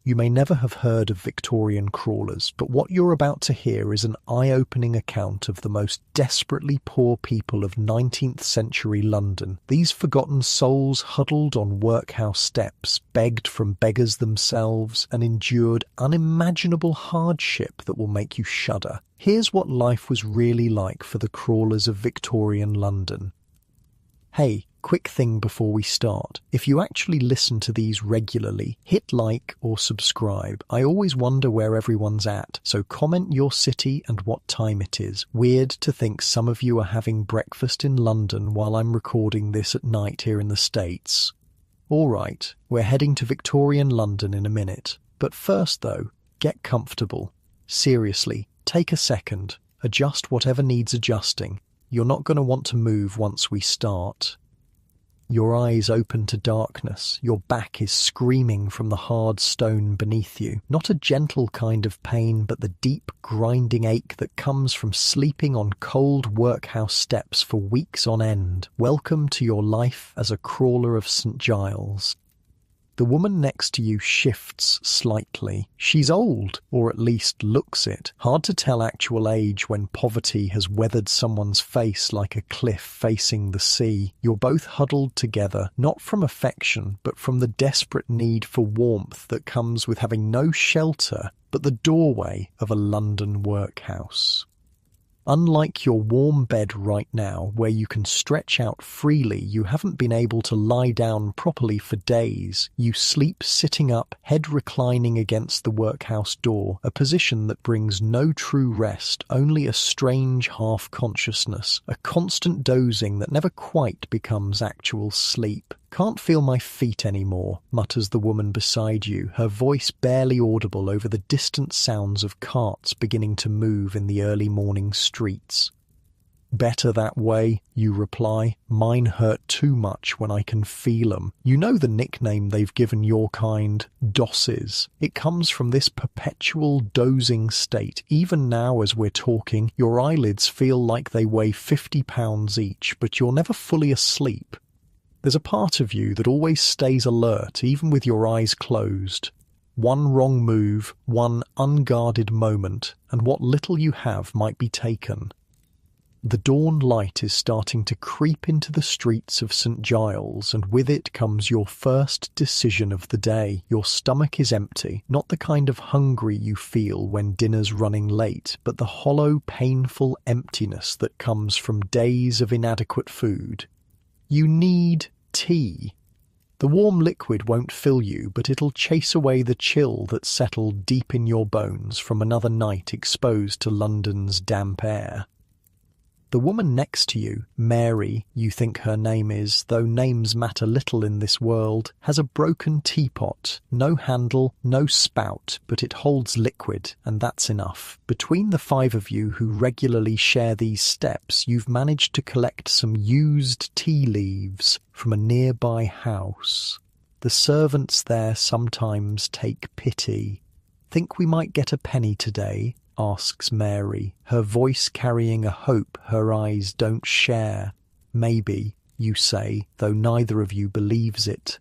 You may never have heard of Victorian crawlers, but what you're about to hear is an eye-opening account of the most desperately poor people of 19th-century London. These forgotten souls huddled on workhouse steps, begged from beggars themselves, and endured unimaginable hardship that will make you shudder. Here's what life was really like for the crawlers of Victorian London. Hey, quick thing before we start. If you actually listen to these regularly, hit like or subscribe. I always wonder where everyone's at, so comment your city and what time it is. Weird to think some of you are having breakfast in London while I'm recording this at night here in the States. Alright, we're heading to Victorian London in a minute. But first though, get comfortable. Seriously, take a second. Adjust whatever needs adjusting. You're not going to want to move once we start. Your eyes open to darkness. Your back is screaming from the hard stone beneath you. Not a gentle kind of pain, but the deep, grinding ache that comes from sleeping on cold workhouse steps for weeks on end. Welcome to your life as a crawler of St. Giles. The woman next to you shifts slightly. She's old, or at least looks it. Hard to tell actual age when poverty has weathered someone's face like a cliff facing the sea. You're both huddled together, not from affection, but from the desperate need for warmth that comes with having no shelter but the doorway of a London workhouse. Unlike your warm bed right now, where you can stretch out freely, you haven't been able to lie down properly for days. You sleep sitting up, head reclining against the workhouse door, a position that brings no true rest, only a strange half-consciousness, a constant dozing that never quite becomes actual sleep. "Can't feel my feet anymore," mutters the woman beside you, her voice barely audible over the distant sounds of carts beginning to move in the early morning streets. "Better that way," you reply. "Mine hurt too much when I can feel 'em." You know the nickname they've given your kind, dosses. It comes from this perpetual dozing state. Even now as we're talking, your eyelids feel like they weigh 50 pounds each, but you're never fully asleep. There's a part of you that always stays alert, even with your eyes closed. One wrong move, one unguarded moment, and what little you have might be taken. The dawn light is starting to creep into the streets of St. Giles, and with it comes your first decision of the day. Your stomach is empty, not the kind of hungry you feel when dinner's running late, but the hollow, painful emptiness that comes from days of inadequate food. You need tea. The warm liquid won't fill you, but it'll chase away the chill that's settled deep in your bones from another night exposed to London's damp air. The woman next to you, Mary, you think her name is, though names matter little in this world, has a broken teapot. No handle, no spout, but it holds liquid, and that's enough. Between the five of you who regularly share these steps, you've managed to collect some used tea leaves from a nearby house. The servants there sometimes take pity. "Think we might get a penny today?" asks Mary, her voice carrying a hope her eyes don't share. "Maybe," you say, though neither of you believes it.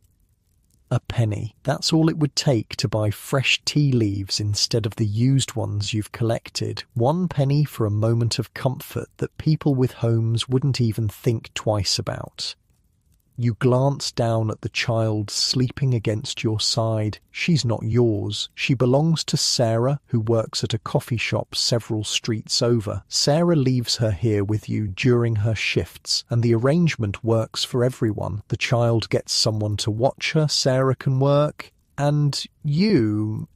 A penny. That's all it would take to buy fresh tea leaves instead of the used ones you've collected. 1 penny for a moment of comfort that people with homes wouldn't even think twice about. You glance down at the child sleeping against your side. She's not yours. She belongs to Sarah, who works at a coffee shop several streets over. Sarah leaves her here with you during her shifts, and the arrangement works for everyone. The child gets someone to watch her, Sarah can work, and you...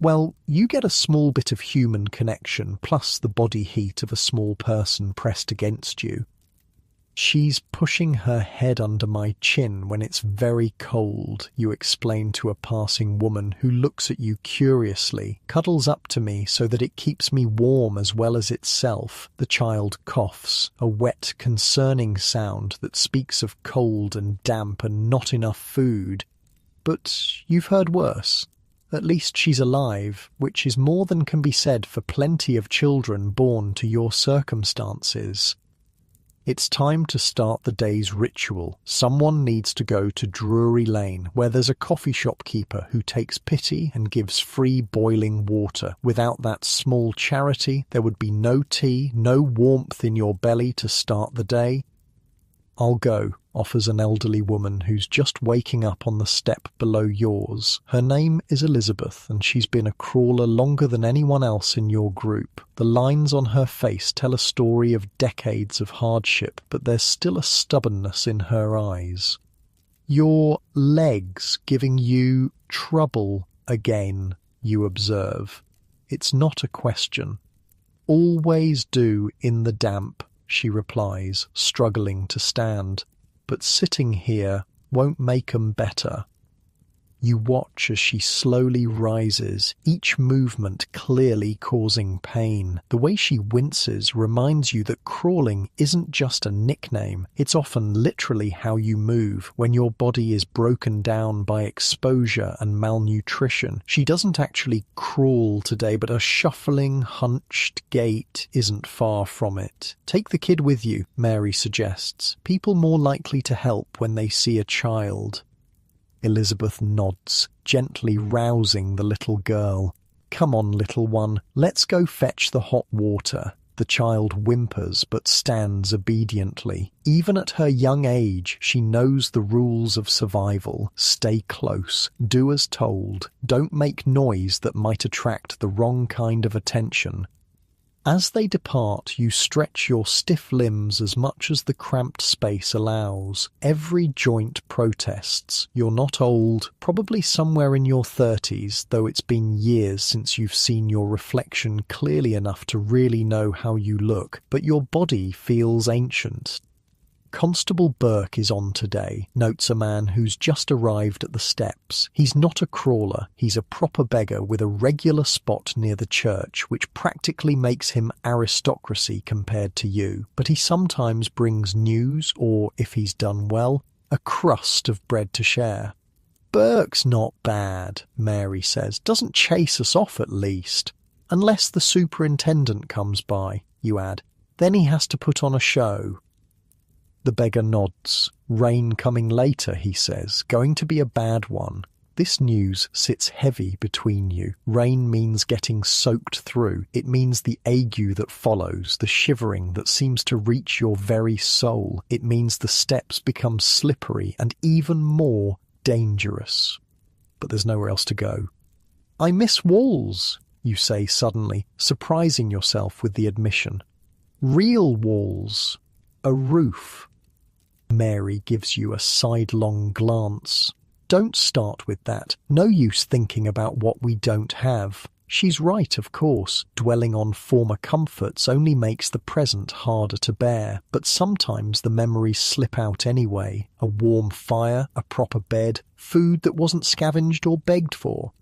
well, you get a small bit of human connection, plus the body heat of a small person pressed against you. "She's pushing her head under my chin when it's very cold," you explain to a passing woman who looks at you curiously, "cuddles up to me so that it keeps me warm as well as itself." The child coughs, a wet, concerning sound that speaks of cold and damp and not enough food. But you've heard worse. At least she's alive, which is more than can be said for plenty of children born to your circumstances. It's time to start the day's ritual. Someone needs to go to Drury Lane, where there's a coffee shop keeper who takes pity and gives free boiling water. Without that small charity, there would be no tea, no warmth in your belly to start the day. "I'll go," offers an elderly woman who's just waking up on the step below yours. Her name is Elizabeth, and she's been a crawler longer than anyone else in your group. The lines on her face tell a story of decades of hardship, but there's still a stubbornness in her eyes. "Your legs giving you trouble again," you observe. It's not a question. "Always do in the damp," she replies, struggling to stand. "But sitting here won't make 'em better." You watch as she slowly rises, each movement clearly causing pain. The way she winces reminds you that crawling isn't just a nickname. It's often literally how you move when your body is broken down by exposure and malnutrition. She doesn't actually crawl today, but a shuffling, hunched gait isn't far from it. "Take the kid with you," Mary suggests. "People more likely to help when they see a child." Elizabeth nods, gently rousing the little girl. "Come on, little one, let's go fetch the hot water." The child whimpers but stands obediently. Even at her young age, she knows the rules of survival. Stay close, do as told, don't make noise that might attract the wrong kind of attention. As they depart, you stretch your stiff limbs as much as the cramped space allows. Every joint protests. You're not old, probably somewhere in your 30s, though it's been years since you've seen your reflection clearly enough to really know how you look, but your body feels ancient. "Constable Burke is on today," notes a man who's just arrived at the steps. He's not a crawler, he's a proper beggar with a regular spot near the church, which practically makes him aristocracy compared to you. But he sometimes brings news, or, if he's done well, a crust of bread to share. "Burke's not bad," Mary says. "Doesn't chase us off at least. Unless the superintendent comes by," you add. "Then he has to put on a show." The beggar nods. "Rain coming later," he says. "Going to be a bad one." This news sits heavy between you. Rain means getting soaked through. It means the ague that follows, the shivering that seems to reach your very soul. It means the steps become slippery and even more dangerous. But there's nowhere else to go. "I miss walls," you say suddenly, surprising yourself with the admission. "Real walls. A roof." Mary gives you a sidelong glance. "Don't start with that. No use thinking about what we don't have." She's right, of course. Dwelling on former comforts only makes the present harder to bear. But sometimes the memories slip out anyway. A warm fire, a proper bed, food that wasn't scavenged or begged for.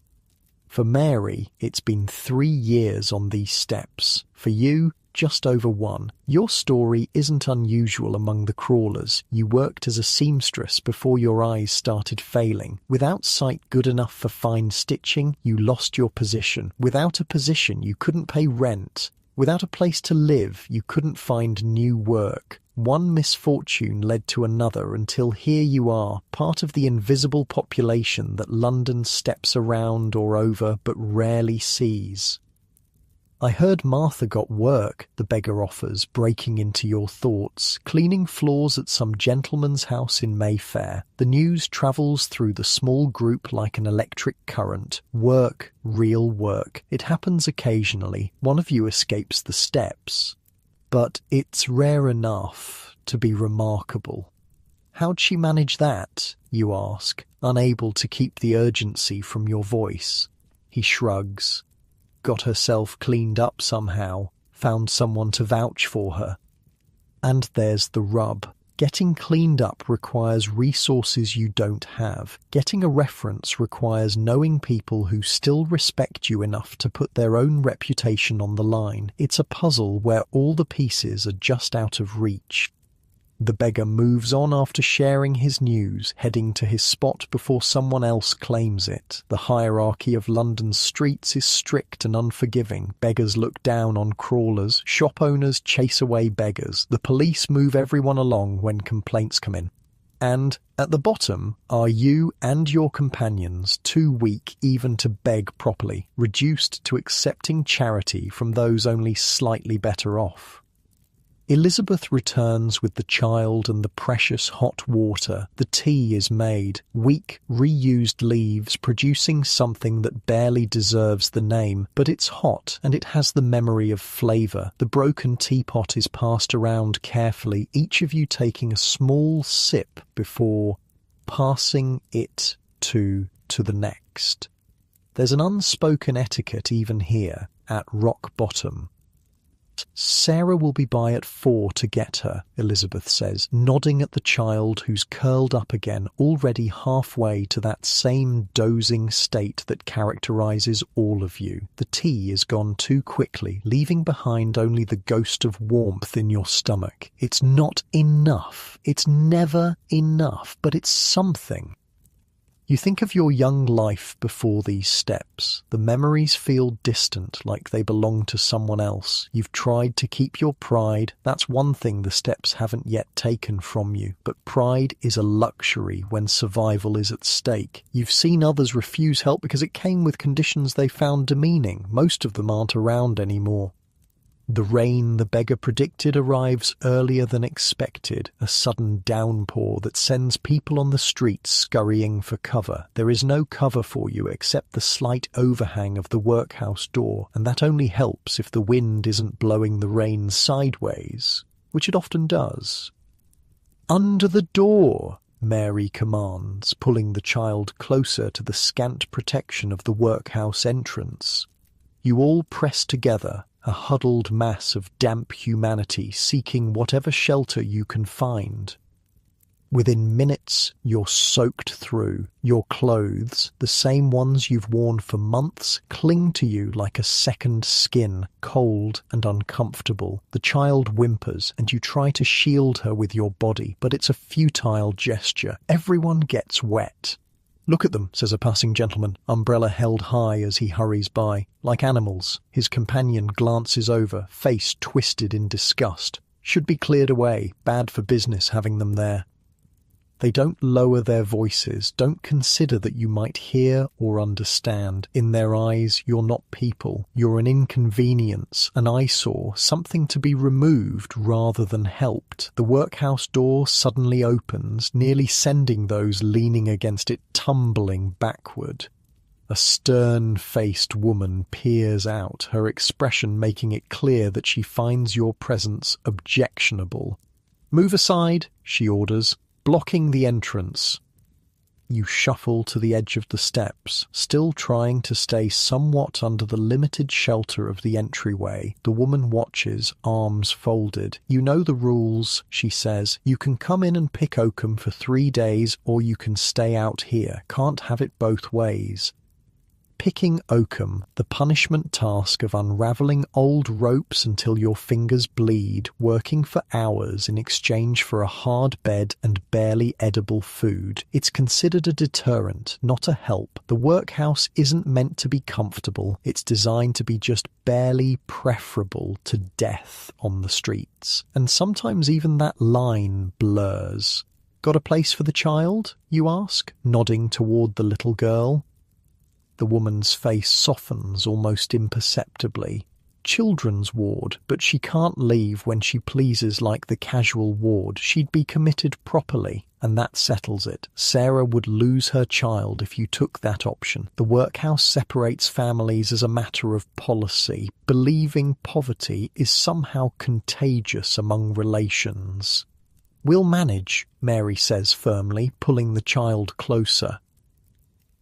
For Mary, it's been 3 years on these steps. For you, just over 1. Your story isn't unusual among the crawlers. You worked as a seamstress before your eyes started failing. Without sight good enough for fine stitching, you lost your position. Without a position, you couldn't pay rent. Without a place to live, you couldn't find new work. One misfortune led to another until here you are, part of the invisible population that London steps around or over but rarely sees. "I heard Martha got work," the beggar offers, breaking into your thoughts, "cleaning floors at some gentleman's house in Mayfair." The news travels through the small group like an electric current. Work, real work. It happens occasionally. One of you escapes the steps. But it's rare enough to be remarkable. "How'd she manage that?" you ask, unable to keep the urgency from your voice. He shrugs. "Got herself cleaned up somehow, found someone to vouch for her." And there's the rub. Getting cleaned up requires resources you don't have. Getting a reference requires knowing people who still respect you enough to put their own reputation on the line. It's a puzzle where all the pieces are just out of reach. The beggar moves on after sharing his news, heading to his spot before someone else claims it. The hierarchy of London's streets is strict and unforgiving. Beggars look down on crawlers, shop owners chase away beggars, the police move everyone along when complaints come in. And at the bottom are you and your companions, too weak even to beg properly, reduced to accepting charity from those only slightly better off. Elizabeth returns with the child and the precious hot water. The tea is made, weak, reused leaves producing something that barely deserves the name, but it's hot and it has the memory of flavour. The broken teapot is passed around carefully, each of you taking a small sip before passing it to the next. There's an unspoken etiquette even here, at rock bottom. Sarah will be by at 4 to get her, Elizabeth says, nodding at the child who's curled up again, already halfway to that same dozing state that characterises all of you. The tea is gone too quickly, leaving behind only the ghost of warmth in your stomach. It's not enough. It's never enough, but it's something. You think of your young life before these steps. The memories feel distant, like they belong to someone else. You've tried to keep your pride. That's one thing the steps haven't yet taken from you. But pride is a luxury when survival is at stake. You've seen others refuse help because it came with conditions they found demeaning. Most of them aren't around anymore. The rain the beggar predicted arrives earlier than expected, a sudden downpour that sends people on the streets scurrying for cover. There is no cover for you except the slight overhang of the workhouse door, and that only helps if the wind isn't blowing the rain sideways, which it often does. "Under the door," Mary commands, pulling the child closer to the scant protection of the workhouse entrance. You all press together, a huddled mass of damp humanity seeking whatever shelter you can find. Within minutes, you're soaked through. Your clothes, the same ones you've worn for months, cling to you like a second skin, cold and uncomfortable. The child whimpers, and you try to shield her with your body, but it's a futile gesture. Everyone gets wet. "Look at them," says a passing gentleman, umbrella held high as he hurries by. Like animals, his companion glances over, face twisted in disgust. Should be cleared away, bad for business having them there. They don't lower their voices, don't consider that you might hear or understand. In their eyes, you're not people. You're an inconvenience, an eyesore, something to be removed rather than helped. The workhouse door suddenly opens, nearly sending those leaning against it tumbling backward. A stern-faced woman peers out, her expression making it clear that she finds your presence objectionable. "Move aside," she orders, blocking the entrance. You shuffle to the edge of the steps, still trying to stay somewhat under the limited shelter of the entryway. The woman watches, arms folded. "You know the rules," she says. "You can come in and pick oakum for 3 days, or you can stay out here. Can't have it both ways." Picking oakum, the punishment task of unravelling old ropes until your fingers bleed, working for hours in exchange for a hard bed and barely edible food. It's considered a deterrent, not a help. The workhouse isn't meant to be comfortable. It's designed to be just barely preferable to death on the streets. And sometimes even that line blurs. "Got a place for the child?" you ask, nodding toward the little girl. The woman's face softens almost imperceptibly. Children's ward, but she can't leave when she pleases like the casual ward. She'd be committed properly, and that settles it. Sarah would lose her child if you took that option. The workhouse separates families as a matter of policy, believing poverty is somehow contagious among relations. "We'll manage," Mary says firmly, pulling the child closer.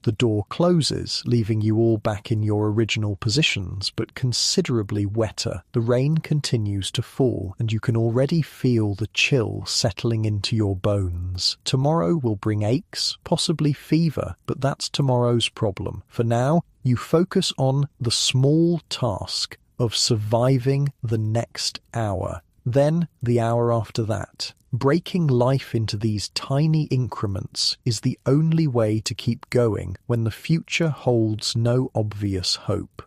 The door closes, leaving you all back in your original positions, but considerably wetter. The rain continues to fall, and you can already feel the chill settling into your bones. Tomorrow will bring aches, possibly fever, but that's tomorrow's problem. For now, you focus on the small task of surviving the next hour. Then, the hour after that. Breaking life into these tiny increments is the only way to keep going when the future holds no obvious hope.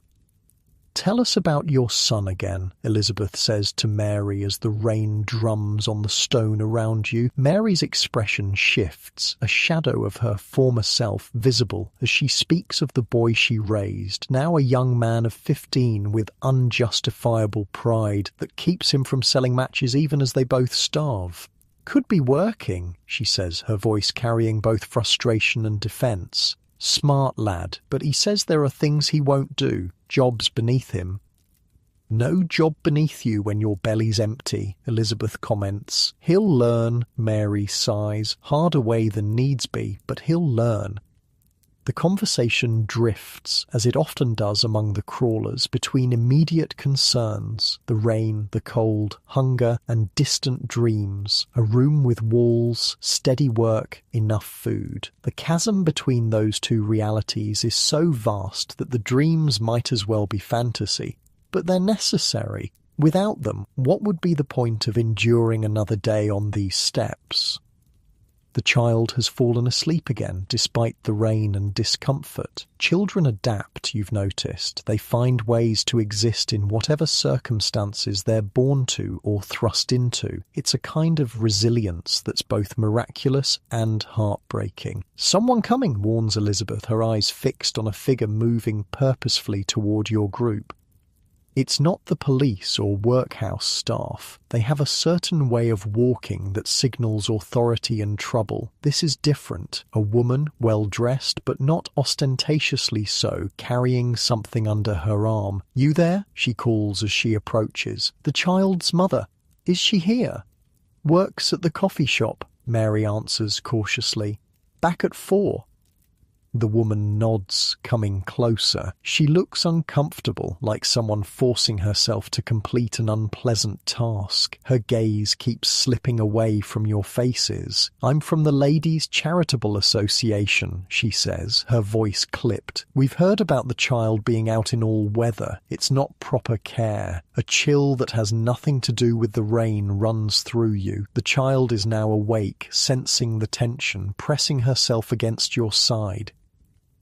"Tell us about your son again," Elizabeth says to Mary as the rain drums on the stone around you. Mary's expression shifts, a shadow of her former self visible as she speaks of the boy she raised, now a young man of 15 with unjustifiable pride that keeps him from selling matches even as they both starve. "Could be working," she says, her voice carrying both frustration and defence. "Smart lad, but he says there are things he won't do, jobs beneath him." "No job beneath you when your belly's empty," Elizabeth comments. "He'll learn," Mary sighs. "Harder way than needs be, but he'll learn." The conversation drifts, as it often does among the crawlers, between immediate concerns, the rain, the cold, hunger, and distant dreams, a room with walls, steady work, enough food. The chasm between those two realities is so vast that the dreams might as well be fantasy. But they're necessary. Without them, what would be the point of enduring another day on these steps? The child has fallen asleep again, despite the rain and discomfort. Children adapt, you've noticed. They find ways to exist in whatever circumstances they're born to or thrust into. It's a kind of resilience that's both miraculous and heartbreaking. "Someone coming," warns Elizabeth, her eyes fixed on a figure moving purposefully toward your group. It's not the police or workhouse staff. They have a certain way of walking that signals authority and trouble. This is different. A woman, well-dressed, but not ostentatiously so, carrying something under her arm. "You there?" she calls as she approaches. "The child's mother. Is she here?" "Works at the coffee shop," Mary answers cautiously. "Back at 4. The woman nods, coming closer. She looks uncomfortable, like someone forcing herself to complete an unpleasant task. Her gaze keeps slipping away from your faces. "I'm from the Ladies' Charitable Association," she says, her voice clipped. "We've heard about the child being out in all weather. It's not proper care. A chill that has nothing to do with the rain runs through you. The child is now awake, sensing the tension, pressing herself against your side.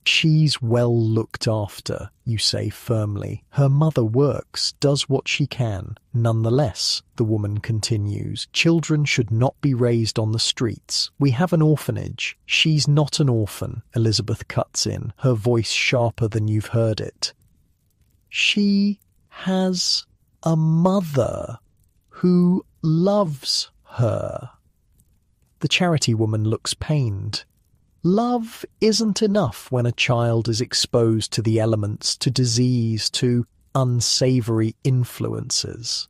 She's well looked after," you say firmly. "Her mother works, does what she can. Nonetheless," the woman continues, "children should not be raised on the streets. We have an orphanage." "She's not an orphan," Elizabeth cuts in, her voice sharper than you've heard it. "She has a mother who loves her." The charity woman looks pained. Love isn't enough when a child is exposed to the elements, to disease, to unsavory influences.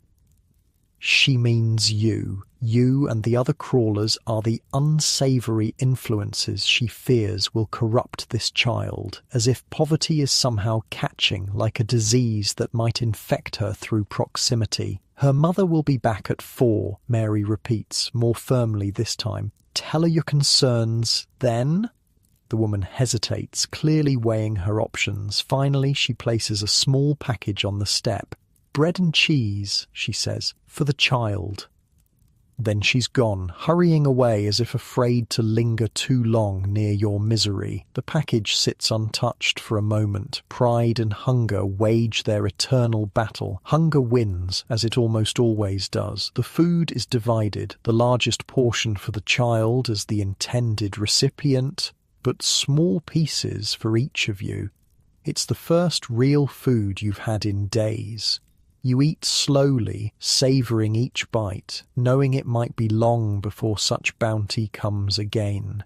She means you. You and the other crawlers are the unsavory influences she fears will corrupt this child, as if poverty is somehow catching like a disease that might infect her through proximity. "Her mother will be back at 4, Mary repeats, more firmly this time. "Tell her your concerns, then?" The woman hesitates, clearly weighing her options. Finally, she places a small package on the step. "Bread and cheese," she says, "for the child." Then she's gone, hurrying away as if afraid to linger too long near your misery. The package sits untouched for a moment. Pride and hunger wage their eternal battle. Hunger wins, as it almost always does. The food is divided, the largest portion for the child as the intended recipient, but small pieces for each of you. It's the first real food you've had in days. You eat slowly, savouring each bite, knowing it might be long before such bounty comes again.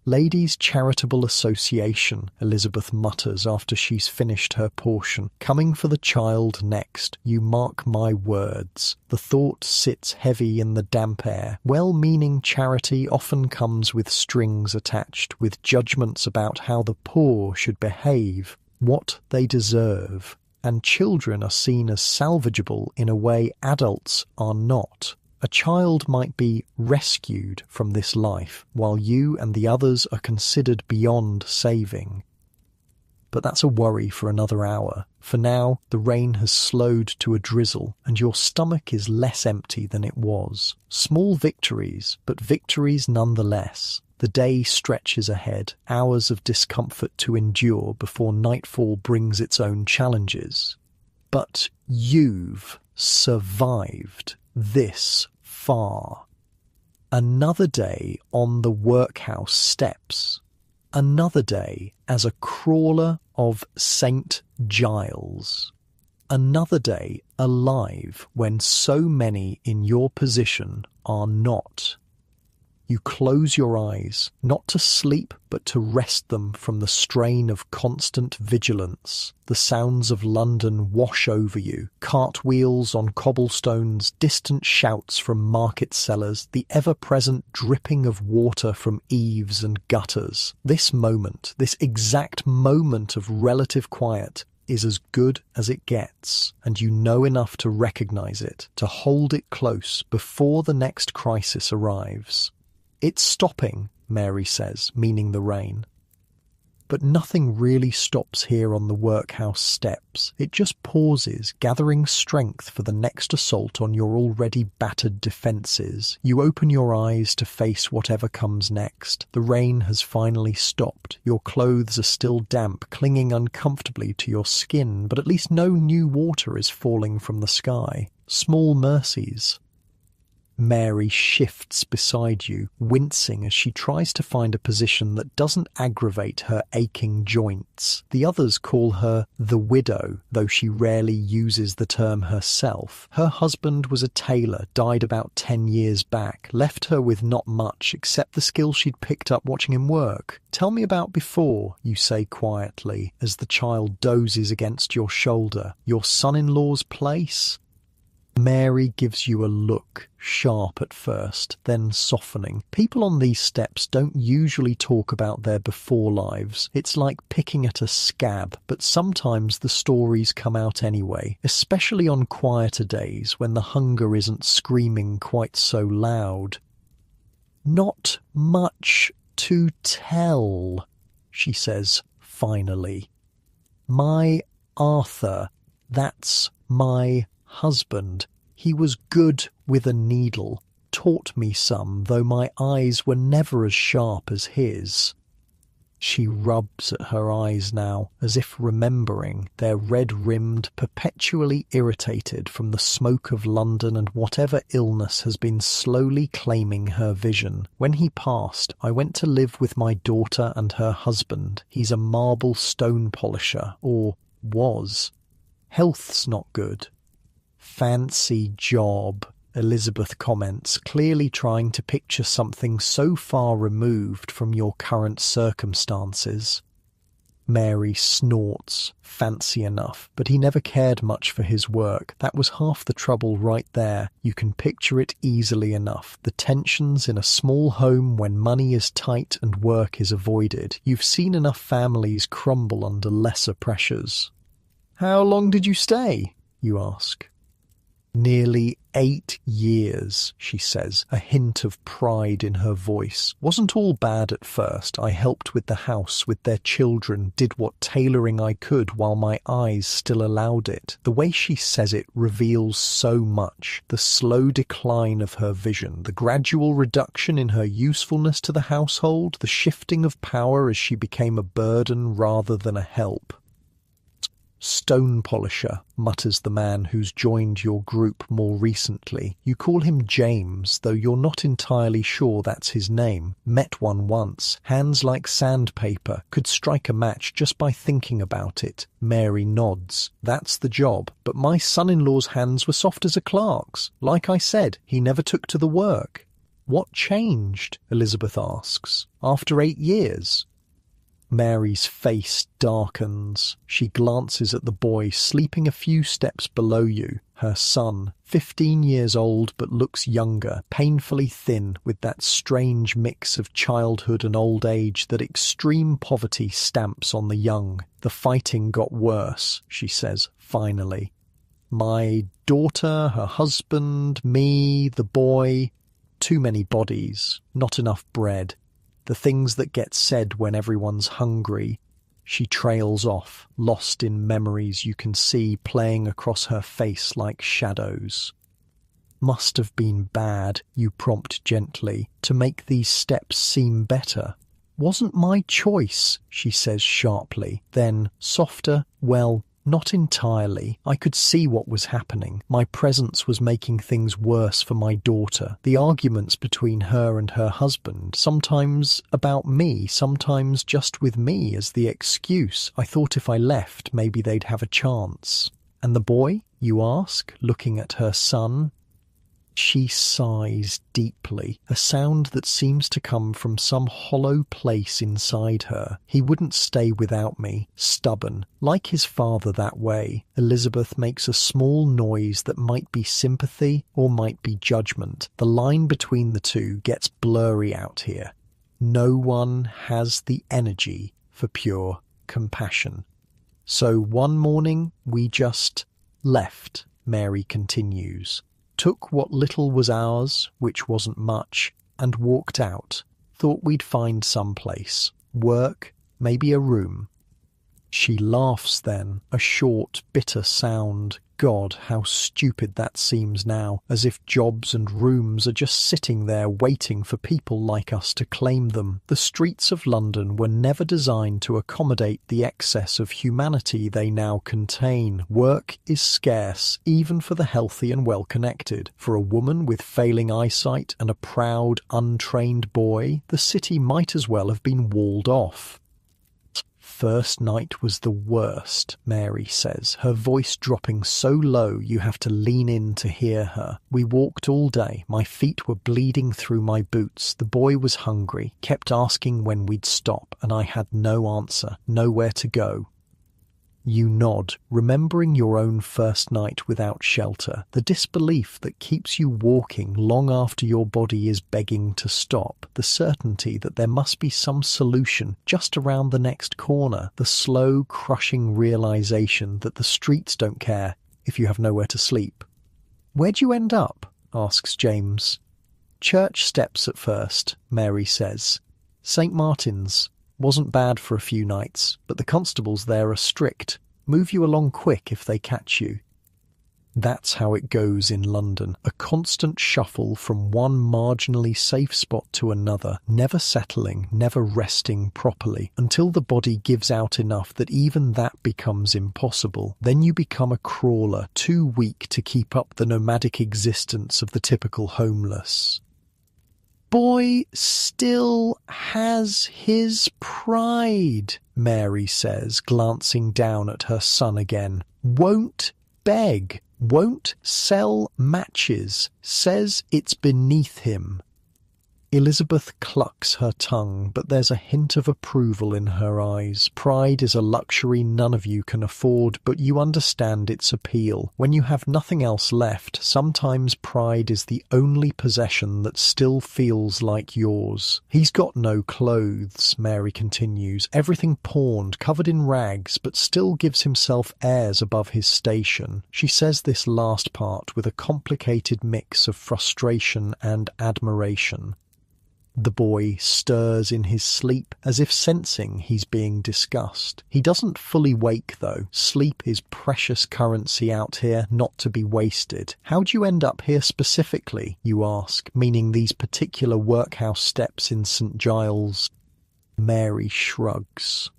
"Ladies' Charitable Association," Elizabeth mutters after she's finished her portion. "Coming for the child next, you mark my words." The thought sits heavy in the damp air. Well-meaning charity often comes with strings attached, with judgments about how the poor should behave, what they deserve. And children are seen as salvageable in a way adults are not. A child might be rescued from this life, while you and the others are considered beyond saving. But that's a worry for another hour. For now, the rain has slowed to a drizzle, and your stomach is less empty than it was. Small victories, but victories nonetheless. The day stretches ahead, hours of discomfort to endure before nightfall brings its own challenges. But you've survived this far. Another day on the workhouse steps. Another day as a crawler of St. Giles. Another day alive when so many in your position are not. You close your eyes, not to sleep, but to rest them from the strain of constant vigilance. The sounds of London wash over you, cartwheels on cobblestones, distant shouts from market sellers, the ever-present dripping of water from eaves and gutters. This moment, this exact moment of relative quiet, is as good as it gets, and you know enough to recognize it, to hold it close before the next crisis arrives. "It's stopping," Mary says, meaning the rain. But nothing really stops here on the workhouse steps. It just pauses, gathering strength for the next assault on your already battered defences. You open your eyes to face whatever comes next. The rain has finally stopped. Your clothes are still damp, clinging uncomfortably to your skin, but at least no new water is falling from the sky. Small mercies. Mary shifts beside you, wincing as she tries to find a position that doesn't aggravate her aching joints. The others call her the widow, though she rarely uses the term herself. Her husband was a tailor, died about 10 years back, left her with not much except the skill she'd picked up watching him work. "Tell me about before," you say quietly, as the child dozes against your shoulder. "Your son-in-law's place?" Mary gives you a look, sharp at first, then softening. People on these steps don't usually talk about their before lives. It's like picking at a scab, but sometimes the stories come out anyway, especially on quieter days when the hunger isn't screaming quite so loud. "Not much to tell," she says finally. "My Arthur, that's my husband. He was good with a needle, taught me some, though my eyes were never as sharp as his." She rubs at her eyes now, as if remembering. They're red-rimmed, perpetually irritated from the smoke of London and whatever illness has been slowly claiming her vision. "When he passed, I went to live with my daughter and her husband. He's a marble stone polisher, or was. Health's not good." "Fancy job," Elizabeth comments, clearly trying to picture something so far removed from your current circumstances. Mary snorts. Fancy enough, but he never cared much for his work. That was half the trouble right there. You can picture it easily enough. The tensions in a small home when money is tight and work is avoided. You've seen enough families crumble under lesser pressures. "How long did you stay?" you ask. "Nearly 8 years, she says, a hint of pride in her voice. "Wasn't all bad at first. I helped with the house, with their children, did what tailoring I could while my eyes still allowed it." The way she says it reveals so much. The slow decline of her vision, the gradual reduction in her usefulness to the household, the shifting of power as she became a burden rather than a help. "Stone polisher," mutters the man who's joined your group more recently. You call him James, though you're not entirely sure that's his name. Met one once. Hands like sandpaper. Could strike a match just by thinking about it. Mary nods. "That's the job. But my son-in-law's hands were soft as a clerk's. Like I said, he never took to the work." "What changed?" Elizabeth asks. "After 8 years?" Mary's face darkens. She glances at the boy sleeping a few steps below you, her son, 15 years old but looks younger, painfully thin, with that strange mix of childhood and old age that extreme poverty stamps on the young. "The fighting got worse," she says finally. "My daughter, her husband, me, the boy. Too many bodies, not enough bread. The things that get said when everyone's hungry." She trails off, lost in memories you can see playing across her face like shadows. Must have been bad, you prompt gently, to make these steps seem better. Wasn't my choice, she says sharply. Then, softer, well, not entirely. I could see what was happening. My presence was making things worse for my daughter. The arguments between her and her husband, sometimes about me, sometimes just with me as the excuse. I thought if I left, maybe they'd have a chance. And the boy, you ask, looking at her son? She sighs deeply, a sound that seems to come from some hollow place inside her. He wouldn't stay without me, stubborn, like his father that way. Elizabeth makes a small noise that might be sympathy or might be judgment. The line between the two gets blurry out here. No one has the energy for pure compassion. So one morning we just left, Mary continues. Took what little was ours, which wasn't much, and walked out. Thought we'd find some place. Work, maybe a room. She laughs then, a short, bitter sound. God, how stupid that seems now, as if jobs and rooms are just sitting there waiting for people like us to claim them. The streets of London were never designed to accommodate the excess of humanity they now contain. Work is scarce, even for the healthy and well-connected. For a woman with failing eyesight and a proud, untrained boy, the city might as well have been walled off. First night was the worst, Mary says, her voice dropping so low you have to lean in to hear her. We walked all day. My feet were bleeding through my boots. The boy was hungry, kept asking when we'd stop, and I had no answer, nowhere to go. You nod, remembering your own first night without shelter, the disbelief that keeps you walking long after your body is begging to stop, the certainty that there must be some solution just around the next corner, the slow, crushing realization that the streets don't care if you have nowhere to sleep. "Where'd you end up?" asks James. "Church steps at first," Mary says. "St. Martin's. Wasn't bad for a few nights, but the constables there are strict. Move you along quick if they catch you." That's how it goes in London, a constant shuffle from one marginally safe spot to another, never settling, never resting properly, until the body gives out enough that even that becomes impossible. Then you become a crawler, too weak to keep up the nomadic existence of the typical homeless. "Boy still has his pride," Mary says, glancing down at her son again. "Won't beg, won't sell matches, says it's beneath him." Elizabeth clucks her tongue, but there's a hint of approval in her eyes. Pride is a luxury none of you can afford, but you understand its appeal. When you have nothing else left, sometimes pride is the only possession that still feels like yours. "He's got no clothes," Mary continues, "everything pawned, covered in rags, but still gives himself airs above his station." She says this last part with a complicated mix of frustration and admiration. The boy stirs in his sleep as if sensing he's being discussed. He doesn't fully wake though. Sleep is precious currency out here, not to be wasted. "How'd you end up here specifically?" you ask, meaning these particular workhouse steps in St. Giles. Mary shrugs.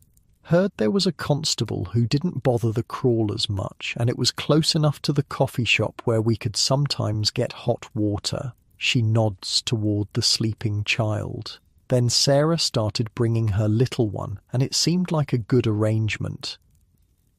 "Heard there was a constable who didn't bother the crawlers much, and it was close enough to the coffee shop where we could sometimes get hot water." She nods toward the sleeping child. Then Sarah started bringing her little one, and it seemed like a good arrangement.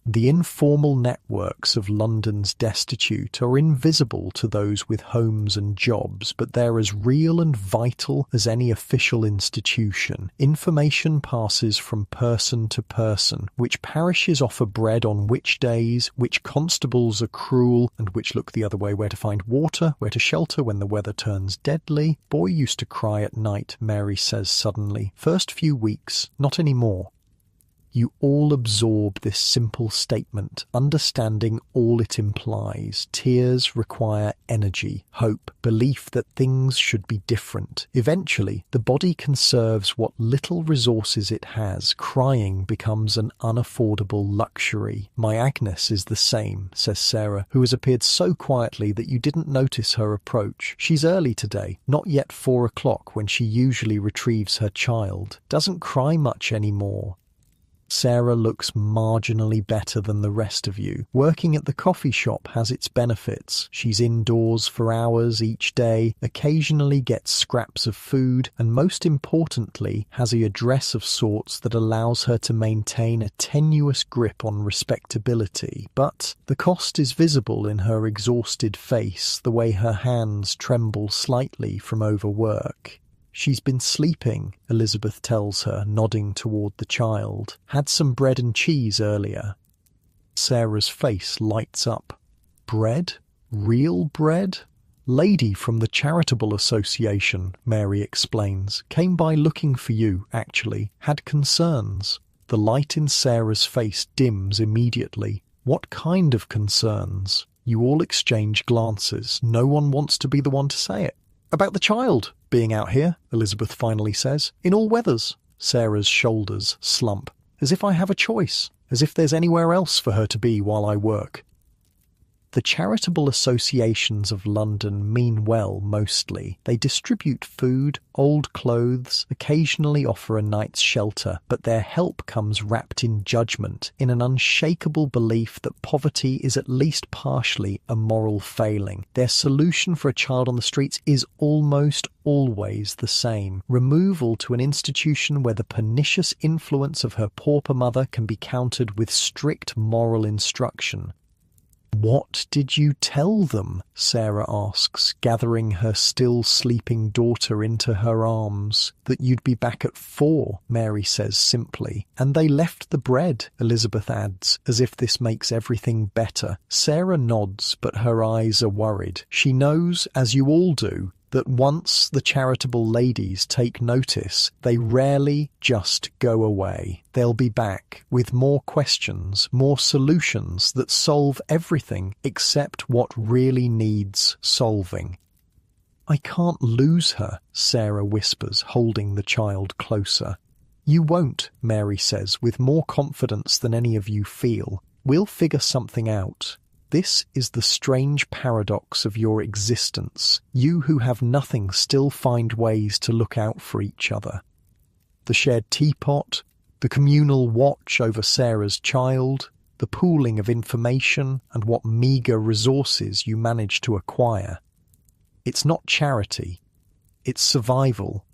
The informal networks of London's destitute are invisible to those with homes and jobs, but they're as real and vital as any official institution. Information passes from person to person, which parishes offer bread on which days, which constables are cruel and which look the other way, where to find water, where to shelter when the weather turns deadly. "Boy used to cry at night," Mary says suddenly. "First few weeks, not any more." You all absorb this simple statement, understanding all it implies. Tears require energy, hope, belief that things should be different. Eventually, the body conserves what little resources it has. Crying becomes an unaffordable luxury. My Agnes is the same, says Sarah, who has appeared so quietly that you didn't notice her approach. She's early today, not yet 4 o'clock when she usually retrieves her child. Doesn't cry much anymore. Sarah looks marginally better than the rest of you. Working at the coffee shop has its benefits. She's indoors for hours each day, occasionally gets scraps of food, and most importantly, has a address of sorts that allows her to maintain a tenuous grip on respectability. But the cost is visible in her exhausted face, the way her hands tremble slightly from overwork. She's been sleeping, Elizabeth tells her, nodding toward the child. Had some bread and cheese earlier. Sarah's face lights up. Bread? Real bread? Lady from the Charitable Association, Mary explains. Came by looking for you, actually. Had concerns. The light in Sarah's face dims immediately. What kind of concerns? You all exchange glances. No one wants to be the one to say it. About the child being out here, Elizabeth finally says. In all weathers. Sarah's shoulders slump. As if I have a choice. As if there's anywhere else for her to be while I work. The charitable associations of London mean well mostly. They distribute food, old clothes, occasionally offer a night's shelter, but their help comes wrapped in judgment, in an unshakable belief that poverty is at least partially a moral failing. Their solution for a child on the streets is almost always the same. Removal to an institution where the pernicious influence of her pauper mother can be countered with strict moral instruction. What did you tell them? Sarah asks, gathering her still sleeping daughter into her arms. That you'd be back at 4, Mary says simply. And they left the bread, Elizabeth adds, as if this makes everything better. Sarah nods, but her eyes are worried. She knows, as you all do, that once the charitable ladies take notice, they rarely just go away. They'll be back with more questions, more solutions that solve everything except what really needs solving. I can't lose her, Sarah whispers, holding the child closer. You won't, Mary says, with more confidence than any of you feel. We'll figure something out. This is the strange paradox of your existence. You who have nothing still find ways to look out for each other. The shared teapot, the communal watch over Sarah's child, the pooling of information and what meagre resources you manage to acquire. It's not charity, it's survival.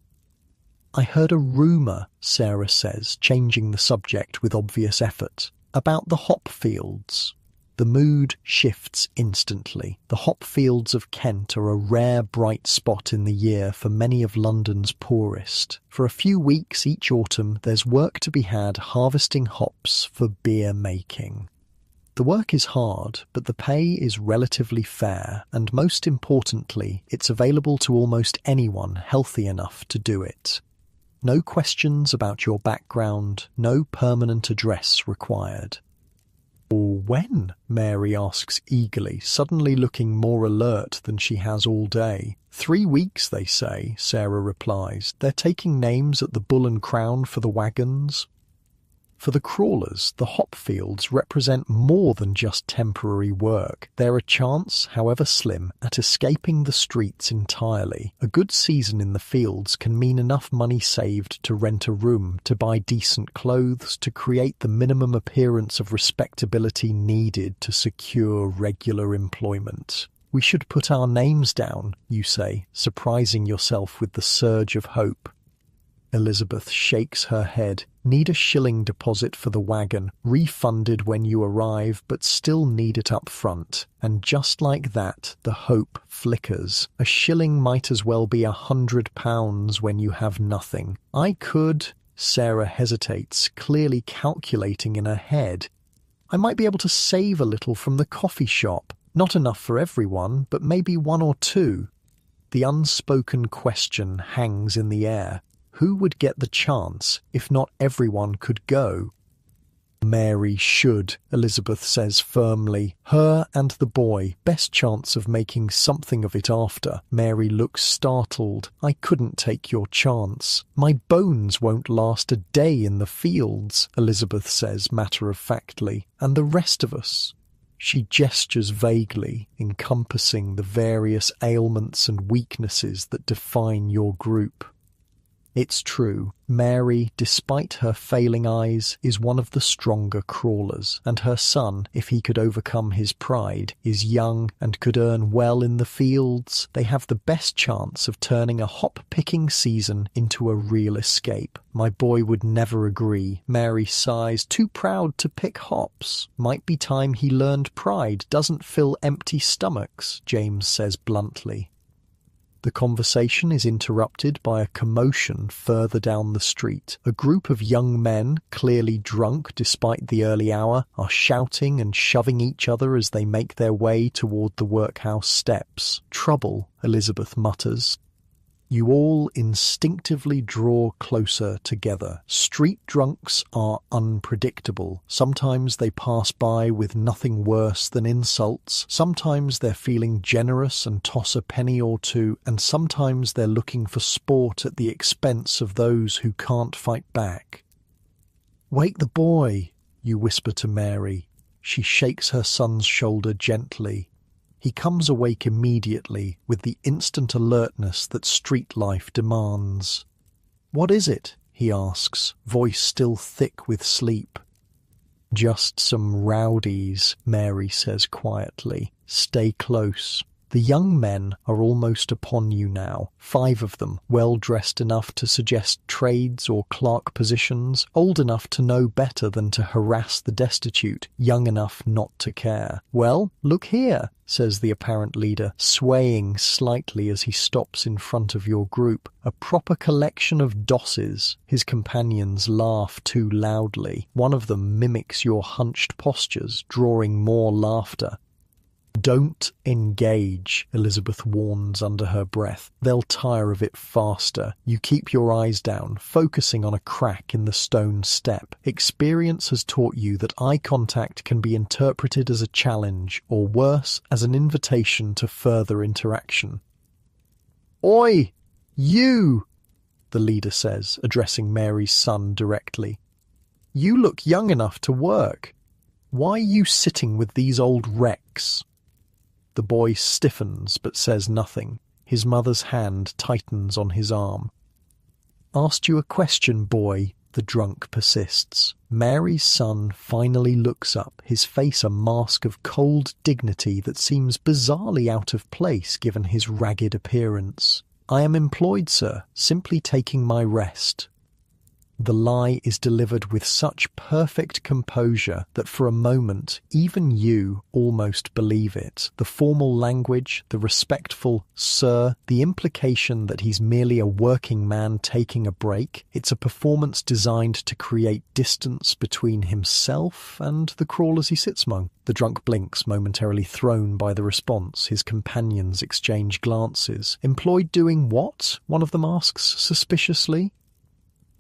I heard a rumour, Sarah says, changing the subject with obvious effort, about the hop fields. The mood shifts instantly. The hop fields of Kent are a rare bright spot in the year for many of London's poorest. For a few weeks each autumn, there's work to be had harvesting hops for beer making. The work is hard, but the pay is relatively fair, and most importantly, it's available to almost anyone healthy enough to do it. No questions about your background, no permanent address required. When? Mary asks eagerly, suddenly looking more alert than she has all day. 3 weeks, they say, Sarah replies. They're taking names at the Bull and Crown for the wagons. For the crawlers, the hop fields represent more than just temporary work. They're a chance, however slim, at escaping the streets entirely. A good season in the fields can mean enough money saved to rent a room, to buy decent clothes, to create the minimum appearance of respectability needed to secure regular employment. We should put our names down, you say, surprising yourself with the surge of hope. Elizabeth shakes her head. Need a shilling deposit for the wagon, refunded when you arrive, but still need it up front. And just like that, the hope flickers. A shilling might as well be £100 when you have nothing. I could... Sarah hesitates, clearly calculating in her head. I might be able to save a little from the coffee shop. Not enough for everyone, but maybe 1 or 2. The unspoken question hangs in the air. Who would get the chance if not everyone could go? Mary should, Elizabeth says firmly. Her and the boy, best chance of making something of it after. Mary looks startled. I couldn't take your chance. My bones won't last a day in the fields, Elizabeth says matter-of-factly. And the rest of us? She gestures vaguely, encompassing the various ailments and weaknesses that define your group. It's true, Mary, despite her failing eyes, is one of the stronger crawlers, and her son, if he could overcome his pride, is young and could earn well in the fields. They have the best chance of turning a hop-picking season into a real escape. My boy would never agree. Mary sighs, too proud to pick hops. Might be time he learned pride doesn't fill empty stomachs, James says bluntly. The conversation is interrupted by a commotion further down the street. A group of young men, clearly drunk despite the early hour, are shouting and shoving each other as they make their way toward the workhouse steps. Trouble, Elizabeth mutters. You all instinctively draw closer together. Street drunks are unpredictable. Sometimes they pass by with nothing worse than insults. Sometimes they're feeling generous and toss a penny or two, and sometimes they're looking for sport at the expense of those who can't fight back. "Wake the boy," you whisper to Mary. She shakes her son's shoulder gently. He comes awake immediately with the instant alertness that street life demands. "What is it?" he asks, voice still thick with sleep. "Just some rowdies," Mary says quietly. "Stay close." The young men are almost upon you now, 5 of them, well-dressed enough to suggest trades or clerk positions, old enough to know better than to harass the destitute, young enough not to care. "Well, look here," says the apparent leader, swaying slightly as he stops in front of your group. "A proper collection of dosses." His companions laugh too loudly. One of them mimics your hunched postures, drawing more laughter. "Don't engage," Elizabeth warns under her breath. "They'll tire of it faster. You keep your eyes down, focusing on a crack in the stone step. Experience has taught you that eye contact can be interpreted as a challenge, or worse, as an invitation to further interaction. "Oi! You!" the leader says, addressing Mary's son directly. "You look young enough to work. Why are you sitting with these old wrecks?" The boy stiffens but says nothing. His mother's hand tightens on his arm. "Asked you a question, boy," the drunk persists. Mary's son finally looks up, his face a mask of cold dignity that seems bizarrely out of place given his ragged appearance. "I am employed, sir, simply taking my rest." The lie is delivered with such perfect composure that for a moment even you almost believe it. The formal language, the respectful "sir," the implication that he's merely a working man taking a break. It's a performance designed to create distance between himself and the crawlers he sits among. The drunk blinks, momentarily thrown by the response. His companions exchange glances. "Employed doing what?" one of them asks suspiciously.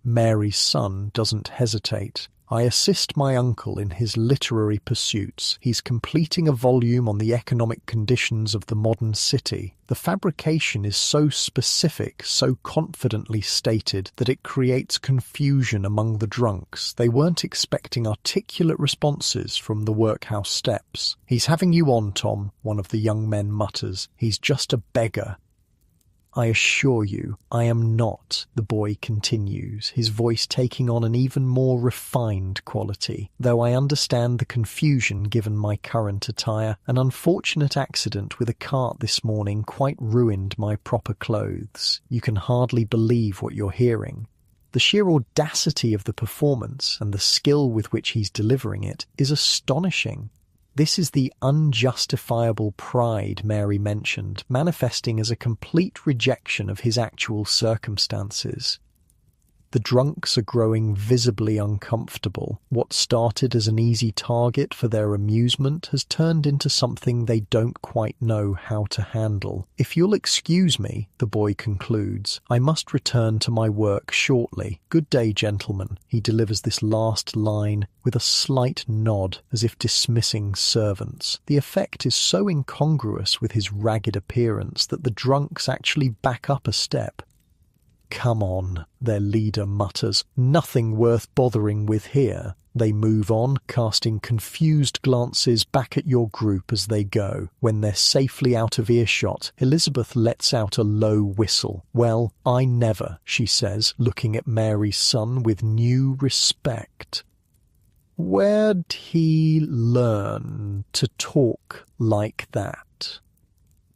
Mary's son doesn't hesitate. "I assist my uncle in his literary pursuits. He's completing a volume on the economic conditions of the modern city." The fabrication is so specific, so confidently stated, that it creates confusion among the drunks. They weren't expecting articulate responses from the workhouse steps. "He's having you on, Tom," one of the young men mutters. "He's just a beggar." "I assure you, I am not," the boy continues, his voice taking on an even more refined quality. "Though I understand the confusion given my current attire, an unfortunate accident with a cart this morning quite ruined my proper clothes. You can hardly believe what you're hearing." The sheer audacity of the performance and the skill with which he's delivering it is astonishing. This is the unjustifiable pride Mary mentioned, manifesting as a complete rejection of his actual circumstances. The drunks are growing visibly uncomfortable. What started as an easy target for their amusement has turned into something they don't quite know how to handle. "If you'll excuse me," the boy concludes, "I must return to my work shortly. Good day, gentlemen." He delivers this last line with a slight nod, as if dismissing servants. The effect is so incongruous with his ragged appearance that the drunks actually back up a step. "Come on," their leader mutters. "Nothing worth bothering with here." They move on, casting confused glances back at your group as they go. When they're safely out of earshot, Elizabeth lets out a low whistle. "Well, I never," she says, looking at Mary's son with new respect. Where'd he learn to talk like that?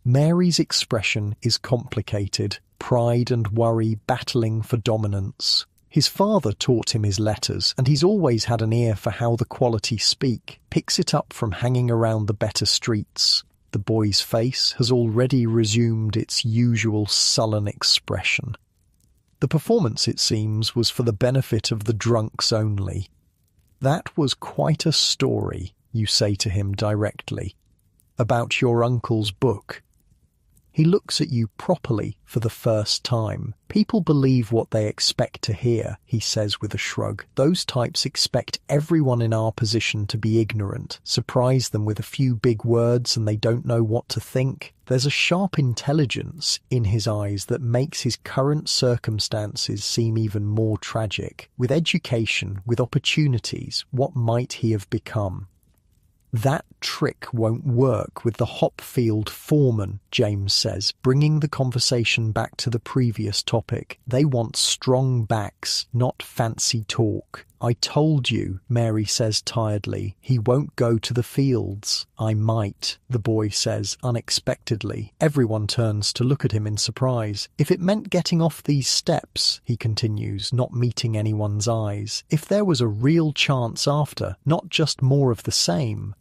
Mary's expression is complicated, pride and worry battling for dominance. His father taught him his letters, and he's always had an ear for how the quality speak, picks it up from hanging around the better streets. The boy's face has already resumed its usual sullen expression. The performance, it seems, was for the benefit of the drunks only. "That was quite a story," you say to him directly. "About your uncle's book." He looks at you properly for the first time. "People believe what they expect to hear," he says with a shrug. "Those types expect everyone in our position to be ignorant, surprise them with a few big words and they don't know what to think." There's a sharp intelligence in his eyes that makes his current circumstances seem even more tragic. With education, with opportunities, what might he have become? "That trick won't work with the Hopfield foreman," James says, bringing the conversation back to the previous topic. "They want strong backs, not fancy talk." "I told you," Mary says tiredly, "he won't go to the fields." "I might," the boy says unexpectedly. Everyone turns to look at him in surprise. "If it meant getting off these steps," he continues, not meeting anyone's eyes. "If there was a real chance after, not just more of the same."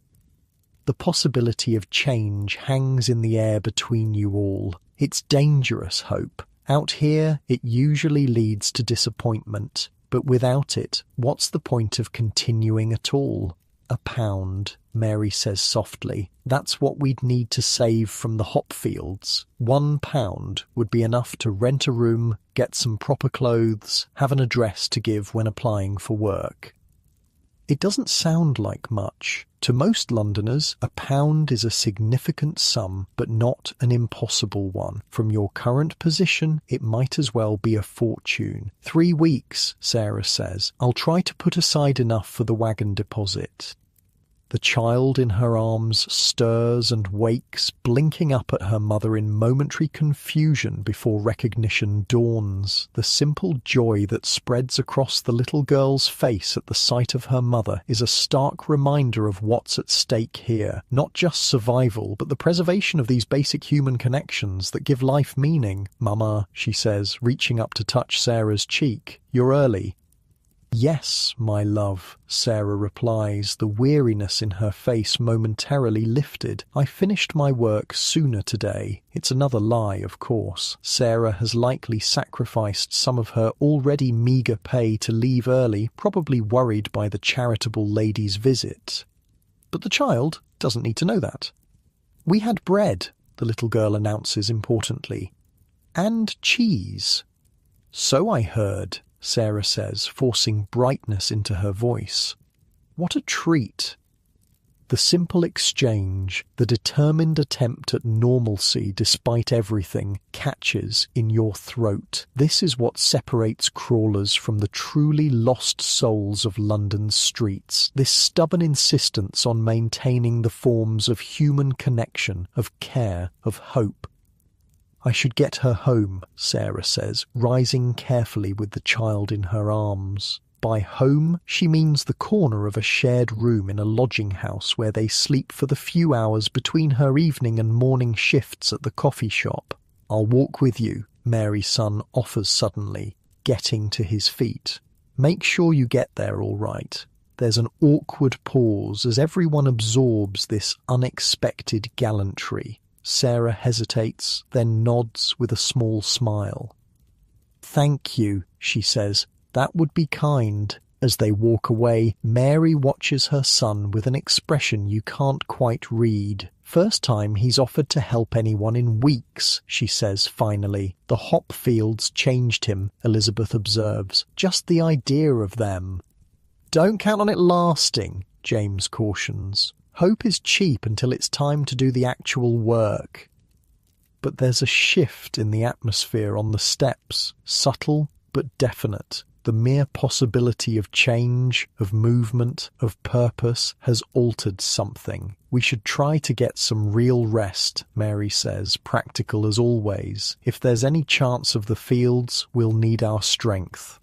The possibility of change hangs in the air between you all. It's dangerous hope. Out here, it usually leads to disappointment. But without it, what's the point of continuing at all? £1, Mary says softly. "That's what we'd need to save from the Hopfields. £1 would be enough to rent a room, get some proper clothes, have an address to give when applying for work." It doesn't sound like much. To most Londoners, £1 is a significant sum, but not an impossible one. From your current position, it might as well be a fortune. 3 weeks, Sarah says. "I'll try to put aside enough for the wagon deposit." The child in her arms stirs and wakes, blinking up at her mother in momentary confusion before recognition dawns. The simple joy that spreads across the little girl's face at the sight of her mother is a stark reminder of what's at stake here. Not just survival, but the preservation of these basic human connections that give life meaning. "Mama," she says, reaching up to touch Sarah's cheek. "You're early." "Yes, my love," Sarah replies, the weariness in her face momentarily lifted. "I finished my work sooner today." It's another lie, of course. Sarah has likely sacrificed some of her already meagre pay to leave early, probably worried by the charitable lady's visit. But the child doesn't need to know that. "We had bread," the little girl announces importantly. "And cheese." "So I heard," Sarah says, forcing brightness into her voice. "What a treat." The simple exchange, the determined attempt at normalcy despite everything, catches in your throat. This is what separates crawlers from the truly lost souls of London's streets. This stubborn insistence on maintaining the forms of human connection, of care, of hope. "I should get her home," Sarah says, rising carefully with the child in her arms. By home, she means the corner of a shared room in a lodging house where they sleep for the few hours between her evening and morning shifts at the coffee shop. "I'll walk with you," Mary's son offers suddenly, getting to his feet. "Make sure you get there all right." There's an awkward pause as everyone absorbs this unexpected gallantry. Sarah hesitates, then nods with a small smile. "Thank you," she says, That would be kind. As they walk away, Mary watches her son with an expression you can't quite read. First time he's offered to help anyone in weeks, she says finally. The hop fields changed him, Elizabeth observes. Just the idea of them. Don't count on it lasting, James cautions. Hope is cheap until it's time to do the actual work. But there's a shift in the atmosphere on the steps, subtle but definite. The mere possibility of change, of movement, of purpose has altered something. We should try to get some real rest, Mary says, practical as always. If there's any chance of the fields, we'll need our strength.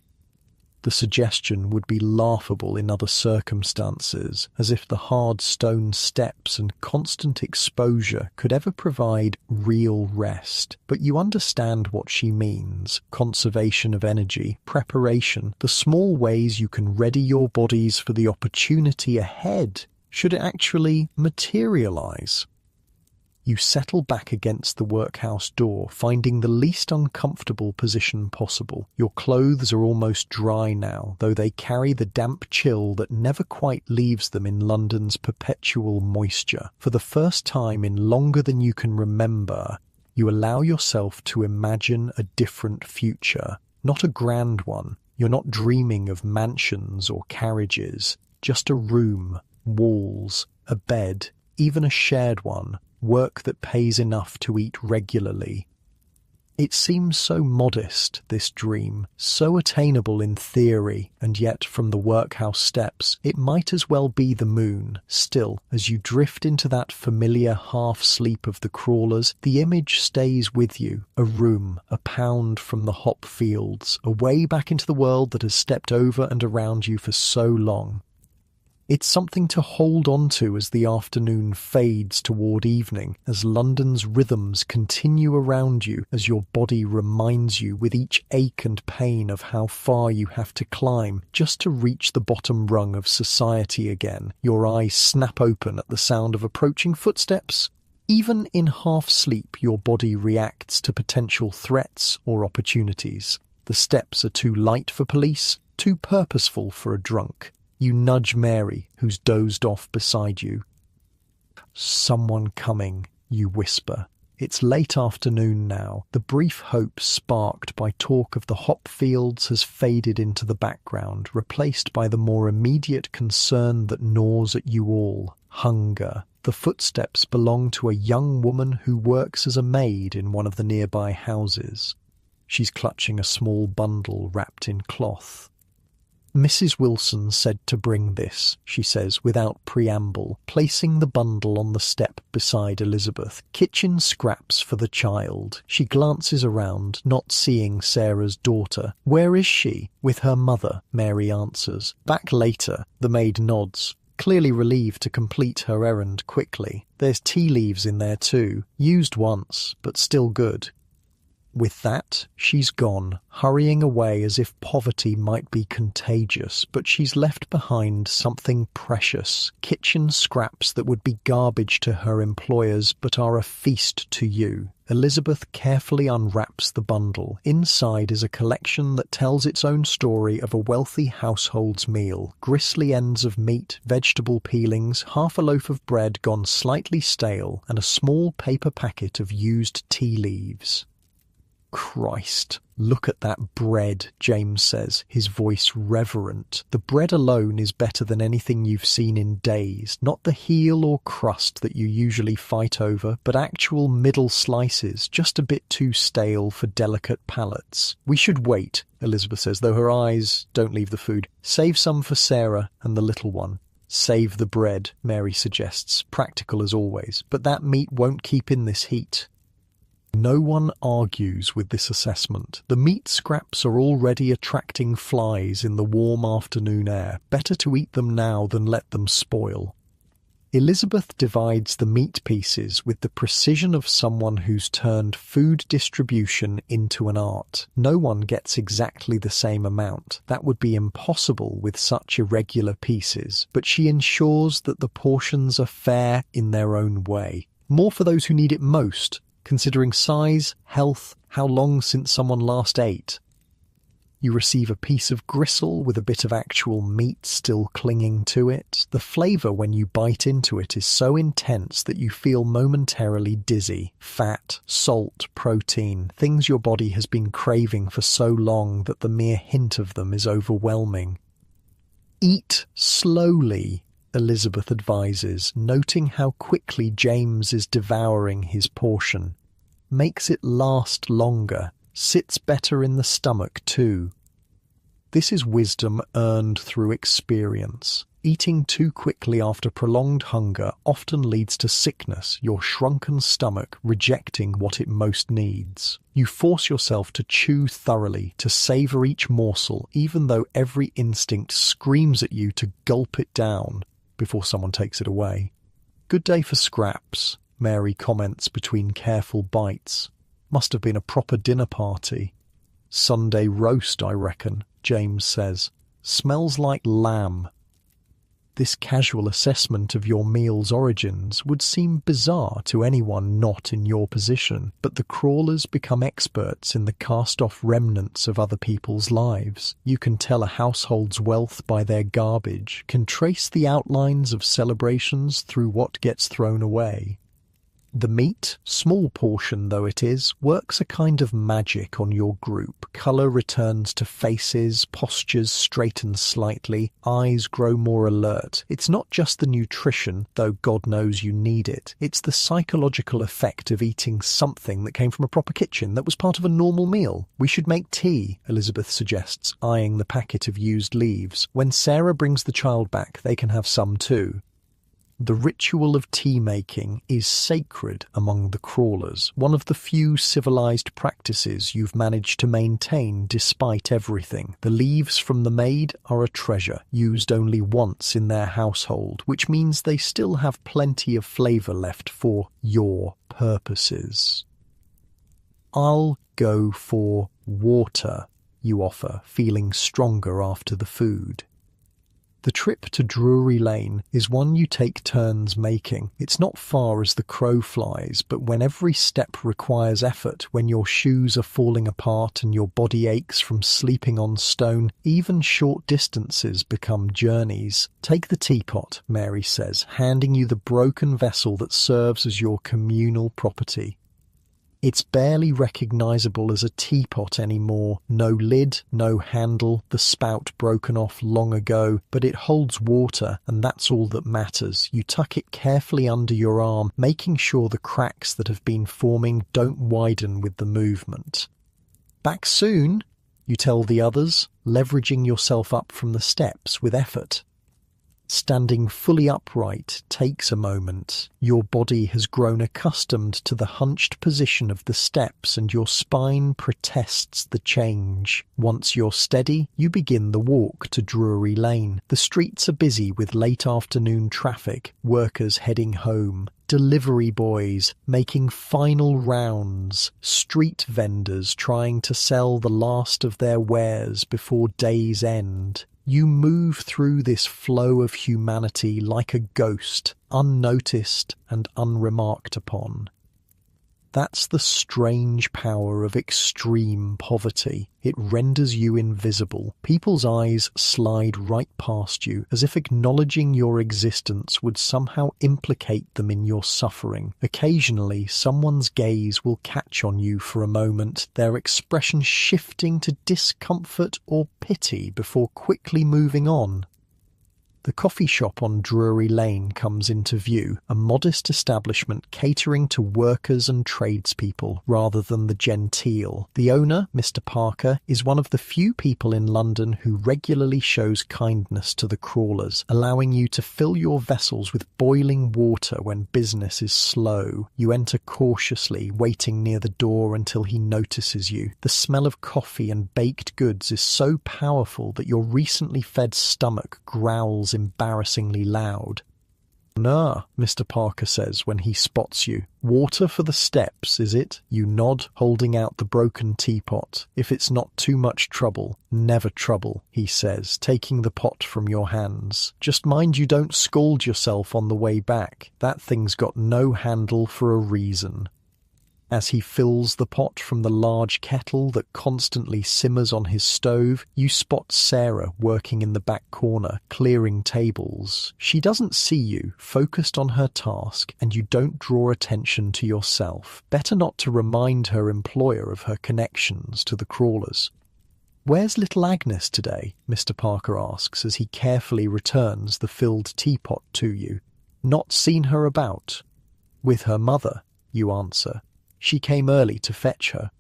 The suggestion would be laughable in other circumstances, as if the hard stone steps and constant exposure could ever provide real rest. But you understand what she means. Conservation of energy, preparation, the small ways you can ready your bodies for the opportunity ahead, should it actually materialize. You settle back against the workhouse door, finding the least uncomfortable position possible. Your clothes are almost dry now, though they carry the damp chill that never quite leaves them in London's perpetual moisture. For the first time in longer than you can remember, you allow yourself to imagine a different future. Not a grand one. You're not dreaming of mansions or carriages. Just a room, walls, a bed, even a shared one. Work that pays enough to eat regularly. It seems so modest, this dream, so attainable in theory, and yet from the workhouse steps, it might as well be the moon. Still, as you drift into that familiar half-sleep of the crawlers, the image stays with you. A room, a pound from the hop fields, a way back into the world that has stepped over and around you for so long. It's something to hold on to as the afternoon fades toward evening, as London's rhythms continue around you, as your body reminds you with each ache and pain of how far you have to climb just to reach the bottom rung of society again. Your eyes snap open at the sound of approaching footsteps. Even in half-sleep, your body reacts to potential threats or opportunities. The steps are too light for police, too purposeful for a drunk. You nudge Mary, who's dozed off beside you. Someone coming, you whisper. It's late afternoon now. The brief hope sparked by talk of the hop fields has faded into the background, replaced by the more immediate concern that gnaws at you all. Hunger. The footsteps belong to a young woman who works as a maid in one of the nearby houses. She's clutching a small bundle wrapped in cloth. Mrs. Wilson said to bring this, she says without preamble, placing the bundle on the step beside Elizabeth. Kitchen scraps for the child. She glances around, not seeing Sarah's daughter. Where is she? With her mother, Mary answers. Back later, the maid nods, clearly relieved to complete her errand quickly. There's tea leaves in there too, used once, but still good. With that, she's gone, hurrying away as if poverty might be contagious, but she's left behind something precious, kitchen scraps that would be garbage to her employers but are a feast to you. Elizabeth carefully unwraps the bundle. Inside is a collection that tells its own story of a wealthy household's meal. Gristly ends of meat, vegetable peelings, half a loaf of bread gone slightly stale, and a small paper packet of used tea leaves. Christ, look at that bread, James says, his voice reverent. The bread alone is better than anything you've seen in days. Not the heel or crust that you usually fight over, but actual middle slices, just a bit too stale for delicate palates. We should wait, Elizabeth says, though her eyes don't leave the food. Save some for Sarah and the little one. Save the bread, Mary suggests, practical as always, but that meat won't keep in this heat. No one argues with this assessment. The meat scraps are already attracting flies in the warm afternoon air. Better to eat them now than let them spoil. Elizabeth divides the meat pieces with the precision of someone who's turned food distribution into an art. No one gets exactly the same amount. That would be impossible with such irregular pieces, but she ensures that the portions are fair in their own way. More for those who need it most, considering size, health, how long since someone last ate. You receive a piece of gristle with a bit of actual meat still clinging to it. The flavour when you bite into it is so intense that you feel momentarily dizzy. Fat, salt, protein, things your body has been craving for so long that the mere hint of them is overwhelming. Eat slowly, Elizabeth advises, noting how quickly James is devouring his portion. Makes it last longer. Sits better in the stomach too. This is wisdom earned through experience. Eating too quickly after prolonged hunger often leads to sickness, your shrunken stomach rejecting what it most needs. You force yourself to chew thoroughly, to savour each morsel, even though every instinct screams at you to gulp it down before someone takes it away. Good day for scraps, Mary comments between careful bites. Must have been a proper dinner party. Sunday roast, I reckon, James says. Smells like lamb. This casual assessment of your meal's origins would seem bizarre to anyone not in your position, but the crawlers become experts in the cast-off remnants of other people's lives. You can tell a household's wealth by their garbage, can trace the outlines of celebrations through what gets thrown away. The meat, small portion though it is, works a kind of magic on your group. Colour returns to faces, postures straighten slightly, eyes grow more alert. It's not just the nutrition, though God knows you need it. It's the psychological effect of eating something that came from a proper kitchen, that was part of a normal meal. We should make tea, Elizabeth suggests, eyeing the packet of used leaves. When Sarah brings the child back, they can have some too. The ritual of tea-making is sacred among the crawlers, one of the few civilized practices you've managed to maintain despite everything. The leaves from the maid are a treasure, used only once in their household, which means they still have plenty of flavour left for your purposes. I'll go for water, you offer, feeling stronger after the food. The trip to Drury Lane is one you take turns making. It's not far as the crow flies, but when every step requires effort, when your shoes are falling apart and your body aches from sleeping on stone, even short distances become journeys. Take the teapot, Mary says, handing you the broken vessel that serves as your communal property. It's barely recognisable as a teapot anymore. No lid, no handle, the spout broken off long ago, but it holds water, and that's all that matters. You tuck it carefully under your arm, making sure the cracks that have been forming don't widen with the movement. Back soon, you tell the others, leveraging yourself up from the steps with effort. Standing fully upright takes a moment. Your body has grown accustomed to the hunched position of the steps and your spine protests the change. Once you're steady, you begin the walk to Drury Lane. The streets are busy with late afternoon traffic, workers heading home, delivery boys making final rounds, street vendors trying to sell the last of their wares before day's end. You move through this flow of humanity like a ghost, unnoticed and unremarked upon. That's the strange power of extreme poverty. It renders you invisible. People's eyes slide right past you, as if acknowledging your existence would somehow implicate them in your suffering. Occasionally, someone's gaze will catch on you for a moment, their expression shifting to discomfort or pity before quickly moving on. The coffee shop on Drury Lane comes into view, a modest establishment catering to workers and tradespeople rather than the genteel. The owner, Mr. Parker, is one of the few people in London who regularly shows kindness to the crawlers, allowing you to fill your vessels with boiling water when business is slow. You enter cautiously, waiting near the door until he notices you. The smell of coffee and baked goods is so powerful that your recently fed stomach growls embarrassingly loud. "Nah," Mr. Parker says when he spots you. "Water for the steps, is it?" You nod, holding out the broken teapot. "If it's not too much trouble." "Never trouble," he says, taking the pot from your hands. "Just mind you don't scald yourself on the way back. That thing's got no handle for a reason." As he fills the pot from the large kettle that constantly simmers on his stove, you spot Sarah working in the back corner, clearing tables. She doesn't see you, focused on her task, and you don't draw attention to yourself. Better not to remind her employer of her connections to the crawlers. "Where's little Agnes today?" Mr. Parker asks as he carefully returns the filled teapot to you. "Not seen her about?" "With her mother," you answer. "She came early to fetch her."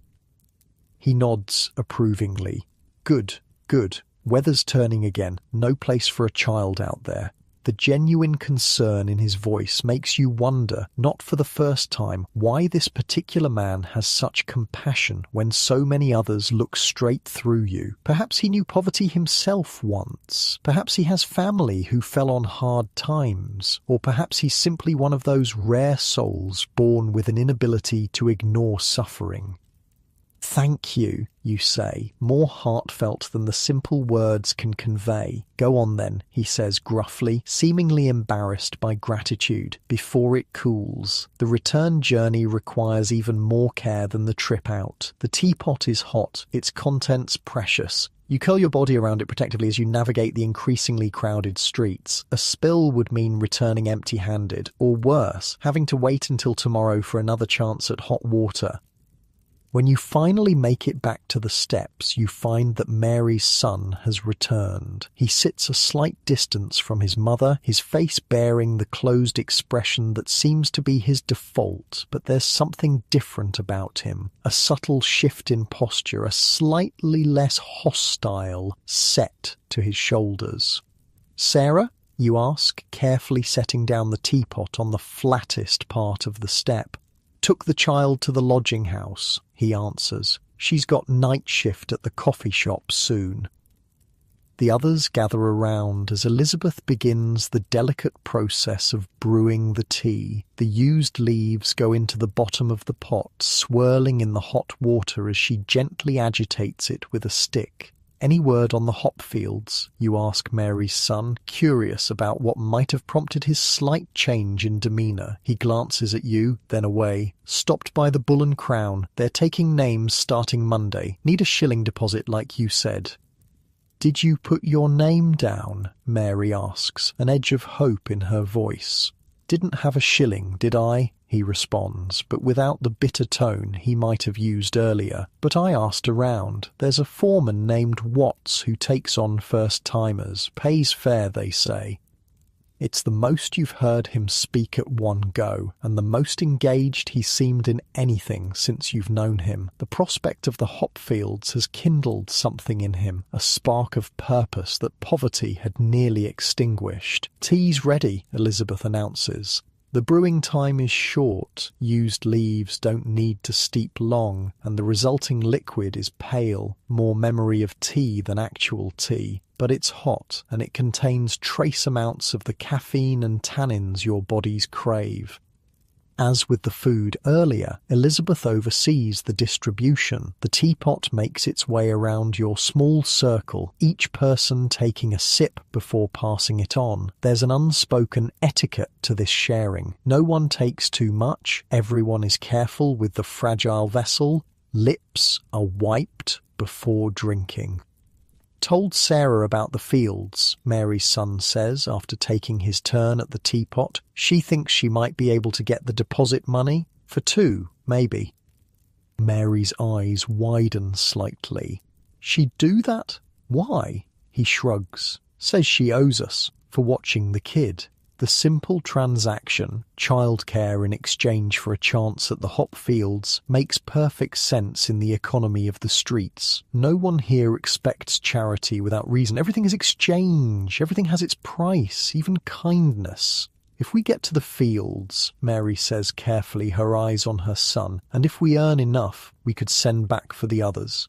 He nods approvingly. "Good, good. Weather's turning again. No place for a child out there." The genuine concern in his voice makes you wonder, not for the first time, why this particular man has such compassion when so many others look straight through you. Perhaps he knew poverty himself once. Perhaps he has family who fell on hard times. Or perhaps he's simply one of those rare souls born with an inability to ignore suffering. "Thank you," you say, more heartfelt than the simple words can convey. "Go on then," he says gruffly, seemingly embarrassed by gratitude, "before it cools." The return journey requires even more care than the trip out. The teapot is hot, its contents precious. You curl your body around it protectively as you navigate the increasingly crowded streets. A spill would mean returning empty-handed, or worse, having to wait until tomorrow for another chance at hot water. When you finally make it back to the steps, you find that Mary's son has returned. He sits a slight distance from his mother, his face bearing the closed expression that seems to be his default, but there's something different about him. A subtle shift in posture, a slightly less hostile set to his shoulders. "Sarah?" you ask, carefully setting down the teapot on the flattest part of the step. "Took the child to the lodging house," he answers. "She's got night shift at the coffee shop soon." The others gather around as Elizabeth begins the delicate process of brewing the tea. The used leaves go into the bottom of the pot, swirling in the hot water as she gently agitates it with a stick. "Any word on the hop fields?" you ask Mary's son, curious about what might have prompted his slight change in demeanour. He glances at you, then away. "Stopped by the Bull and Crown. They're taking names starting Monday. Need a shilling deposit like you said." "Did you put your name down?" Mary asks, an edge of hope in her voice. "Didn't have a shilling, did I?" he responds, but without the bitter tone he might have used earlier. "But I asked around. There's a foreman named Watts who takes on first-timers. Pays fair, they say." It's the most you've heard him speak at one go, and the most engaged he seemed in anything since you've known him. The prospect of the hop fields has kindled something in him, a spark of purpose that poverty had nearly extinguished. "Tea's ready," Elizabeth announces. The brewing time is short, used leaves don't need to steep long, and the resulting liquid is pale, more memory of tea than actual tea. But it's hot, and it contains trace amounts of the caffeine and tannins your bodies crave. As with the food earlier, Elizabeth oversees the distribution. The teapot makes its way around your small circle, each person taking a sip before passing it on. There's an unspoken etiquette to this sharing. No one takes too much, everyone is careful with the fragile vessel. Lips are wiped before drinking. "Told Sarah about the fields," Mary's son says after taking his turn at the teapot. "She thinks she might be able to get the deposit money. For 2, maybe." Mary's eyes widen slightly. "She'd do that? Why?" He shrugs. "Says she owes us for watching the kid." The simple transaction, childcare in exchange for a chance at the hop fields, makes perfect sense in the economy of the streets. No one here expects charity without reason. Everything is exchange. Everything has its price, even kindness. "If we get to the fields," Mary says carefully, her eyes on her son, "and if we earn enough, we could send back for the others."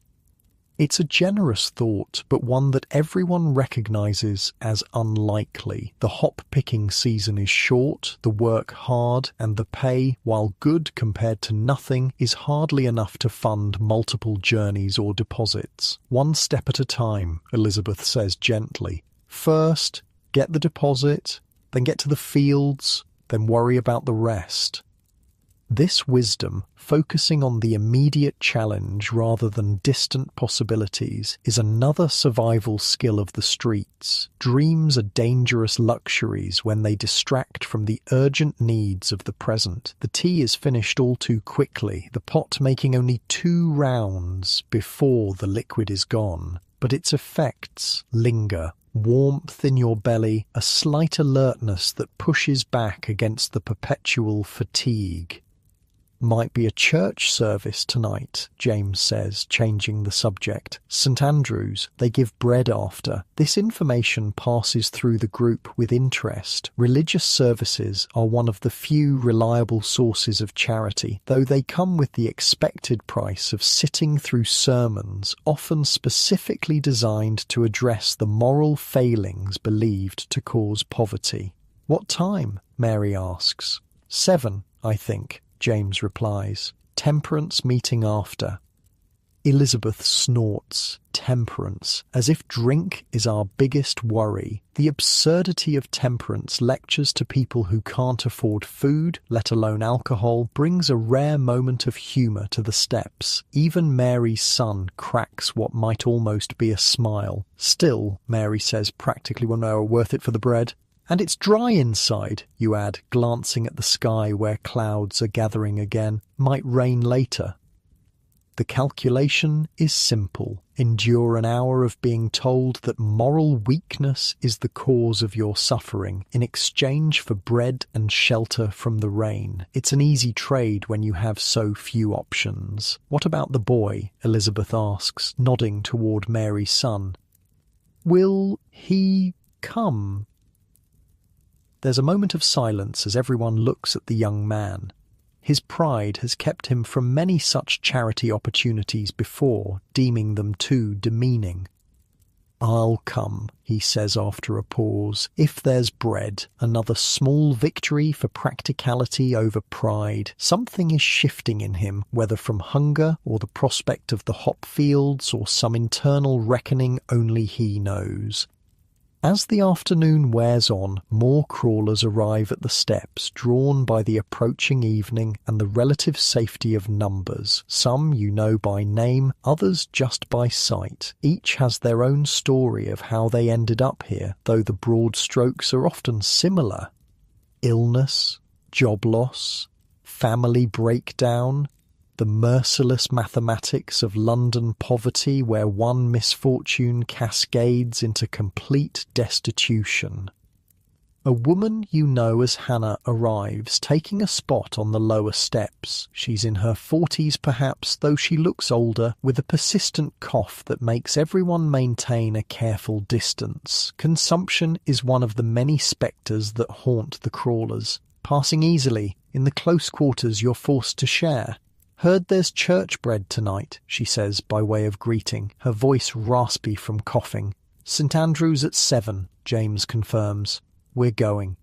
It's a generous thought, but one that everyone recognises as unlikely. The hop-picking season is short, the work hard, and the pay, while good compared to nothing, is hardly enough to fund multiple journeys or deposits. "One step at a time," Elizabeth says gently. "First, get the deposit, then get to the fields, then worry about the rest." This wisdom, focusing on the immediate challenge rather than distant possibilities, is another survival skill of the streets. Dreams are dangerous luxuries when they distract from the urgent needs of the present. The tea is finished all too quickly, the pot making only 2 rounds before the liquid is gone. But its effects linger. Warmth in your belly, a slight alertness that pushes back against the perpetual fatigue. Might be a church service tonight, James says, changing the subject. St. Andrew's, they give bread after. This information passes through the group with interest. Religious services are one of the few reliable sources of charity, though they come with the expected price of sitting through sermons, often specifically designed to address the moral failings believed to cause poverty. What time? Mary asks. 7, I think. James replies. Temperance meeting after. Elizabeth snorts. Temperance, as if drink is our biggest worry. The absurdity of temperance lectures to people who can't afford food, let alone alcohol, brings a rare moment of humour to the steps. Even Mary's son cracks what might almost be a smile. Still, Mary says practically worth it for the bread. And it's dry inside, you add, glancing at the sky where clouds are gathering again. Might rain later. The calculation is simple. Endure an hour of being told that moral weakness is the cause of your suffering in exchange for bread and shelter from the rain. It's an easy trade when you have so few options. What about the boy? Elizabeth asks, nodding toward Mary's son. Will he come? There's a moment of silence as everyone looks at the young man. His pride has kept him from many such charity opportunities before, deeming them too demeaning. I'll come, he says after a pause. If there's bread, another small victory for practicality over pride. Something is shifting in him, whether from hunger or the prospect of the hop fields or some internal reckoning only he knows. As the afternoon wears on, more crawlers arrive at the steps, drawn by the approaching evening and the relative safety of numbers. Some you know by name, others just by sight. Each has their own story of how they ended up here, though the broad strokes are often similar. Illness, job loss, family breakdown, the merciless mathematics of London poverty where one misfortune cascades into complete destitution. A woman you know as Hannah arrives, taking a spot on the lower steps. She's in her 40s perhaps, though she looks older, with a persistent cough that makes everyone maintain a careful distance. Consumption is one of the many spectres that haunt the crawlers. Passing easily, in the close quarters you're forced to share. Heard there's church bread tonight, she says by way of greeting, her voice raspy from coughing. St. Andrew's at 7, James confirms. We're going.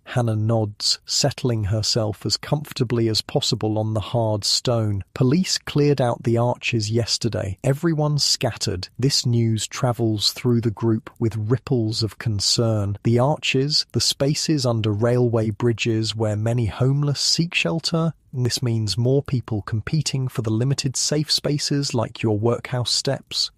Hannah nods, settling herself as comfortably as possible on the hard stone. Police cleared out the arches yesterday. Everyone scattered. This news travels through the group with ripples of concern. The arches, the spaces under railway bridges where many homeless seek shelter. This means more people competing for the limited safe spaces like your workhouse steps.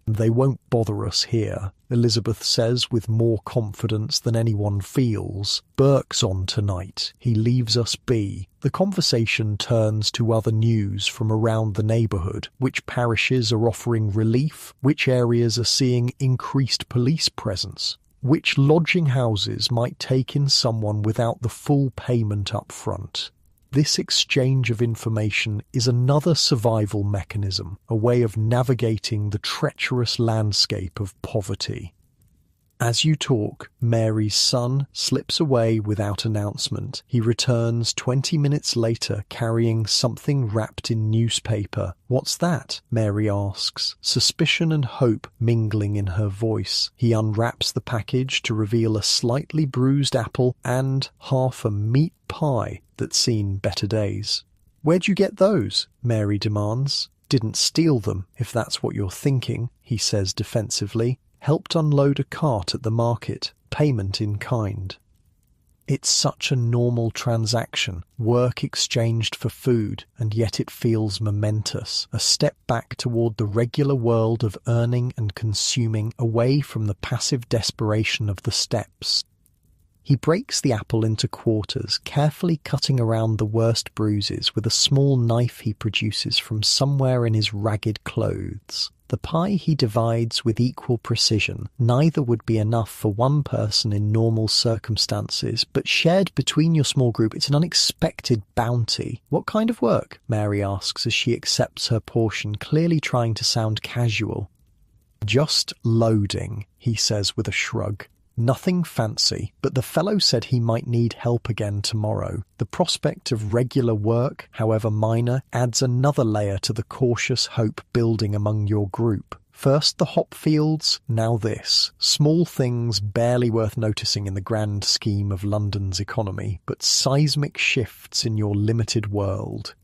They won't bother us here, Elizabeth says with more confidence than anyone feels. Burke's on tonight. He leaves us be. The conversation turns to other news from around the neighbourhood. Which parishes are offering relief? Which areas are seeing increased police presence? Which lodging houses might take in someone without the full payment up front? This exchange of information is another survival mechanism, a way of navigating the treacherous landscape of poverty. As you talk, Mary's son slips away without announcement. He returns 20 minutes later carrying something wrapped in newspaper. What's that? Mary asks, suspicion and hope mingling in her voice. He unwraps the package to reveal a slightly bruised apple and half a meat pie that's seen better days. Where'd you get those? Mary demands. Didn't steal them, if that's what you're thinking, he says defensively. Helped unload a cart at the market, payment in kind. It's such a normal transaction, work exchanged for food, and yet it feels momentous, a step back toward the regular world of earning and consuming, away from the passive desperation of the steps. He breaks the apple into quarters, carefully cutting around the worst bruises with a small knife he produces from somewhere in his ragged clothes. The pie he divides with equal precision. Neither would be enough for one person in normal circumstances, but shared between your small group, it's an unexpected bounty. What kind of work? Mary asks as she accepts her portion, clearly trying to sound casual. Just loading, he says with a shrug. Nothing fancy, but the fellow said he might need help again tomorrow. The prospect of regular work, however minor, adds another layer to the cautious hope building among your group. First the hop fields, now this. Small things barely worth noticing in the grand scheme of London's economy, but seismic shifts in your limited world.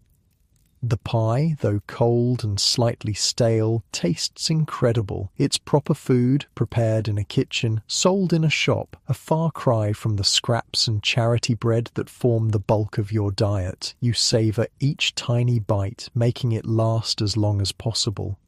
The pie, though cold and slightly stale, tastes incredible. It's proper food, prepared in a kitchen, sold in a shop, a far cry from the scraps and charity bread that form the bulk of your diet. You savour each tiny bite, making it last as long as possible.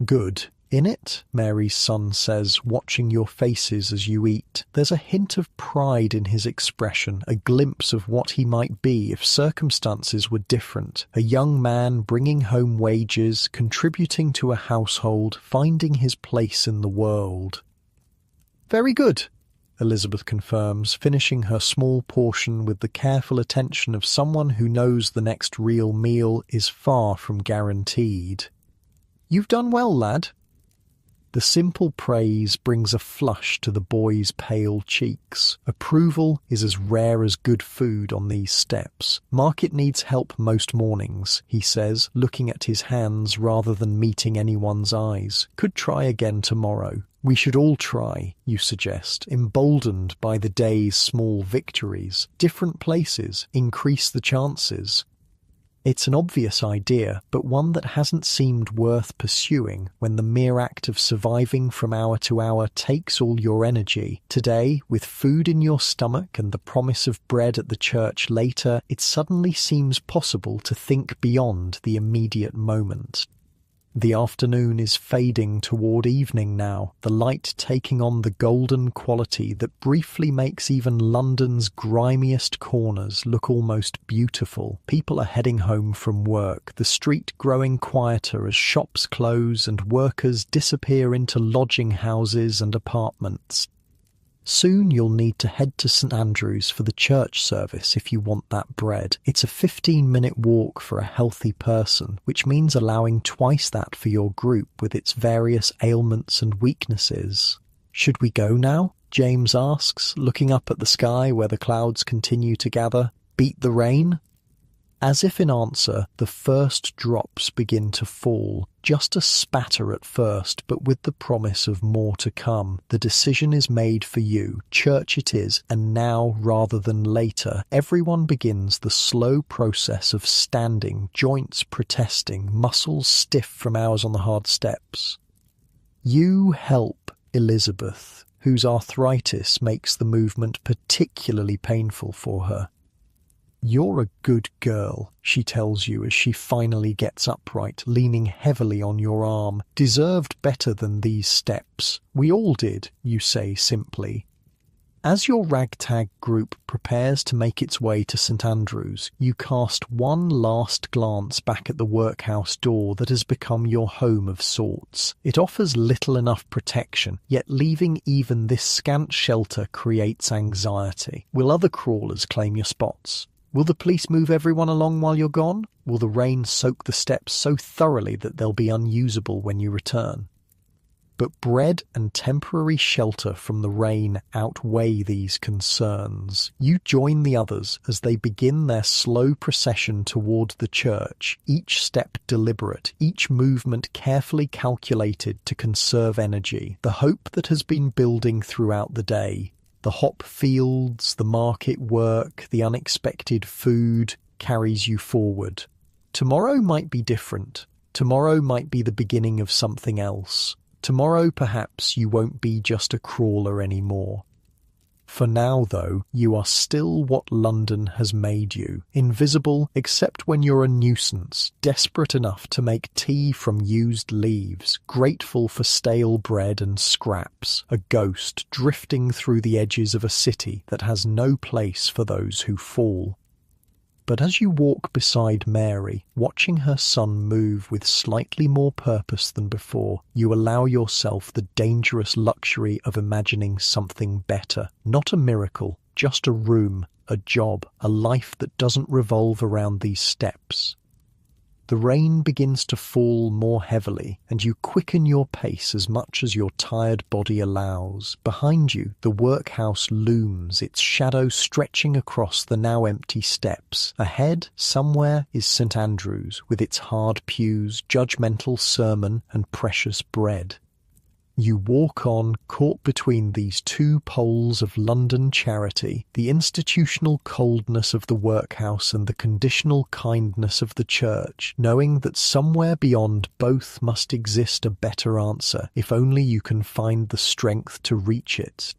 Good. In it, Mary's son says, watching your faces as you eat. There's a hint of pride in his expression, a glimpse of what he might be if circumstances were different. A young man bringing home wages, contributing to a household, finding his place in the world. Very good, Elizabeth confirms, finishing her small portion with the careful attention of someone who knows the next real meal is far from guaranteed. You've done well, lad. The simple praise brings a flush to the boy's pale cheeks. Approval is as rare as good food on these steps. Market needs help most mornings, he says, looking at his hands rather than meeting anyone's eyes. Could try again tomorrow. We should all try, you suggest, emboldened by the day's small victories. Different places, increase the chances. It's an obvious idea, but one that hasn't seemed worth pursuing when the mere act of surviving from hour to hour takes all your energy. Today, with food in your stomach and the promise of bread at the church later, it suddenly seems possible to think beyond the immediate moment. The afternoon is fading toward evening now, the light taking on the golden quality that briefly makes even London's grimiest corners look almost beautiful. People are heading home from work, the street growing quieter as shops close and workers disappear into lodging houses and apartments. Soon you'll need to head to St Andrew's for the church service if you want that bread. It's a 15-minute walk for a healthy person, which means allowing twice that for your group with its various ailments and weaknesses. Should we go now? James asks, looking up at the sky where the clouds continue to gather. Beat the rain? As if in answer, the first drops begin to fall, just a spatter at first, but with the promise of more to come. The decision is made for you. Church it is, and now rather than later. Everyone begins the slow process of standing, joints protesting, muscles stiff from hours on the hard steps. You help Elizabeth, whose arthritis makes the movement particularly painful for her. You're a good girl, she tells you as she finally gets upright, leaning heavily on your arm. Deserved better than these steps. We all did, you say simply. As your ragtag group prepares to make its way to St Andrew's, you cast one last glance back at the workhouse door that has become your home of sorts. It offers little enough protection, yet leaving even this scant shelter creates anxiety. Will other crawlers claim your spots? Will the police move everyone along while you're gone? Will the rain soak the steps so thoroughly that they'll be unusable when you return? But bread and temporary shelter from the rain outweigh these concerns. You join the others as they begin their slow procession toward the church, each step deliberate, each movement carefully calculated to conserve energy, the hope that has been building throughout the day. The hop fields, the market work, the unexpected food carries you forward. Tomorrow might be different. Tomorrow might be the beginning of something else. Tomorrow, perhaps, you won't be just a crawler anymore. For now, though, you are still what London has made you, invisible except when you're a nuisance, desperate enough to make tea from used leaves, grateful for stale bread and scraps, a ghost drifting through the edges of a city that has no place for those who fall. But as you walk beside Mary, watching her son move with slightly more purpose than before, you allow yourself the dangerous luxury of imagining something better. Not a miracle, just a room, a job, a life that doesn't revolve around these steps. The rain begins to fall more heavily, and you quicken your pace as much as your tired body allows. Behind you, the workhouse looms, its shadow stretching across the now empty steps. Ahead, somewhere, is St. Andrew's, with its hard pews, judgmental sermon, and precious bread. You walk on, caught between these two poles of London charity, the institutional coldness of the workhouse and the conditional kindness of the church, knowing that somewhere beyond both must exist a better answer, if only you can find the strength to reach it.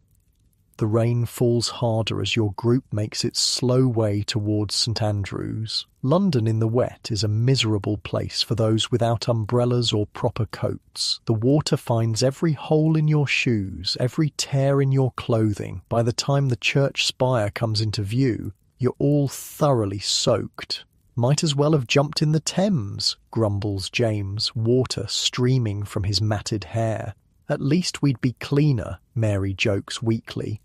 The rain falls harder as your group makes its slow way towards St. Andrew's. London in the wet is a miserable place for those without umbrellas or proper coats. The water finds every hole in your shoes, every tear in your clothing. By the time the church spire comes into view, you're all thoroughly soaked. "Might as well have jumped in the Thames," grumbles James, water streaming from his matted hair. "At least we'd be cleaner," Mary jokes weakly.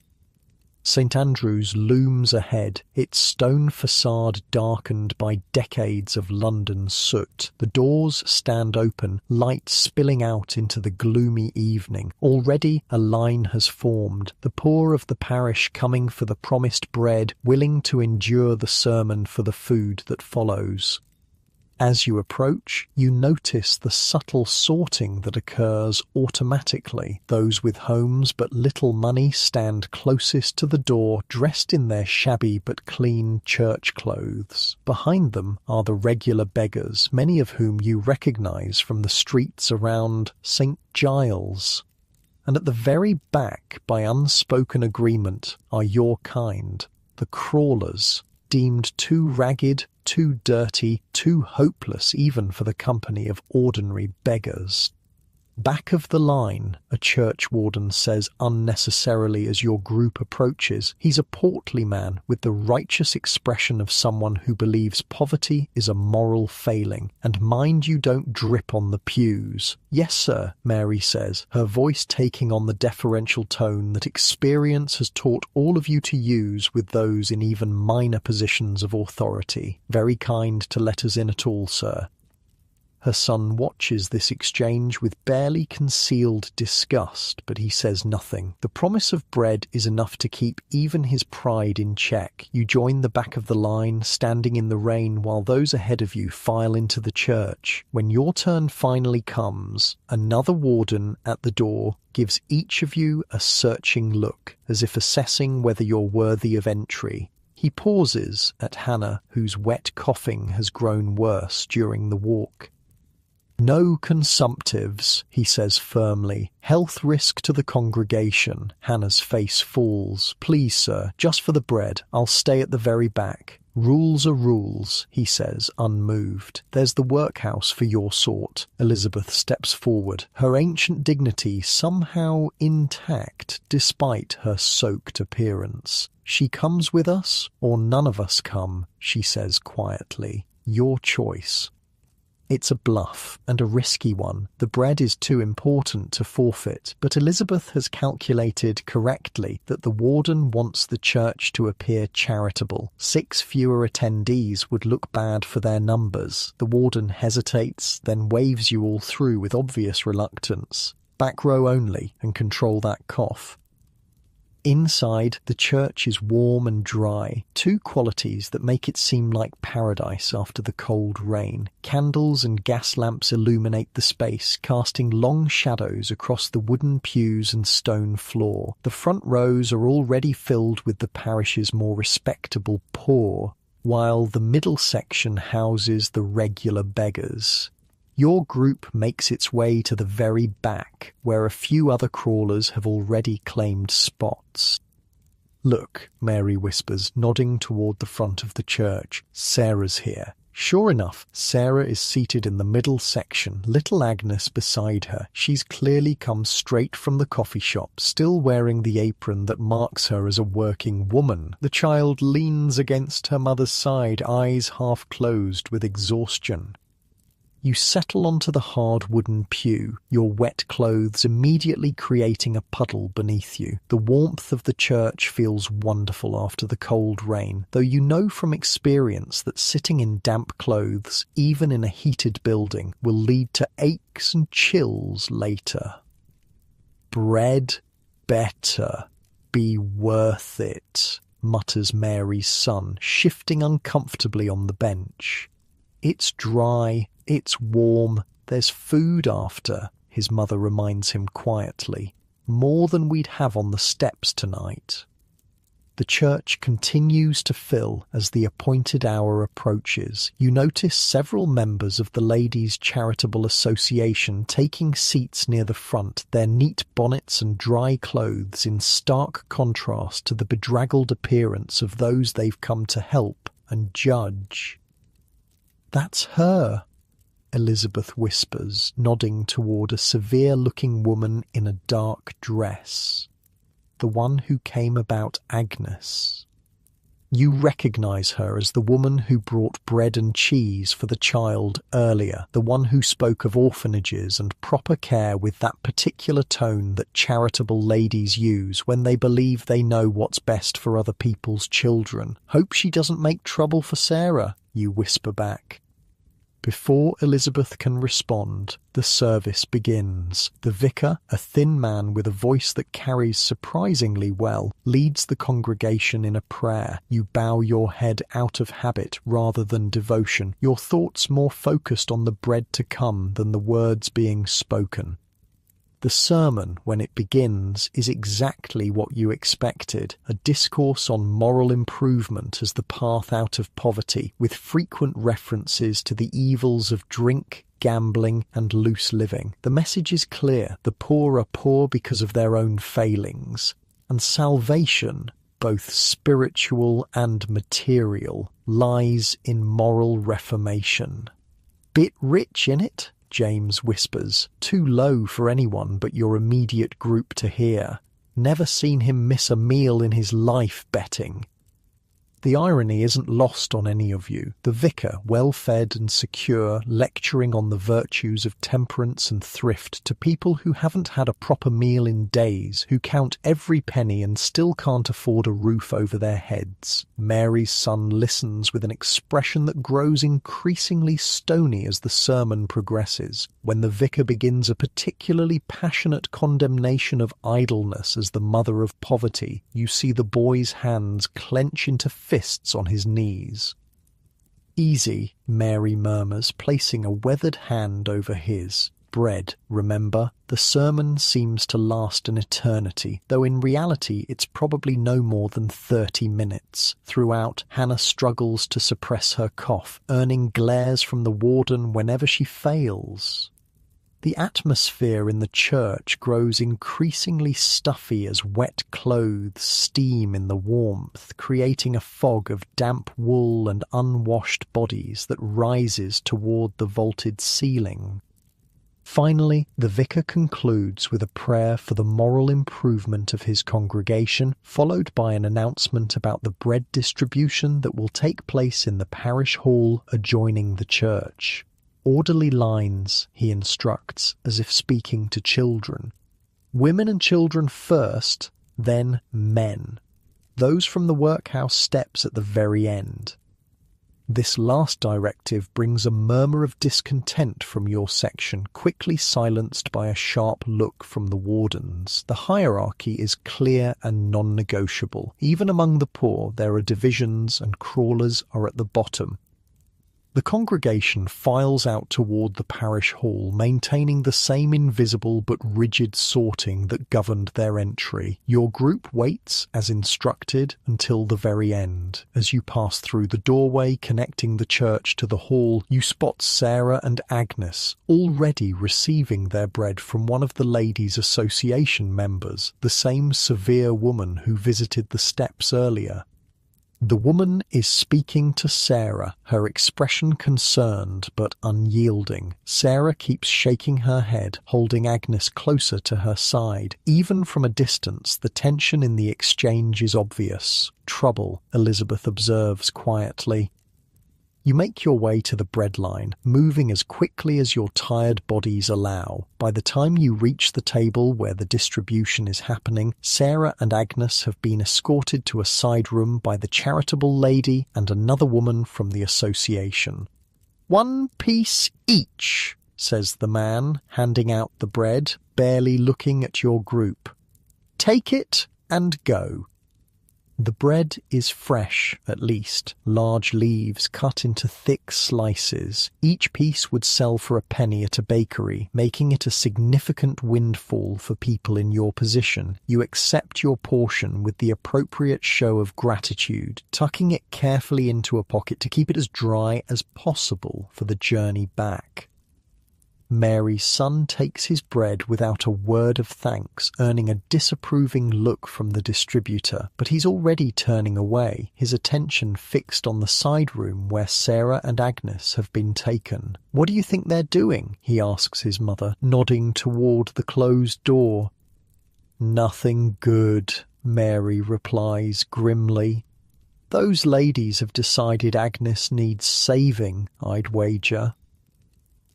St. Andrew's looms ahead, its stone facade darkened by decades of London soot. The doors stand open, light spilling out into the gloomy evening. Already a line has formed, the poor of the parish coming for the promised bread, willing to endure the sermon for the food that follows. As you approach, you notice the subtle sorting that occurs automatically. Those with homes but little money stand closest to the door, dressed in their shabby but clean church clothes. Behind them are the regular beggars, many of whom you recognise from the streets around St. Giles. And at the very back, by unspoken agreement, are your kind, the crawlers, deemed too ragged, too dirty, too hopeless even for the company of ordinary beggars. "Back of the line," a churchwarden says unnecessarily as your group approaches. He's a portly man with the righteous expression of someone who believes poverty is a moral failing. "And mind you don't drip on the pews." "Yes, sir," Mary says, her voice taking on the deferential tone that experience has taught all of you to use with those in even minor positions of authority. "Very kind to let us in at all, sir." Her son watches this exchange with barely concealed disgust, but he says nothing. The promise of bread is enough to keep even his pride in check. You join the back of the line, standing in the rain while those ahead of you file into the church. When your turn finally comes, another warden at the door gives each of you a searching look, as if assessing whether you're worthy of entry. He pauses at Hannah, whose wet coughing has grown worse during the walk. "No consumptives," he says firmly. "Health risk to the congregation." Hannah's face falls. "Please, sir, just for the bread. I'll stay at the very back." "Rules are rules," he says, unmoved. "There's the workhouse for your sort." Elizabeth steps forward, her ancient dignity somehow intact despite her soaked appearance. "She comes with us, or none of us come," she says quietly. "Your choice." It's a bluff, and a risky one. The bread is too important to forfeit, but Elizabeth has calculated correctly that the warden wants the church to appear charitable. 6 fewer attendees would look bad for their numbers. The warden hesitates, then waves you all through with obvious reluctance. "Back row only, and control that cough." Inside, the church is warm and dry, 2 qualities that make it seem like paradise after the cold rain. Candles and gas lamps illuminate the space, casting long shadows across the wooden pews and stone floor. The front rows are already filled with the parish's more respectable poor, while the middle section houses the regular beggars. Your group makes its way to the very back, where a few other crawlers have already claimed spots. "Look," Mary whispers, nodding toward the front of the church. "Sarah's here." Sure enough, Sarah is seated in the middle section, little Agnes beside her. She's clearly come straight from the coffee shop, still wearing the apron that marks her as a working woman. The child leans against her mother's side, eyes half closed with exhaustion. You settle onto the hard wooden pew, your wet clothes immediately creating a puddle beneath you. The warmth of the church feels wonderful after the cold rain, though you know from experience that sitting in damp clothes, even in a heated building, will lead to aches and chills later. "Bread better be worth it," mutters Mary's son, shifting uncomfortably on the bench. "It's dry. It's warm. There's food after," his mother reminds him quietly. "More than we'd have on the steps tonight." The church continues to fill as the appointed hour approaches. You notice several members of the Ladies' Charitable Association taking seats near the front, their neat bonnets and dry clothes in stark contrast to the bedraggled appearance of those they've come to help and judge. "That's her," Elizabeth whispers, nodding toward a severe-looking woman in a dark dress. "The one who came about Agnes." You recognize her as the woman who brought bread and cheese for the child earlier, the one who spoke of orphanages and proper care with that particular tone that charitable ladies use when they believe they know what's best for other people's children. "Hope she doesn't make trouble for Sarah," you whisper back. Before Elizabeth can respond, the service begins. The vicar, a thin man with a voice that carries surprisingly well, leads the congregation in a prayer. You bow your head out of habit rather than devotion, your thoughts more focused on the bread to come than the words being spoken. The sermon, when it begins, is exactly what you expected, a discourse on moral improvement as the path out of poverty, with frequent references to the evils of drink, gambling, and loose living. The message is clear: the poor are poor because of their own failings, and salvation, both spiritual and material, lies in moral reformation. "Bit rich, innit?" James whispers, too low for anyone but your immediate group to hear. "Never seen him miss a meal in his life betting." The irony isn't lost on any of you. The vicar, well-fed and secure, lecturing on the virtues of temperance and thrift to people who haven't had a proper meal in days, who count every penny and still can't afford a roof over their heads. Mary's son listens with an expression that grows increasingly stony as the sermon progresses. When the vicar begins a particularly passionate condemnation of idleness as the mother of poverty, you see the boy's hands clench into fists on his knees. "Easy," Mary murmurs, placing a weathered hand over his. "Bread, remember?" The sermon seems to last an eternity, though in reality it's probably no more than 30 minutes. Throughout, Hannah struggles to suppress her cough, earning glares from the warden whenever she fails. The atmosphere in the church grows increasingly stuffy as wet clothes steam in the warmth, creating a fog of damp wool and unwashed bodies that rises toward the vaulted ceiling. Finally, the vicar concludes with a prayer for the moral improvement of his congregation, followed by an announcement about the bread distribution that will take place in the parish hall adjoining the church. "Orderly lines," he instructs, as if speaking to children. "Women and children first, then men. Those from the workhouse steps at the very end." This last directive brings a murmur of discontent from your section, quickly silenced by a sharp look from the wardens. The hierarchy is clear and non-negotiable. Even among the poor, there are divisions, and crawlers are at the bottom. The congregation files out toward the parish hall, maintaining the same invisible but rigid sorting that governed their entry. Your group waits, as instructed, until the very end. As you pass through the doorway connecting the church to the hall, you spot Sarah and Agnes, already receiving their bread from one of the Ladies' Association members, the same severe woman who visited the steps earlier. The woman is speaking to Sarah, her expression concerned but unyielding. Sarah keeps shaking her head, holding Agnes closer to her side. Even from a distance, the tension in the exchange is obvious. Trouble, Elizabeth observes quietly. You make your way to the breadline, moving as quickly as your tired bodies allow. By the time you reach the table where the distribution is happening, Sarah and Agnes have been escorted to a side room by the charitable lady and another woman from the association. "1 piece each," says the man, handing out the bread, barely looking at your group. "Take it and go." The bread is fresh, at least, large leaves cut into thick slices. Each piece would sell for a penny at a bakery, making it a significant windfall for people in your position. You accept your portion with the appropriate show of gratitude, tucking it carefully into a pocket to keep it as dry as possible for the journey back. Mary's son takes his bread without a word of thanks, earning a disapproving look from the distributor, but he's already turning away, his attention fixed on the side room where Sarah and Agnes have been taken. "What do you think they're doing?" he asks his mother, nodding toward the closed door. "Nothing good," Mary replies grimly. "Those ladies have decided Agnes needs saving, I'd wager."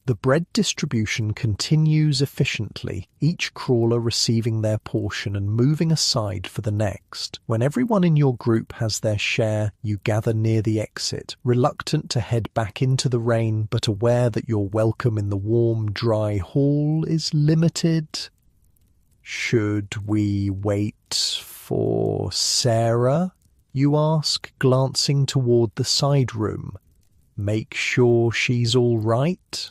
The bread distribution continues efficiently, each crawler receiving their portion and moving aside for the next. When everyone in your group has their share, you gather near the exit, reluctant to head back into the rain, but aware that your welcome in the warm, dry hall is limited. "Should we wait for Sarah?" you ask, glancing toward the side room. "Make sure she's all right?"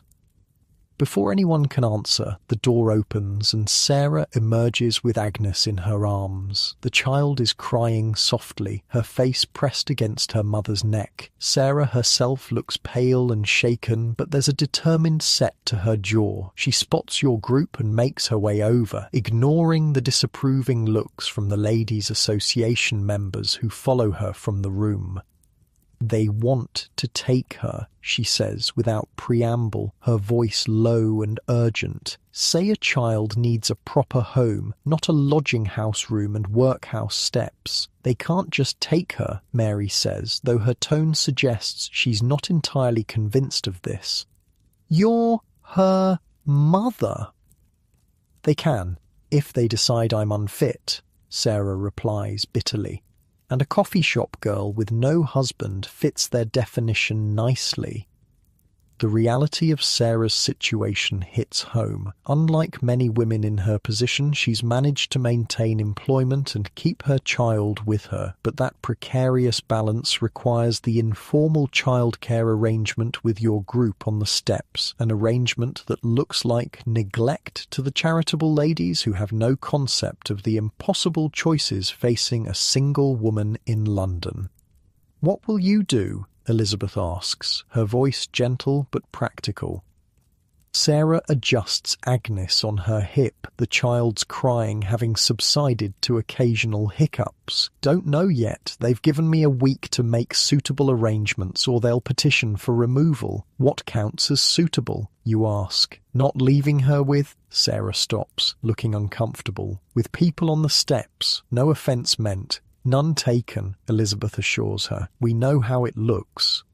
Before anyone can answer, the door opens and Sarah emerges with Agnes in her arms. The child is crying softly, her face pressed against her mother's neck. Sarah herself looks pale and shaken, but there's a determined set to her jaw. She spots your group and makes her way over, ignoring the disapproving looks from the Ladies' Association members who follow her from the room. "They want to take her," she says without preamble, her voice low and urgent. "Say a child needs a proper home, not a lodging house room and workhouse steps. They can't just take her," Mary says, though her tone suggests she's not entirely convinced of this. "You're her mother." "They can, if they decide I'm unfit," Sarah replies bitterly. And a coffee shop girl with no husband fits their definition nicely. The reality of Sarah's situation hits home. Unlike many women in her position, she's managed to maintain employment and keep her child with her, but that precarious balance requires the informal childcare arrangement with your group on the steps, an arrangement that looks like neglect to the charitable ladies who have no concept of the impossible choices facing a single woman in London. "What will you do?" Elizabeth asks, her voice gentle but practical. Sarah adjusts Agnes on her hip, the child's crying having subsided to occasional hiccups. "Don't know yet. They've given me a week to make suitable arrangements or they'll petition for removal." "What counts as suitable?" you ask. "Not leaving her with—" Sarah stops, looking uncomfortable. "With people on the steps. No offence meant. None taken," Elizabeth assures her. "We know how it looks."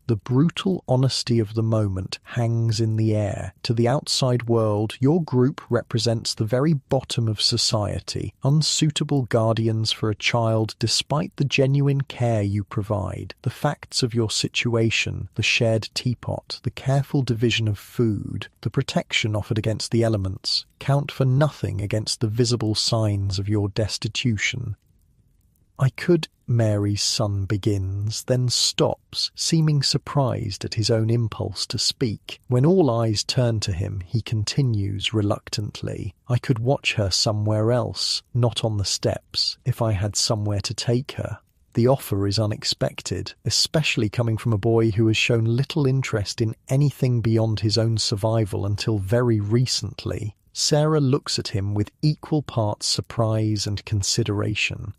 The brutal honesty of the moment hangs in the air. To the outside world, your group represents the very bottom of society, unsuitable guardians for a child despite the genuine care you provide. The facts of your situation, the shared teapot, the careful division of food, the protection offered against the elements, count for nothing against the visible signs of your destitution. "I could Mary's son begins, then stops, seeming surprised at his own impulse to speak. When all eyes turn to him, he continues reluctantly, "I could watch her somewhere else, not on the steps, if I had somewhere to take her." The offer is unexpected, especially coming from a boy who has shown little interest in anything beyond his own survival until very recently. Sarah looks at him with equal parts surprise and consideration.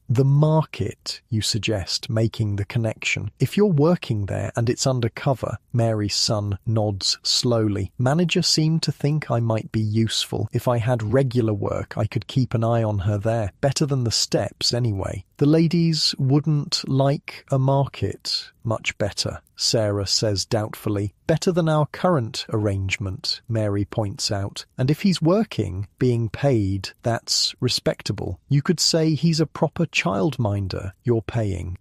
"The market," you suggest, making the connection. "If you're working there and it's undercover," Mary's son nods slowly. "Manager seemed to think I might be useful. If I had regular work, I could keep an eye on her there. Better than the steps, anyway." "The ladies wouldn't like a market." "Much better," Sarah says doubtfully. "Better than our current arrangement," Mary points out. "And if he's working, being paid, that's respectable. You could say he's a proper childminder you're paying."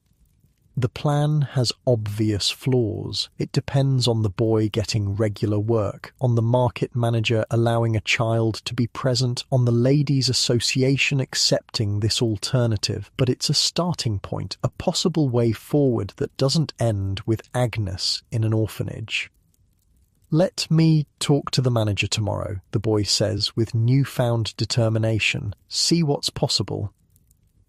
The plan has obvious flaws. It depends on the boy getting regular work, on the market manager allowing a child to be present, on the ladies' association accepting this alternative. But it's a starting point, a possible way forward that doesn't end with Agnes in an orphanage. "Let me talk to the manager tomorrow," the boy says with newfound determination. "See what's possible."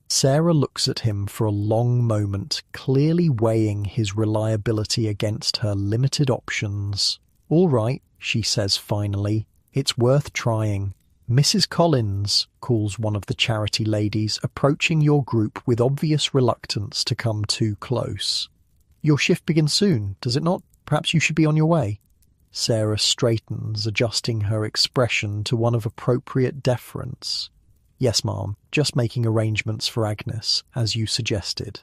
Sarah looks at him for a long moment, clearly weighing his reliability against her limited options. "All right," she says finally, "it's worth trying." "Mrs. Collins," calls one of the charity ladies, approaching your group with obvious reluctance to come too close. "Your shift begins soon, does it not? Perhaps you should be on your way." Sarah straightens, adjusting her expression to one of appropriate deference. "Yes, ma'am, just making arrangements for Agnes, as you suggested."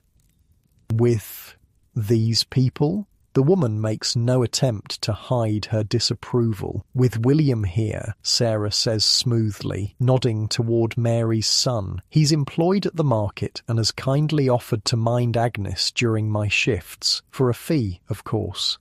"With these people?" The woman makes no attempt to hide her disapproval. "With William here," Sarah says smoothly, nodding toward Mary's son. "He's employed at the market and has kindly offered to mind Agnes during my shifts, for a fee, of course."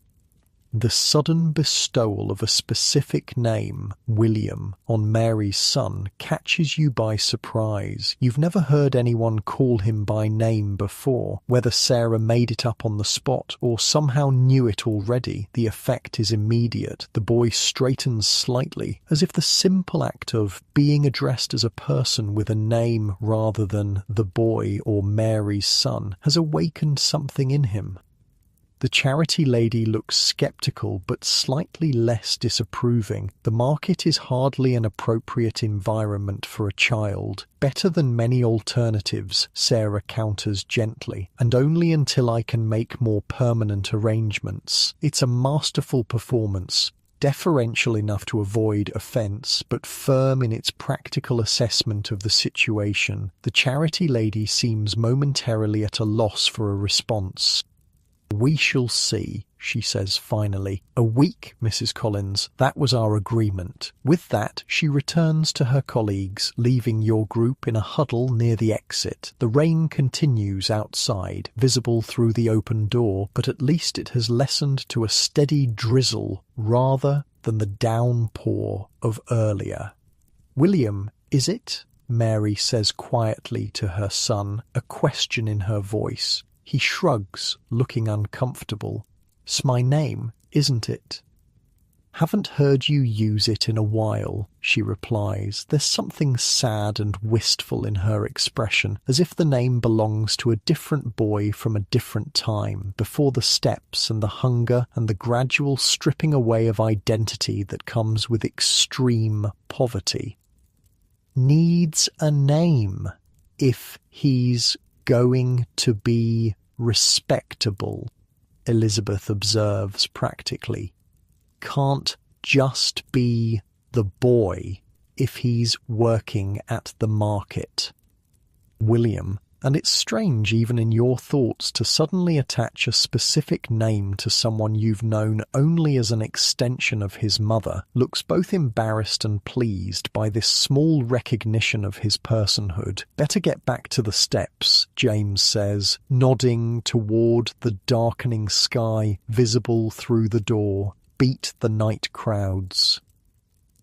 The sudden bestowal of a specific name, William, on Mary's son catches you by surprise. You've never heard anyone call him by name before. Whether Sarah made it up on the spot or somehow knew it already, the effect is immediate. The boy straightens slightly, as if the simple act of being addressed as a person with a name rather than the boy or Mary's son has awakened something in him. The charity lady looks sceptical but slightly less disapproving. The market is hardly an appropriate environment for a child. "Better than many alternatives," Sarah counters gently, "and only until I can make more permanent arrangements." It's a masterful performance, deferential enough to avoid offence, but firm in its practical assessment of the situation. The charity lady seems momentarily at a loss for a response. "We shall see," she says finally. "A week, Mrs. Collins. That was our agreement." With that, she returns to her colleagues, leaving your group in a huddle near the exit. The rain continues outside, visible through the open door, but at least it has lessened to a steady drizzle rather than the downpour of earlier. "William, is it?" Mary says quietly to her son, a question in her voice. He shrugs, looking uncomfortable. "'S my name, isn't it?" "Haven't heard you use it in a while," she replies. There's something sad and wistful in her expression, as if the name belongs to a different boy from a different time, before the steps and the hunger and the gradual stripping away of identity that comes with extreme poverty. "Needs a name, if he's going to be respectable," Elizabeth observes practically. "Can't just be the boy if he's working at the market." William, and it's strange even in your thoughts to suddenly attach a specific name to someone you've known only as an extension of his mother, looks both embarrassed and pleased by this small recognition of his personhood. "Better get back to the steps," James says, nodding toward the darkening sky visible through the door. "Beat the night crowds."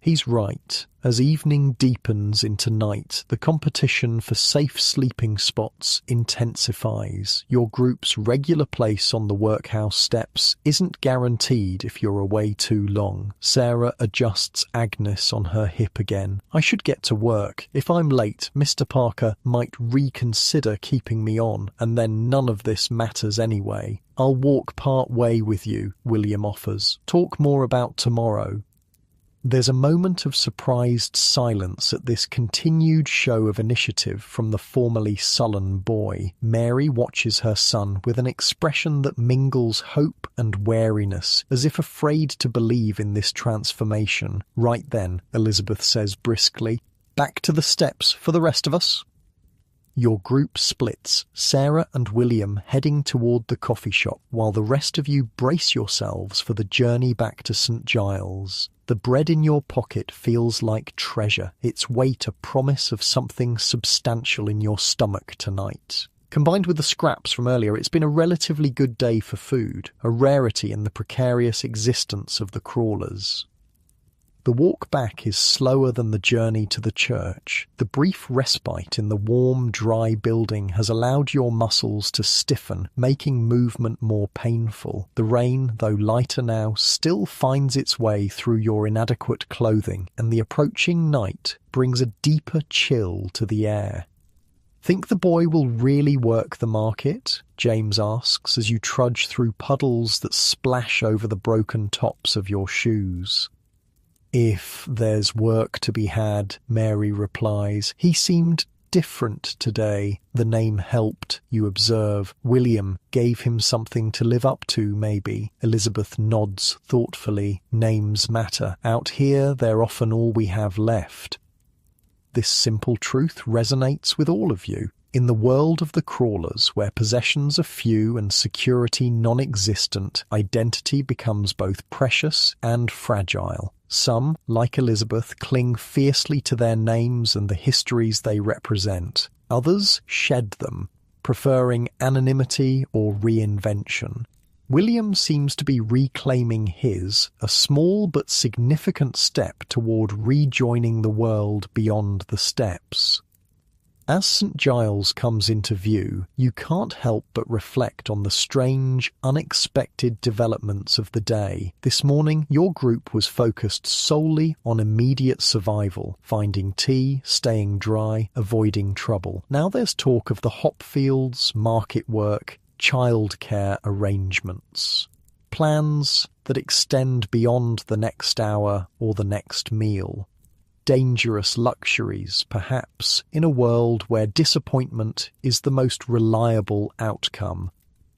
He's right. As evening deepens into night, the competition for safe sleeping spots intensifies. Your group's regular place on the workhouse steps isn't guaranteed if you're away too long. Sarah adjusts Agnes on her hip again. I should get to work. If I'm late, Mr. Parker might reconsider keeping me on, and then none of this matters anyway. I'll walk part way with you, William offers. Talk more about tomorrow. There's a moment of surprised silence at this continued show of initiative from the formerly sullen boy. Mary watches her son with an expression that mingles hope and wariness, as if afraid to believe in this transformation. Right then, Elizabeth says briskly, "Back to the steps for the rest of us." Your group splits, Sarah and William heading toward the coffee shop, while the rest of you brace yourselves for the journey back to St. Giles. The bread in your pocket feels like treasure, its weight a promise of something substantial in your stomach tonight. Combined with the scraps from earlier, it's been a relatively good day for food, a rarity in the precarious existence of the crawlers. The walk back is slower than the journey to the church. The brief respite in the warm, dry building has allowed your muscles to stiffen, making movement more painful. The rain, though lighter now, still finds its way through your inadequate clothing, and the approaching night brings a deeper chill to the air. "Think the boy will really work the market?" James asks as you trudge through puddles that splash over the broken tops of your shoes. "If there's work to be had," Mary replies. "He seemed different today." The name helped, you observe. William gave him something to live up to, maybe. Elizabeth nods thoughtfully. Names matter. Out here, they're often all we have left. This simple truth resonates with all of you. In the world of the crawlers, where possessions are few and security non-existent, identity becomes both precious and fragile. Some, like Elizabeth, cling fiercely to their names and the histories they represent. Others shed them, preferring anonymity or reinvention. William seems to be reclaiming his, a small but significant step toward rejoining the world beyond the steps. As St. Giles comes into view, you can't help but reflect on the strange, unexpected developments of the day. This morning, your group was focused solely on immediate survival, finding tea, staying dry, avoiding trouble. Now there's talk of the hop fields, market work, childcare arrangements. Plans that extend beyond the next hour or the next meal. Dangerous luxuries, perhaps, in a world where disappointment is the most reliable outcome,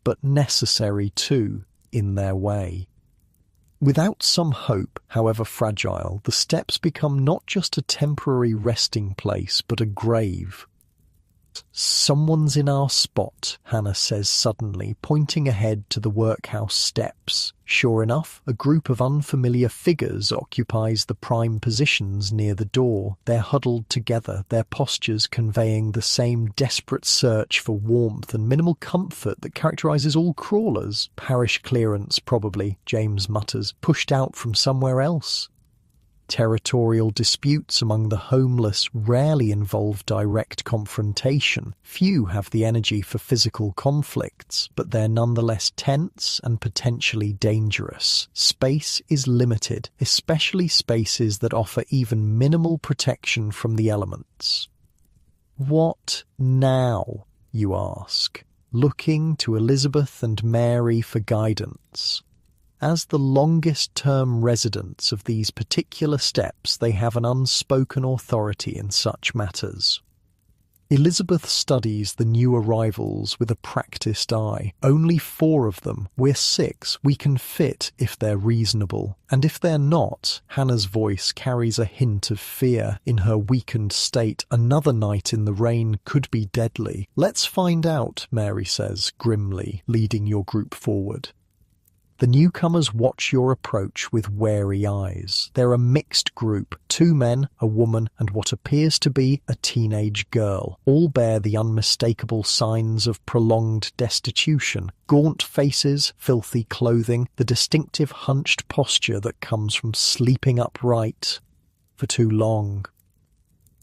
but necessary too, in their way. Without some hope, however fragile, the steps become not just a temporary resting place, but a grave. "Someone's in our spot," Hannah says suddenly, pointing ahead to the workhouse steps. Sure enough, a group of unfamiliar figures occupies the prime positions near the door. They're huddled together, their postures conveying the same desperate search for warmth and minimal comfort that characterises all crawlers. Parish clearance, probably, James mutters, pushed out from somewhere else. Territorial disputes among the homeless rarely involve direct confrontation. Few have the energy for physical conflicts, but they're nonetheless tense and potentially dangerous. Space is limited, especially spaces that offer even minimal protection from the elements. "What now?" you ask, looking to Elizabeth and Mary for guidance. As the longest-term residents of these particular steps, they have an unspoken authority in such matters. Elizabeth studies the new arrivals with a practised eye. Only 4 of them. We're 6. We can fit if they're reasonable. And if they're not, Hannah's voice carries a hint of fear. In her weakened state, another night in the rain could be deadly. "Let's find out," Mary says grimly, leading your group forward. The newcomers watch your approach with wary eyes. They're a mixed group, 2 men, a woman, and what appears to be a teenage girl. All bear the unmistakable signs of prolonged destitution. Gaunt faces, filthy clothing, the distinctive hunched posture that comes from sleeping upright. for too long.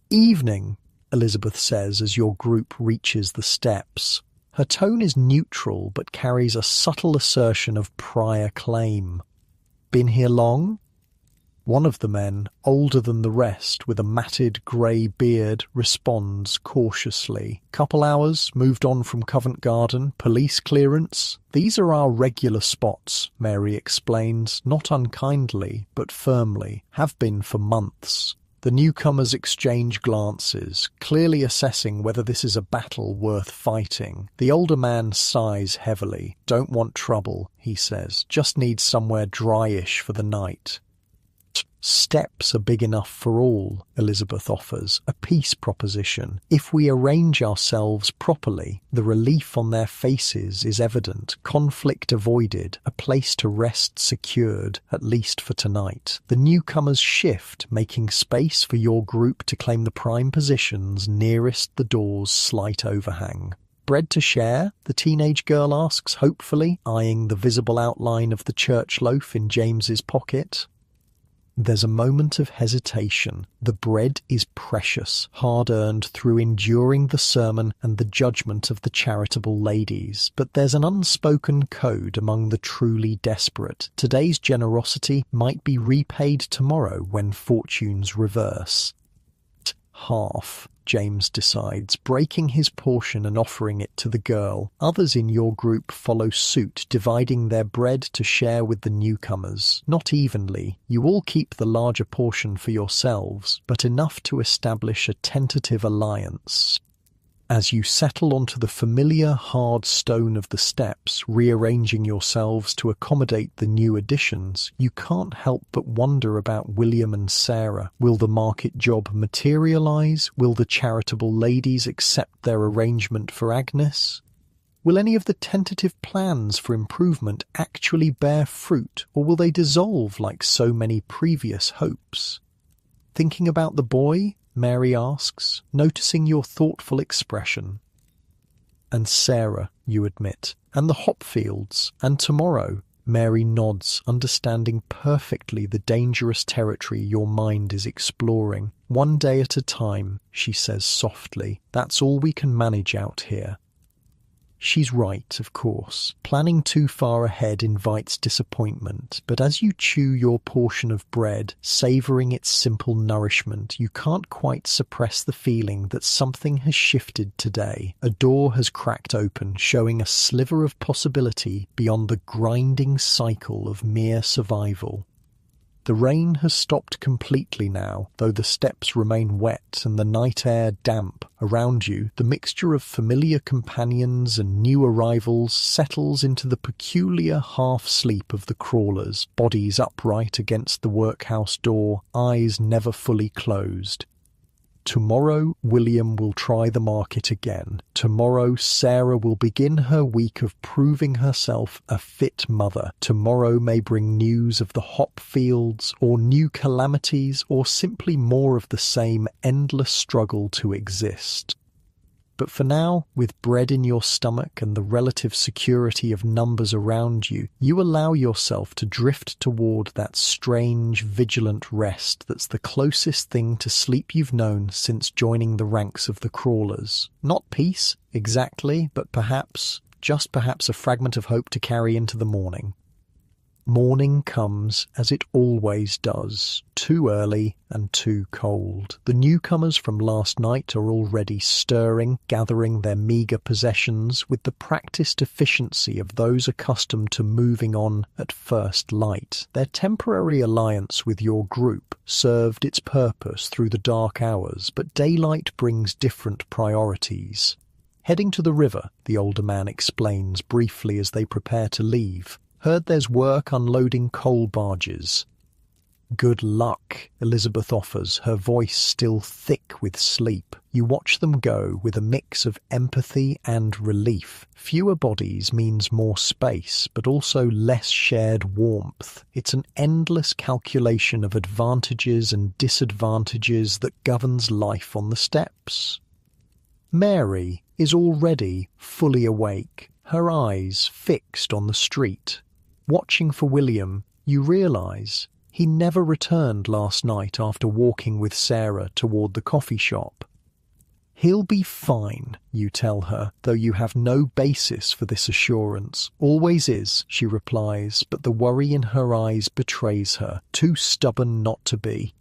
Evening, Elizabeth says as your group reaches the steps. Her tone is neutral but carries a subtle assertion of prior claim. Been here long? One of the men, older than the rest, with a matted grey beard, responds cautiously. Couple hours, moved on from Covent Garden, police clearance. These are our regular spots, Mary explains, not unkindly, but firmly. Have been for months. The newcomers exchange glances, clearly assessing whether this is a battle worth fighting. The older man sighs heavily. Don't want trouble, he says. Just need somewhere dryish for the night. Steps are big enough for all, Elizabeth offers, a peace proposition. If we arrange ourselves properly, the relief on their faces is evident, conflict avoided, a place to rest secured, at least for tonight. The newcomers shift, making space for your group to claim the prime positions nearest the door's slight overhang. Bread to share? The teenage girl asks, hopefully, eyeing the visible outline of the church loaf in James's pocket. There's a moment of hesitation. The bread is precious, hard-earned through enduring the sermon and the judgment of the charitable ladies. But there's an unspoken code among the truly desperate. Today's generosity might be repaid tomorrow when fortunes reverse. Half, James decides, breaking his portion and offering it to the girl. Others in your group follow suit, dividing their bread to share with the newcomers. Not evenly. You all keep the larger portion for yourselves, but enough to establish a tentative alliance. As you settle onto the familiar hard stone of the steps, rearranging yourselves to accommodate the new additions, you can't help but wonder about William and Sarah. Will the market job materialise? Will the charitable ladies accept their arrangement for Agnes? Will any of the tentative plans for improvement actually bear fruit, or will they dissolve like so many previous hopes? Thinking about the boy? Mary asks, noticing your thoughtful expression. And Sarah, you admit, and the hop fields, and tomorrow. Mary nods, understanding perfectly the dangerous territory your mind is exploring. One day at a time, she says softly. That's all we can manage out here. She's right, of course. Planning too far ahead invites disappointment, but as you chew your portion of bread, savouring its simple nourishment, you can't quite suppress the feeling that something has shifted today. A door has cracked open, showing a sliver of possibility beyond the grinding cycle of mere survival. The rain has stopped completely now, though the steps remain wet and the night air damp. Around you, the mixture of familiar companions and new arrivals settles into the peculiar half-sleep of the crawlers, bodies upright against the workhouse door, eyes never fully closed. Tomorrow, William will try the market again. Tomorrow, Sarah will begin her week of proving herself a fit mother. Tomorrow may bring news of the hop fields, or new calamities, or simply more of the same endless struggle to exist. But for now, with bread in your stomach and the relative security of numbers around you, you allow yourself to drift toward that strange, vigilant rest that's the closest thing to sleep you've known since joining the ranks of the crawlers. Not peace, exactly, but perhaps, just perhaps, a fragment of hope to carry into the morning. Morning comes, as it always does, too early and too cold. The newcomers from last night are already stirring, gathering their meagre possessions with the practiced efficiency of those accustomed to moving on at first light. Their temporary alliance with your group served its purpose through the dark hours, but daylight brings different priorities. Heading to the river, the older man explains briefly as they prepare to leave. Heard there's work unloading coal barges. Good luck, Elizabeth offers, her voice still thick with sleep. You watch them go with a mix of empathy and relief. Fewer bodies means more space, but also less shared warmth. It's an endless calculation of advantages and disadvantages that governs life on the steps. Mary is already fully awake, her eyes fixed on the street. Watching for William, you realise He never returned last night after walking with Sarah toward the coffee shop. He'll be fine, you tell her, though you have no basis for this assurance. Always is, she replies, but the worry in her eyes betrays her, too stubborn not to be.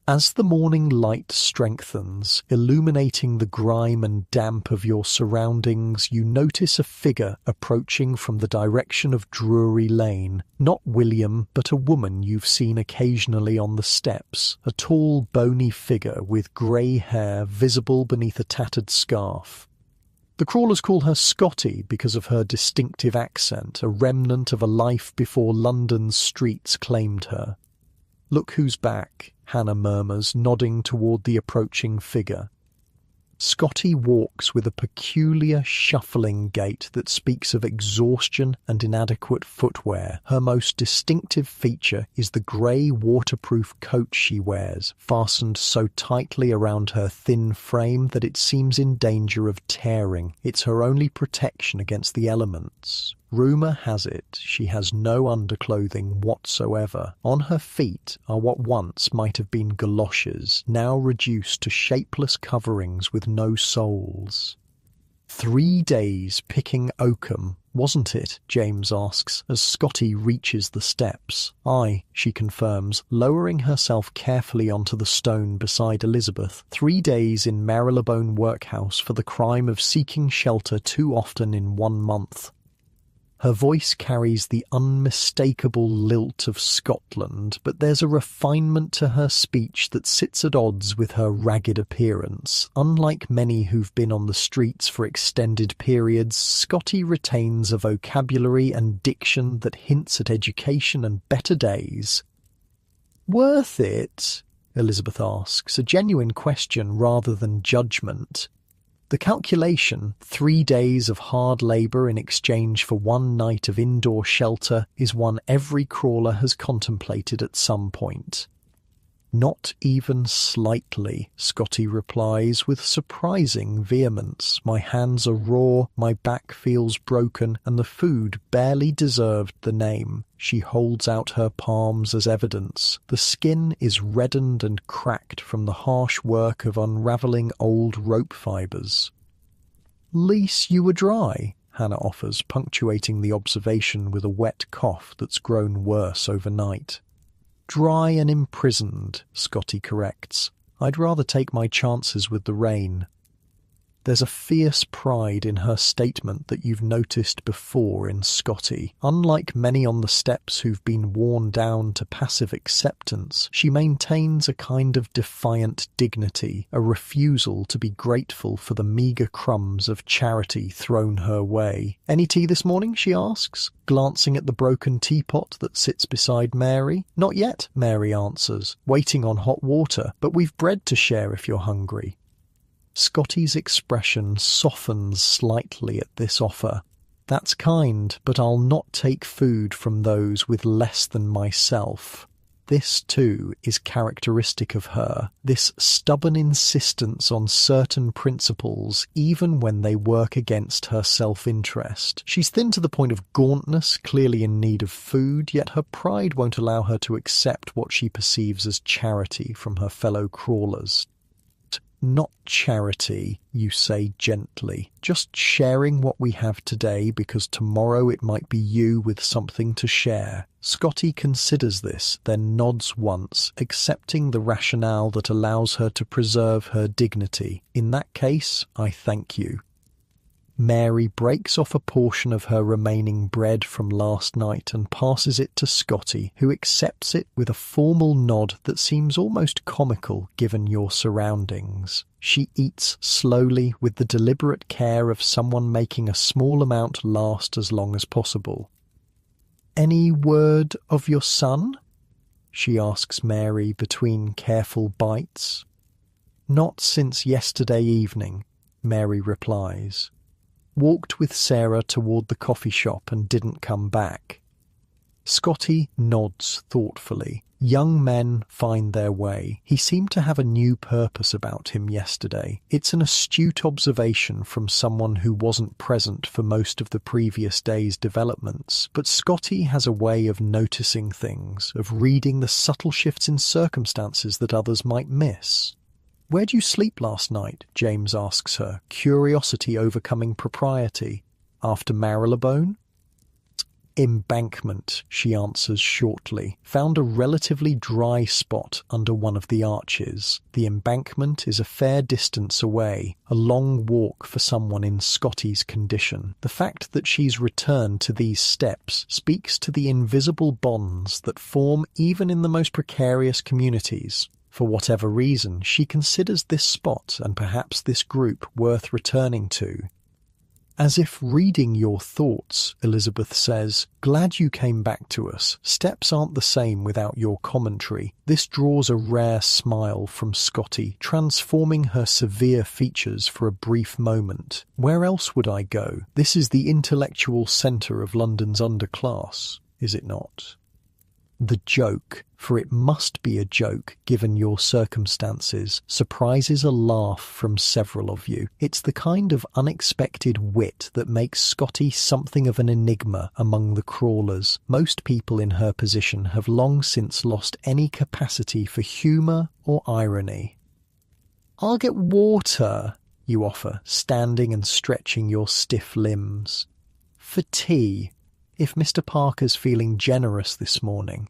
As the morning light strengthens, illuminating the grime and damp of your surroundings, you notice a figure approaching from the direction of Drury Lane. Not William, but a woman you've seen occasionally on the steps, a tall, bony figure with grey hair visible beneath a tattered scarf. The crawlers call her Scotty because of her distinctive accent, a remnant of a life before London's streets claimed her. "Look who's back," Hannah murmurs, nodding toward the approaching figure. Scotty walks with a peculiar shuffling gait that speaks of exhaustion and inadequate footwear. Her most distinctive feature is the grey waterproof coat she wears, fastened so tightly around her thin frame that it seems in danger of tearing. It's her only protection against the elements. Rumour has it she has no underclothing whatsoever. On her feet are what once might have been galoshes, now reduced to shapeless coverings with no soles. 3 days picking oakum, wasn't it? James asks, as Scotty reaches the steps. Aye, she confirms, lowering herself carefully onto the stone beside Elizabeth. 3 days in Marylebone workhouse for the crime of seeking shelter too often in 1 month. Her voice carries the unmistakable lilt of Scotland, but there's a refinement to her speech that sits at odds with her ragged appearance. Unlike many who've been on the streets for extended periods, Scotty retains a vocabulary and diction that hints at education and better days. "Worth it?" Elizabeth asks, a genuine question rather than judgment. The calculation, 3 days of hard labour in exchange for 1 night of indoor shelter, is one every crawler has contemplated at some point. "Not even slightly," Scotty replies with surprising vehemence. "My hands are raw, my back feels broken, and the food barely deserved the name." She holds out her palms as evidence. The skin is reddened and cracked from the harsh work of unravelling old rope fibres. "Least you were dry," Hannah offers, punctuating the observation with a wet cough that's grown worse overnight. "Dry and imprisoned," Scotty corrects. "I'd rather take my chances with the rain." There's a fierce pride in her statement that you've noticed before in Scotty. Unlike many on the steps who've been worn down to passive acceptance, she maintains a kind of defiant dignity, a refusal to be grateful for the meagre crumbs of charity thrown her way. "Any tea this morning?" she asks, glancing at the broken teapot that sits beside Mary. "Not yet," Mary answers, "waiting on hot water, but we've bread to share if you're hungry." Scotty's expression softens slightly at this offer. "That's kind, but I'll not take food from those with less than myself." This, too, is characteristic of her, this stubborn insistence on certain principles even when they work against her self-interest. She's thin to the point of gauntness, clearly in need of food, yet her pride won't allow her to accept what she perceives as charity from her fellow crawlers. "Not charity," you say gently, "just sharing what we have today because tomorrow it might be you with something to share." Scotty considers this, then nods once, accepting the rationale that allows her to preserve her dignity. "In that case, I thank you." Mary breaks off a portion of her remaining bread from last night and passes it to Scotty, who accepts it with a formal nod that seems almost comical given your surroundings. She eats slowly with the deliberate care of someone making a small amount last as long as possible. "Any word of your son?" she asks Mary between careful bites. "Not since yesterday evening," Mary replies. "Walked with Sarah toward the coffee shop and didn't come back." Scotty nods thoughtfully. Young men find their way. He seemed to have a new purpose about him yesterday. It's an astute observation from someone who wasn't present for most of the previous day's developments. But Scotty has a way of noticing things, of reading the subtle shifts in circumstances that others might miss. "Where'd you sleep last night?" James asks her, curiosity overcoming propriety. "After Marylebone?" "Embankment," she answers shortly. "Found a relatively dry spot under one of the arches. The embankment is a fair distance away, a long walk for someone in Scotty's condition. The fact that she's returned to these steps speaks to the invisible bonds that form even in the most precarious communities. For whatever reason, she considers this spot and perhaps this group worth returning to." "As if reading your thoughts," Elizabeth says. "Glad you came back to us. Steps aren't the same without your commentary." This draws a rare smile from Scotty, transforming her severe features for a brief moment. "Where else would I go? This is the intellectual centre of London's underclass, is it not?" The joke, for it must be a joke given your circumstances, surprises a laugh from several of you. It's the kind of unexpected wit that makes Scotty something of an enigma among the crawlers. Most people in her position have long since lost any capacity for humour or irony. "I'll get water," you offer, standing and stretching your stiff limbs. "For tea, if Mr. Parker's feeling generous this morning."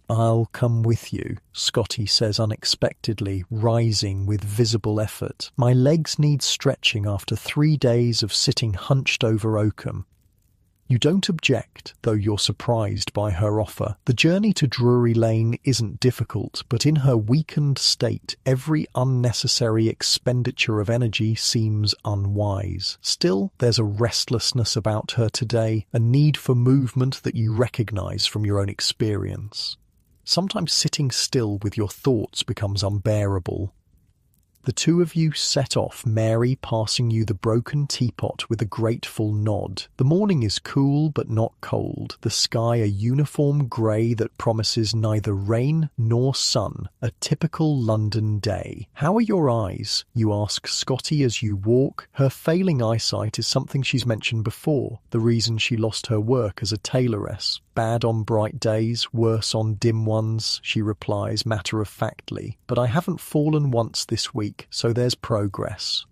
"I'll come with you," Scotty says unexpectedly, rising with visible effort. "My legs need stretching after 3 days of sitting hunched over oakum." You don't object, though you're surprised by her offer. The journey to Drury Lane isn't difficult, but in her weakened state, every unnecessary expenditure of energy seems unwise. Still, there's a restlessness about her today, a need for movement that you recognize from your own experience. Sometimes sitting still with your thoughts becomes unbearable. The two of you set off, Mary passing you the broken teapot with a grateful nod. The morning is cool but not cold, the sky a uniform grey that promises neither rain nor sun, a typical London day. "How are your eyes?" you ask Scotty as you walk. Her failing eyesight is something she's mentioned before, the reason she lost her work as a tailoress. "Bad on bright days, worse on dim ones," she replies matter-of-factly. "But I haven't fallen once this week, so there's progress."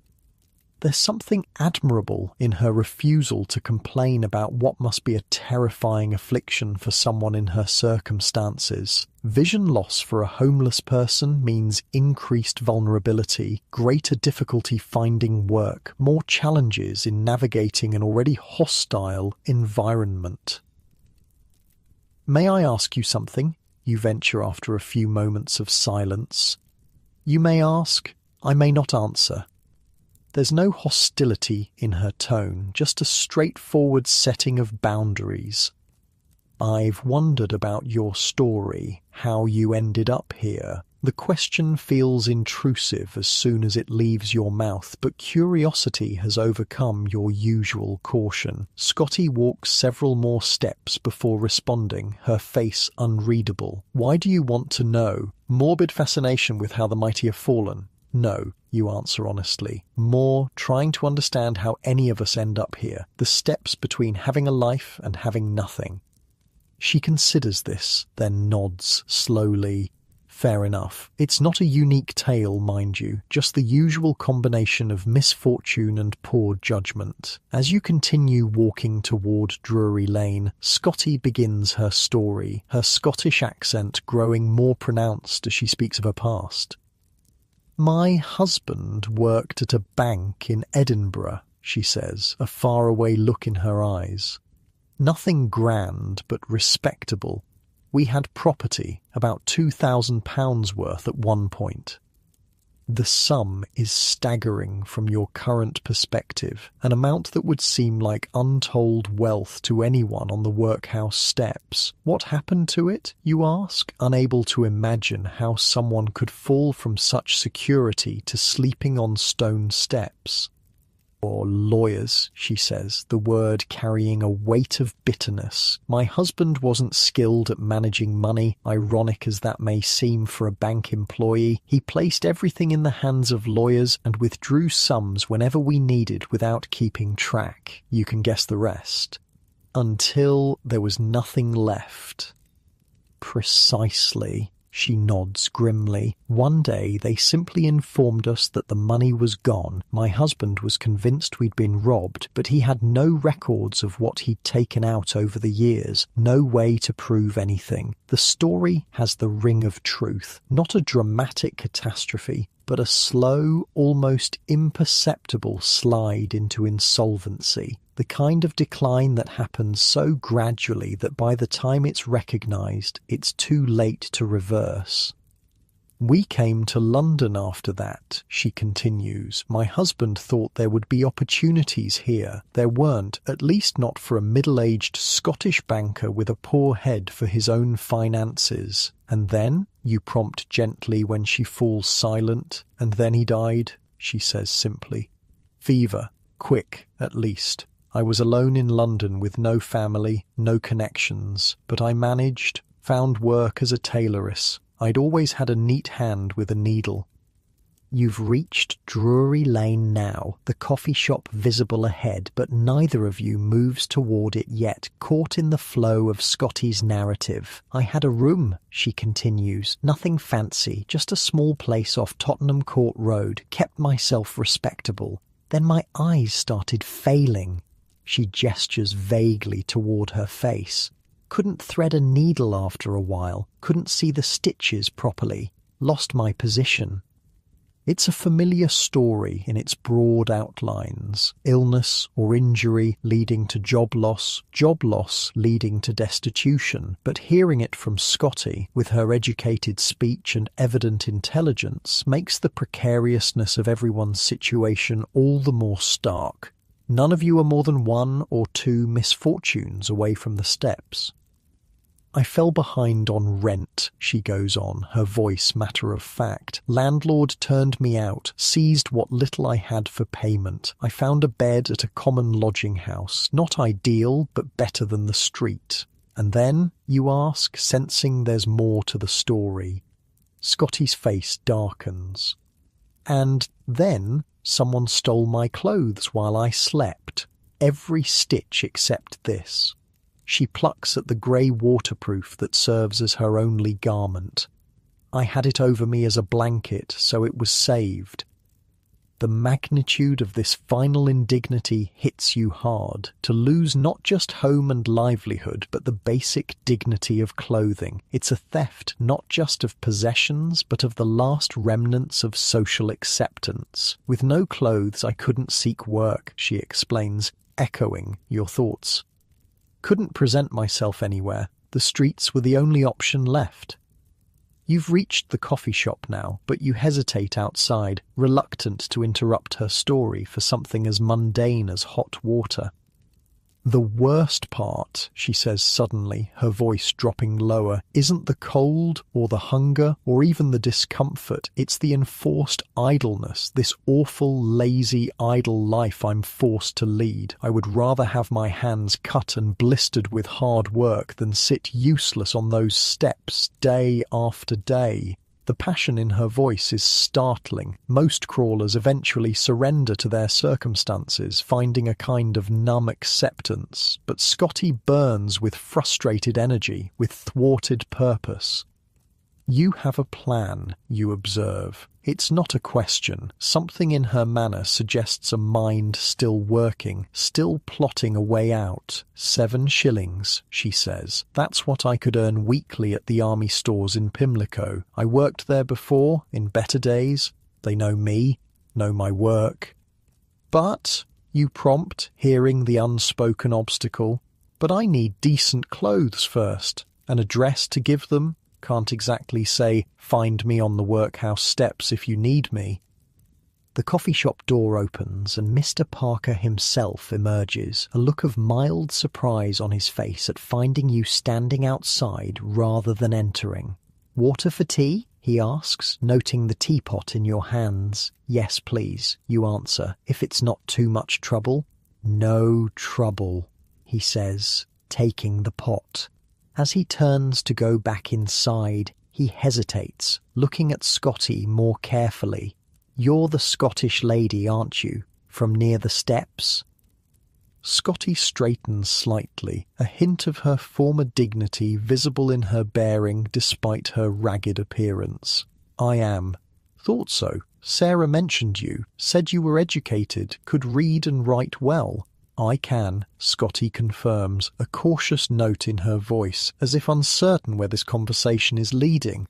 There's something admirable in her refusal to complain about what must be a terrifying affliction for someone in her circumstances. Vision loss for a homeless person means increased vulnerability, greater difficulty finding work, more challenges in navigating an already hostile environment. "May I ask you something?" you venture after a few moments of silence. You may ask, I may not answer. There's no hostility in her tone, just a straightforward setting of boundaries. "I've wondered about your story, how you ended up here." The question feels intrusive as soon as it leaves your mouth, but curiosity has overcome your usual caution. Scotty walks several more steps before responding, her face unreadable. "Why do you want to know?" "Morbid fascination with how the mighty have fallen." "No," you answer honestly. "More trying to understand how any of us end up here, the steps between having a life and having nothing." She considers this, then nods slowly. "Fair enough. It's not a unique tale, mind you, just the usual combination of misfortune and poor judgment." As you continue walking toward Drury Lane, Scotty begins her story, her Scottish accent growing more pronounced as she speaks of her past. "My husband worked at a bank in Edinburgh," she says, a faraway look in her eyes. "Nothing grand, but respectable. We had property, about £2,000 worth at one point." The sum is staggering from your current perspective, an amount that would seem like untold wealth to anyone on the workhouse steps. What happened to it, you ask, unable to imagine how someone could fall from such security to sleeping on stone steps. Or lawyers, she says, the word carrying a weight of bitterness. My husband wasn't skilled at managing money, ironic as that may seem for a bank employee. He placed everything in the hands of lawyers and withdrew sums whenever we needed without keeping track. You can guess the rest. Until there was nothing left. Precisely. She nods grimly. One day they simply informed us that the money was gone. My husband was convinced we'd been robbed, but he had no records of what he'd taken out over the years, no way to prove anything. The story has the ring of truth, not a dramatic catastrophe, but a slow, almost imperceptible slide into insolvency. The kind of decline that happens so gradually that by the time it's recognized, it's too late to reverse. We came to London after that, she continues. My husband thought there would be opportunities here. There weren't, at least not for a middle-aged Scottish banker with a poor head for his own finances. And then, you prompt gently when she falls silent. And then he died, she says simply. Fever. Quick, at least. I was alone in London with no family, no connections, but I managed, found work as a tailoress. I'd always had a neat hand with a needle. You've reached Drury Lane now, the coffee shop visible ahead, but neither of you moves toward it yet, caught in the flow of Scotty's narrative. I had a room, she continues, nothing fancy, just a small place off Tottenham Court Road, kept myself respectable. Then my eyes started failing. She gestures vaguely toward her face. Couldn't thread a needle after a while, couldn't see the stitches properly, lost my position. It's a familiar story in its broad outlines. Illness or injury leading to job loss leading to destitution. But hearing it from Scotty, with her educated speech and evident intelligence, makes the precariousness of everyone's situation all the more stark. None of you are more than 1 or 2 misfortunes away from the steps. I fell behind on rent, she goes on, her voice matter of fact. Landlord turned me out, seized what little I had for payment. I found a bed at a common lodging house. Not ideal, but better than the street. And then, you ask, sensing there's more to the story. Scotty's face darkens. And then, someone stole my clothes while I slept. Every stitch except this. She plucks at the grey waterproof that serves as her only garment. I had it over me as a blanket, so it was saved. The magnitude of this final indignity hits you hard. To lose not just home and livelihood, but the basic dignity of clothing. It's a theft not just of possessions, but of the last remnants of social acceptance. With no clothes, I couldn't seek work, she explains, echoing your thoughts. Couldn't present myself anywhere. The streets were the only option left. You've reached the coffee shop now, but you hesitate outside, reluctant to interrupt her story for something as mundane as hot water. The worst part, she says suddenly, her voice dropping lower, isn't the cold or the hunger or even the discomfort. It's the enforced idleness, this awful, lazy, idle life I'm forced to lead. I would rather have my hands cut and blistered with hard work than sit useless on those steps day after day. The passion in her voice is startling. Most crawlers eventually surrender to their circumstances, finding a kind of numb acceptance. But Scotty burns with frustrated energy, with thwarted purpose. You have a plan, you observe. It's not a question. Something in her manner suggests a mind still working, still plotting a way out. 7 shillings, she says. That's what I could earn weekly at the army stores in Pimlico. I worked there before, in better days. They know me, know my work. But, you prompt, hearing the unspoken obstacle, but I need decent clothes first, an address to give them. Can't exactly say, find me on the workhouse steps if you need me. The coffee shop door opens and Mr. Parker himself emerges, a look of mild surprise on his face at finding you standing outside rather than entering. Water for tea? he asks, noting the teapot in your hands. Yes, please, you answer, if it's not too much trouble. No trouble, he says, taking the pot. As he turns to go back inside, he hesitates, looking at Scotty more carefully. You're the Scottish lady, aren't you, from near the steps? Scotty straightens slightly, a hint of her former dignity visible in her bearing despite her ragged appearance. I am. Thought so. Sarah mentioned you, said you were educated, could read and write well. I can, Scotty confirms, a cautious note in her voice, as if uncertain where this conversation is leading.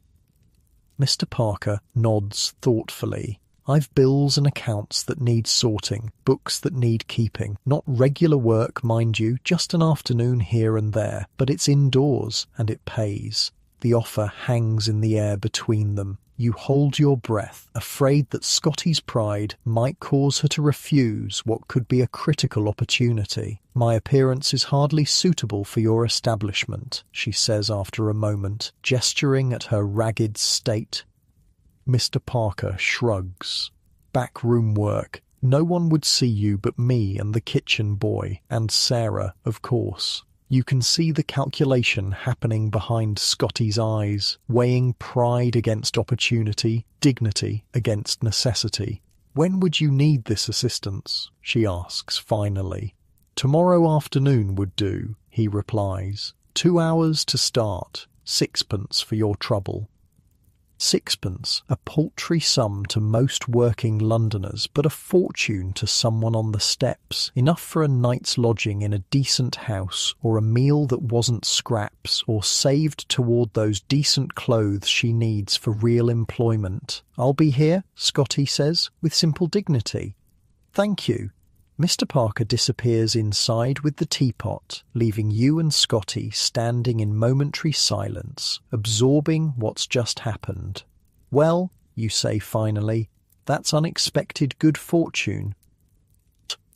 Mr. Parker nods thoughtfully. I've bills and accounts that need sorting, books that need keeping. Not regular work, mind you, just an afternoon here and there, but it's indoors, and it pays. The offer hangs in the air between them. You hold your breath, afraid that Scotty's pride might cause her to refuse what could be a critical opportunity. My appearance is hardly suitable for your establishment, she says after a moment, gesturing at her ragged state. Mr. Parker shrugs. Backroom work. No one would see you but me and the kitchen boy, and Sarah, of course. You can see the calculation happening behind Scotty's eyes, weighing pride against opportunity, dignity against necessity. When would you need this assistance? She asks finally. Tomorrow afternoon would do, he replies. 2 hours to start, 6pence for your trouble. 6pence, a paltry sum to most working Londoners, but a fortune to someone on the steps, enough for a night's lodging in a decent house, or a meal that wasn't scraps, or saved toward those decent clothes she needs for real employment. I'll be here, Scotty says, with simple dignity. Thank you. Mr. Parker disappears inside with the teapot, leaving you and Scotty standing in momentary silence, absorbing what's just happened. Well, you say finally, that's unexpected good fortune.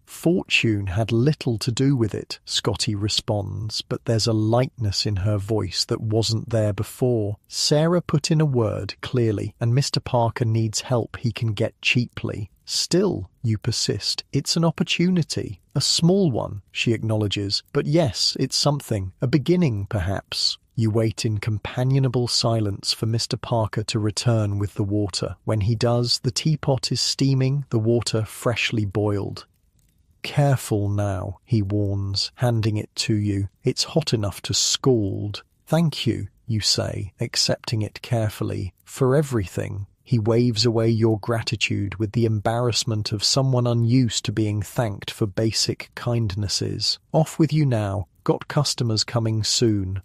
Fortune had little to do with it, Scotty responds, but there's a lightness in her voice that wasn't there before. Sarah put in a word clearly, and Mr. Parker needs help he can get cheaply. Still, you persist, it's an opportunity. A small one, she acknowledges, but yes, it's something. A beginning, perhaps. You wait in companionable silence for Mr. Parker to return with the water. When he does, the teapot is steaming, the water freshly boiled. Careful now, he warns, handing it to you. It's hot enough to scald. Thank you, you say, accepting it carefully, for everything. He waves away your gratitude with the embarrassment of someone unused to being thanked for basic kindnesses. Off with you now. Got customers coming soon.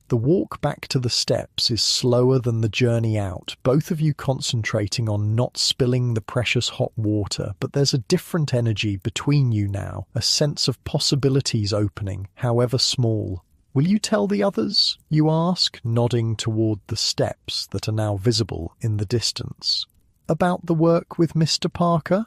The walk back to the steps is slower than the journey out, both of you concentrating on not spilling the precious hot water, but there's a different energy between you now, a sense of possibilities opening, however small. Will you tell the others? You ask, nodding toward the steps that are now visible in the distance. About the work with Mr. Parker?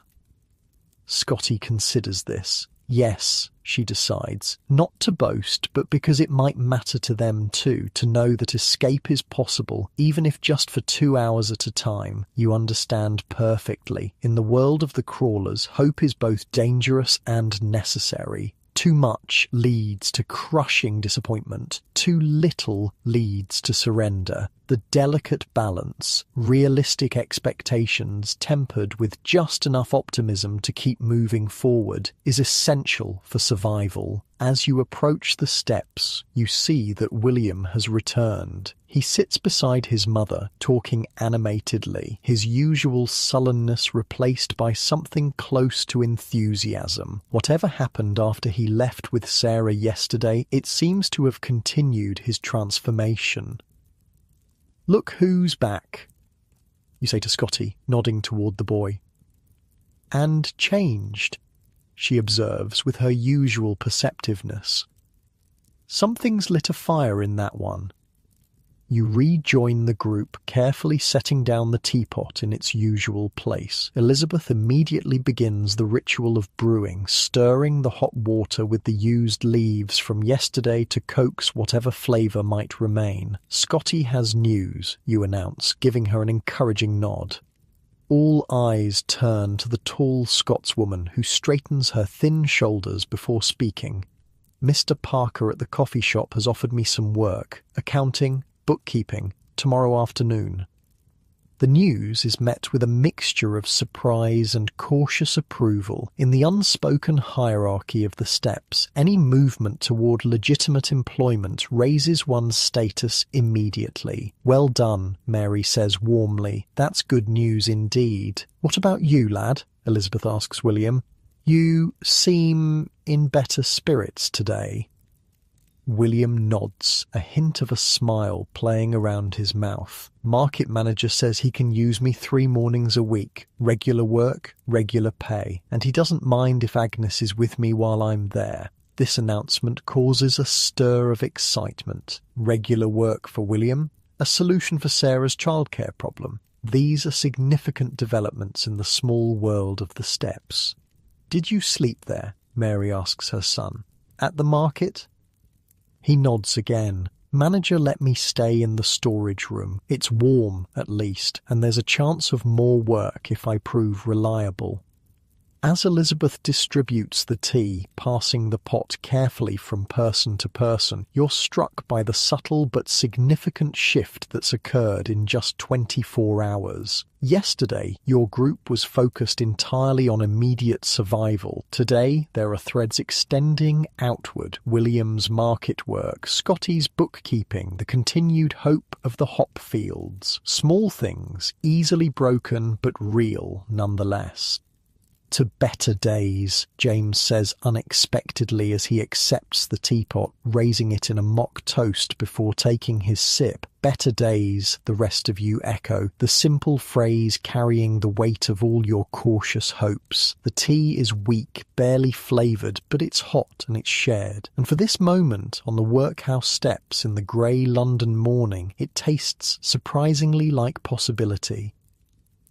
Scotty considers this. Yes, she decides, not to boast, but because it might matter to them too, to know that escape is possible, even if just for 2 hours at a time. You understand perfectly. In the world of the crawlers, hope is both dangerous and necessary. Too much leads to crushing disappointment. Too little leads to surrender. The delicate balance, realistic expectations tempered with just enough optimism to keep moving forward, is essential for survival. As you approach the steps, you see that William has returned. He sits beside his mother, talking animatedly, his usual sullenness replaced by something close to enthusiasm. Whatever happened after he left with Sarah yesterday, it seems to have continued his transformation. Look who's back, you say to Scotty, nodding toward the boy. And changed, she observes with her usual perceptiveness. Something's lit a fire in that one. You rejoin the group, carefully setting down the teapot in its usual place. Elizabeth immediately begins the ritual of brewing, stirring the hot water with the used leaves from yesterday to coax whatever flavour might remain. Scotty has news, you announce, giving her an encouraging nod. All eyes turn to the tall Scotswoman who straightens her thin shoulders before speaking. Mr. Parker at the coffee shop has offered me some work, accounting, bookkeeping, tomorrow afternoon. The news is met with a mixture of surprise and cautious approval. In the unspoken hierarchy of the steps, any movement toward legitimate employment raises one's status immediately. Well done, Mary says warmly. That's good news indeed. What about you, lad? Elizabeth asks William. You seem in better spirits today. William nods, a hint of a smile playing around his mouth. Market manager says he can use me 3 mornings a week. Regular work, regular pay. And he doesn't mind if Agnes is with me while I'm there. This announcement causes a stir of excitement. Regular work for William, a solution for Sarah's childcare problem. These are significant developments in the small world of the steps. Did you sleep there? Mary asks her son. At the market? He nods again. Manager let me stay in the storage room. It's warm, at least, and there's a chance of more work if I prove reliable. As Elizabeth distributes the tea, passing the pot carefully from person to person, you're struck by the subtle but significant shift that's occurred in just 24 hours. Yesterday, your group was focused entirely on immediate survival. Today, there are threads extending outward. William's market work, Scotty's bookkeeping, the continued hope of the hop fields. Small things, easily broken but real nonetheless. To better days, James says unexpectedly as he accepts the teapot, raising it in a mock toast before taking his sip. Better days, the rest of you echo, the simple phrase carrying the weight of all your cautious hopes. The tea is weak, barely flavoured, but it's hot and it's shared. And for this moment, on the workhouse steps in the grey London morning, it tastes surprisingly like possibility.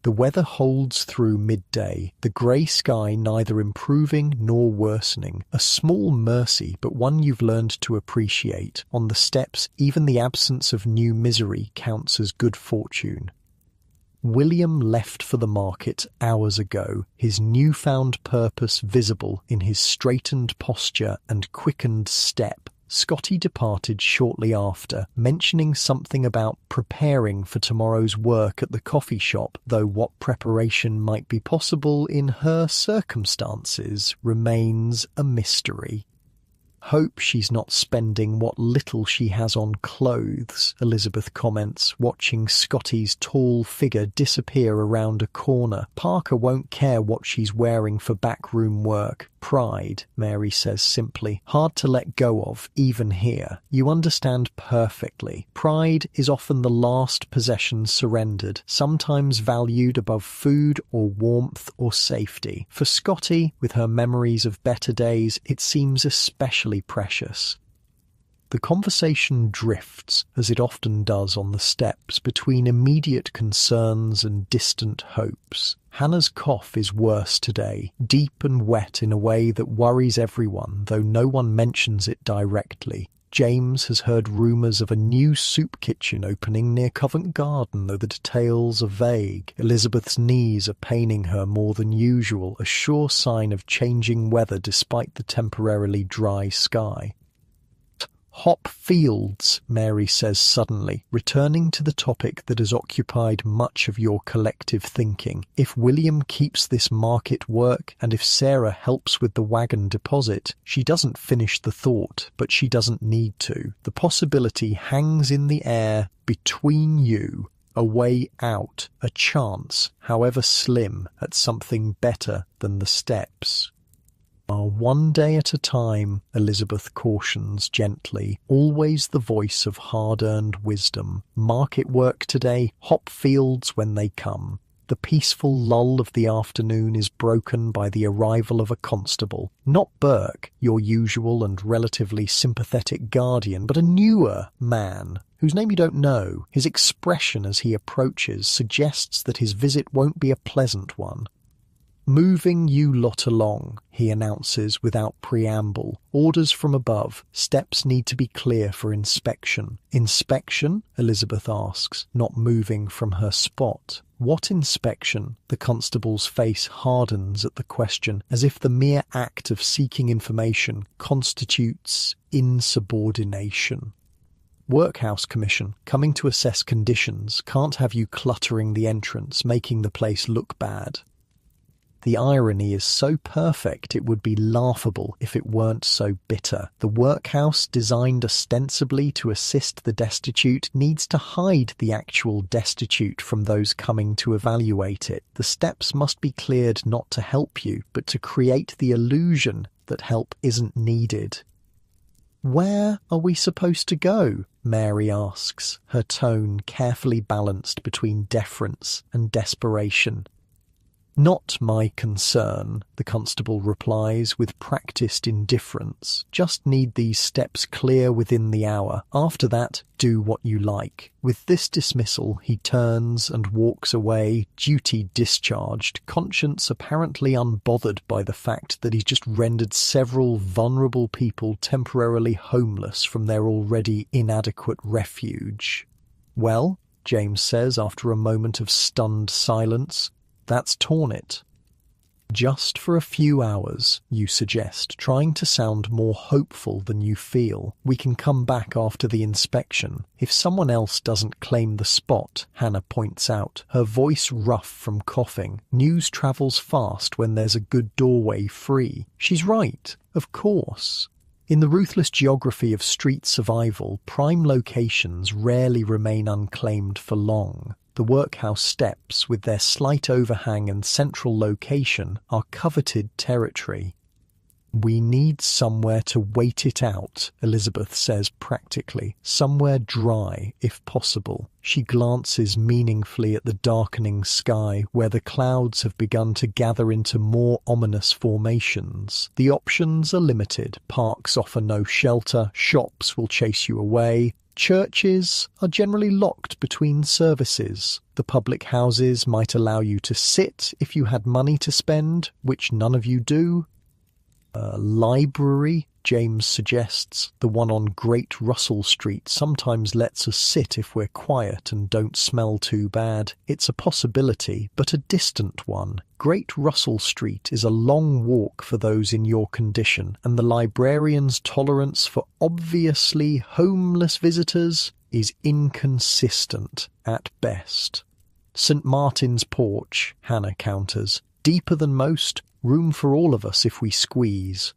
The weather holds through midday, the grey sky neither improving nor worsening. A small mercy, but one you've learned to appreciate. On the steps, even the absence of new misery counts as good fortune. William left for the market hours ago, his newfound purpose visible in his straightened posture and quickened step. Scotty departed shortly after, mentioning something about preparing for tomorrow's work at the coffee shop, though what preparation might be possible in her circumstances remains a mystery. Hope she's not spending what little she has on clothes, Elizabeth comments, watching Scotty's tall figure disappear around a corner. Parker won't care what she's wearing for backroom work. Pride, Mary says simply, hard to let go of, even here. You understand perfectly. Pride is often the last possession surrendered, sometimes valued above food or warmth or safety. For Scotty, with her memories of better days, it seems especially precious. The conversation drifts, as it often does on the steps, between immediate concerns and distant hopes. Hannah's cough is worse today, deep and wet in a way that worries everyone, though no one mentions it directly. James has heard rumours of a new soup kitchen opening near Covent Garden, though the details are vague. Elizabeth's knees are paining her more than usual, a sure sign of changing weather despite the temporarily dry sky. Hop fields, Mary says suddenly, returning to the topic that has occupied much of your collective thinking. If William keeps this market work, and if Sarah helps with the wagon deposit, she doesn't finish the thought, but she doesn't need to. The possibility hangs in the air between you, a way out, a chance, however slim, at something better than the steps. One day at a time, Elizabeth cautions gently, always the voice of hard-earned wisdom. Market work today, hop fields when they come. The peaceful lull of the afternoon is broken by the arrival of a constable. Not Burke, your usual and relatively sympathetic guardian, but a newer man, whose name you don't know. His expression as he approaches suggests that his visit won't be a pleasant one. "Moving you lot along," he announces without preamble. "Orders from above. Steps need to be clear for inspection." "Inspection?" Elizabeth asks, not moving from her spot. "What inspection?" The constable's face hardens at the question, as if the mere act of seeking information constitutes insubordination. "Workhouse Commission, coming to assess conditions. Can't have you cluttering the entrance, making the place look bad." The irony is so perfect it would be laughable if it weren't so bitter. The workhouse, designed ostensibly to assist the destitute, needs to hide the actual destitute from those coming to evaluate it. The steps must be cleared not to help you, but to create the illusion that help isn't needed. "Where are we supposed to go?" Mary asks, her tone carefully balanced between deference and desperation. "Not my concern," the constable replies with practised indifference. "Just need these steps clear within the hour. After that, do what you like." With this dismissal, he turns and walks away, duty discharged, conscience apparently unbothered by the fact that he's just rendered several vulnerable people temporarily homeless from their already inadequate refuge. "Well," James says after a moment of stunned silence, "that's torn it." "Just for a few hours," you suggest, trying to sound more hopeful than you feel. "We can come back after the inspection. If someone else doesn't claim the spot," Hannah points out, her voice rough from coughing. "News travels fast when there's a good doorway free." She's right, of course. In the ruthless geography of street survival, prime locations rarely remain unclaimed for long. The workhouse steps, with their slight overhang and central location, are coveted territory. "We need somewhere to wait it out," Elizabeth says practically. "Somewhere dry, if possible." She glances meaningfully at the darkening sky, where the clouds have begun to gather into more ominous formations. The options are limited. Parks offer no shelter, shops will chase you away, churches are generally locked between services. The public houses might allow you to sit if you had money to spend, which none of you do. A library, James suggests, the one on Great Russell Street, sometimes lets us sit if we're quiet and don't smell too bad. It's a possibility, but a distant one. Great Russell Street is a long walk for those in your condition, and the librarian's tolerance for obviously homeless visitors is inconsistent at best. "St. Martin's Porch," Hannah counters. "Deeper than most, room for all of us if we squeeze."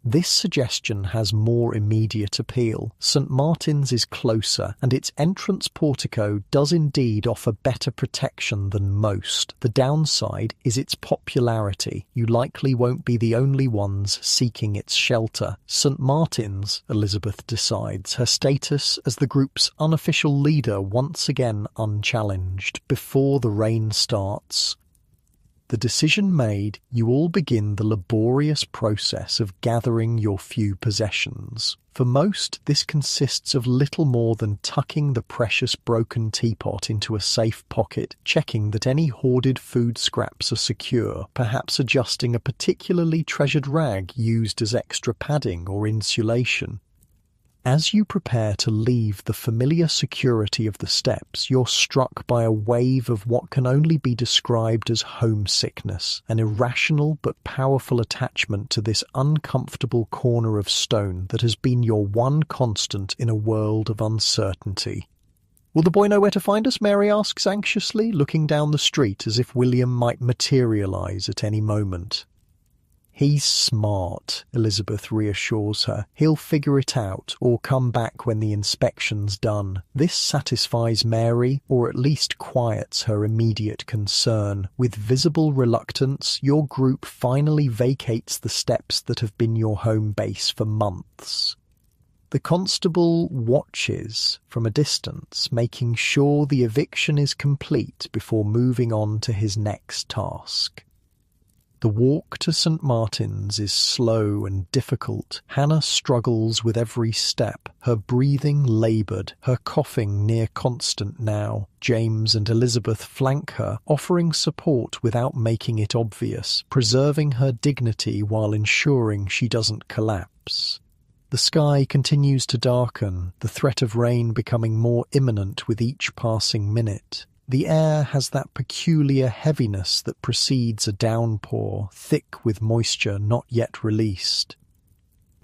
This suggestion has more immediate appeal. St. Martin's is closer, and its entrance portico does indeed offer better protection than most. The downside is its popularity. You likely won't be the only ones seeking its shelter. St. Martin's, Elizabeth decides, her status as the group's unofficial leader once again unchallenged. Before the rain starts. The decision made, you all begin the laborious process of gathering your few possessions. For most, this consists of little more than tucking the precious broken teapot into a safe pocket, checking that any hoarded food scraps are secure, perhaps adjusting a particularly treasured rag used as extra padding or insulation. As you prepare to leave the familiar security of the steps, you're struck by a wave of what can only be described as homesickness, an irrational but powerful attachment to this uncomfortable corner of stone that has been your one constant in a world of uncertainty. "Will the boy know where to find us?" Mary asks anxiously, looking down the street as if William might materialise at any moment. "He's smart," Elizabeth reassures her. "He'll figure it out, or come back when the inspection's done." This satisfies Mary, or at least quiets her immediate concern. With visible reluctance, your group finally vacates the steps that have been your home base for months. The constable watches from a distance, making sure the eviction is complete before moving on to his next task. The walk to St. Martin's is slow and difficult. Hannah struggles with every step, her breathing laboured, her coughing near constant now. James and Elizabeth flank her, offering support without making it obvious, preserving her dignity while ensuring she doesn't collapse. The sky continues to darken, the threat of rain becoming more imminent with each passing minute. The air has that peculiar heaviness that precedes a downpour, thick with moisture not yet released.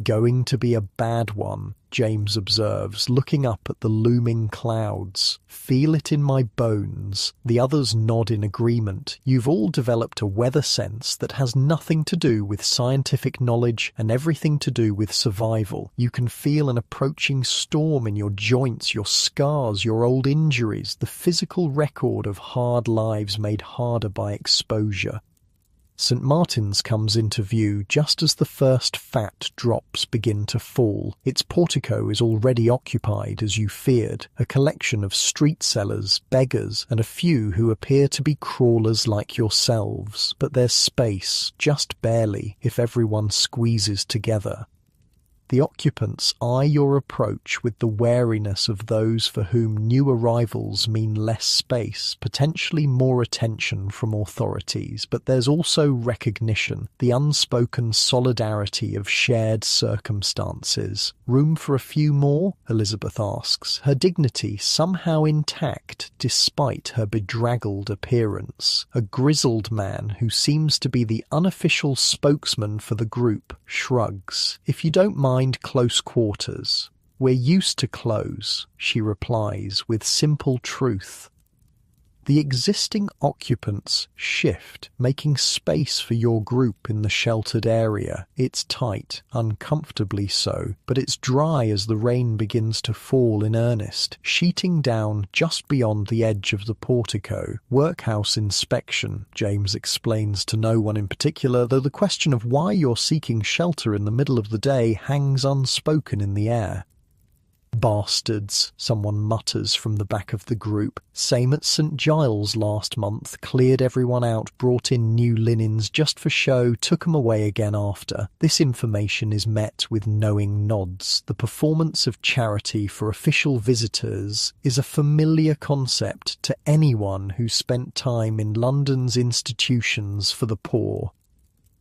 "Going to be a bad one," James observes, looking up at the looming clouds. "Feel it in my bones." The others nod in agreement. You've all developed a weather sense that has nothing to do with scientific knowledge and everything to do with survival. You can feel an approaching storm in your joints, your scars, your old injuries, the physical record of hard lives made harder by exposure. St. Martin's comes into view just as the first fat drops begin to fall. Its portico is already occupied, as you feared, a collection of street sellers, beggars, and a few who appear to be crawlers like yourselves. But there's space, just barely, if everyone squeezes together. The occupants eye your approach with the wariness of those for whom new arrivals mean less space, potentially more attention from authorities, but there's also recognition, the unspoken solidarity of shared circumstances. "Room for a few more?" Elizabeth asks, her dignity somehow intact despite her bedraggled appearance. A grizzled man who seems to be the unofficial spokesman for the group shrugs. "If you don't mind close quarters." "We're used to close," she replies with simple truth. The existing occupants shift, making space for your group in the sheltered area. It's tight, uncomfortably so, but it's dry as the rain begins to fall in earnest, sheeting down just beyond the edge of the portico. "Workhouse inspection," James explains to no one in particular, though the question of why you're seeking shelter in the middle of the day hangs unspoken in the air. "Bastards," someone mutters from the back of the group. "Same at St. Giles last month, cleared everyone out, brought in new linens just for show, took 'em away again after." This information is met with knowing nods. The performance of charity for official visitors is a familiar concept to anyone who spent time in London's institutions for the poor.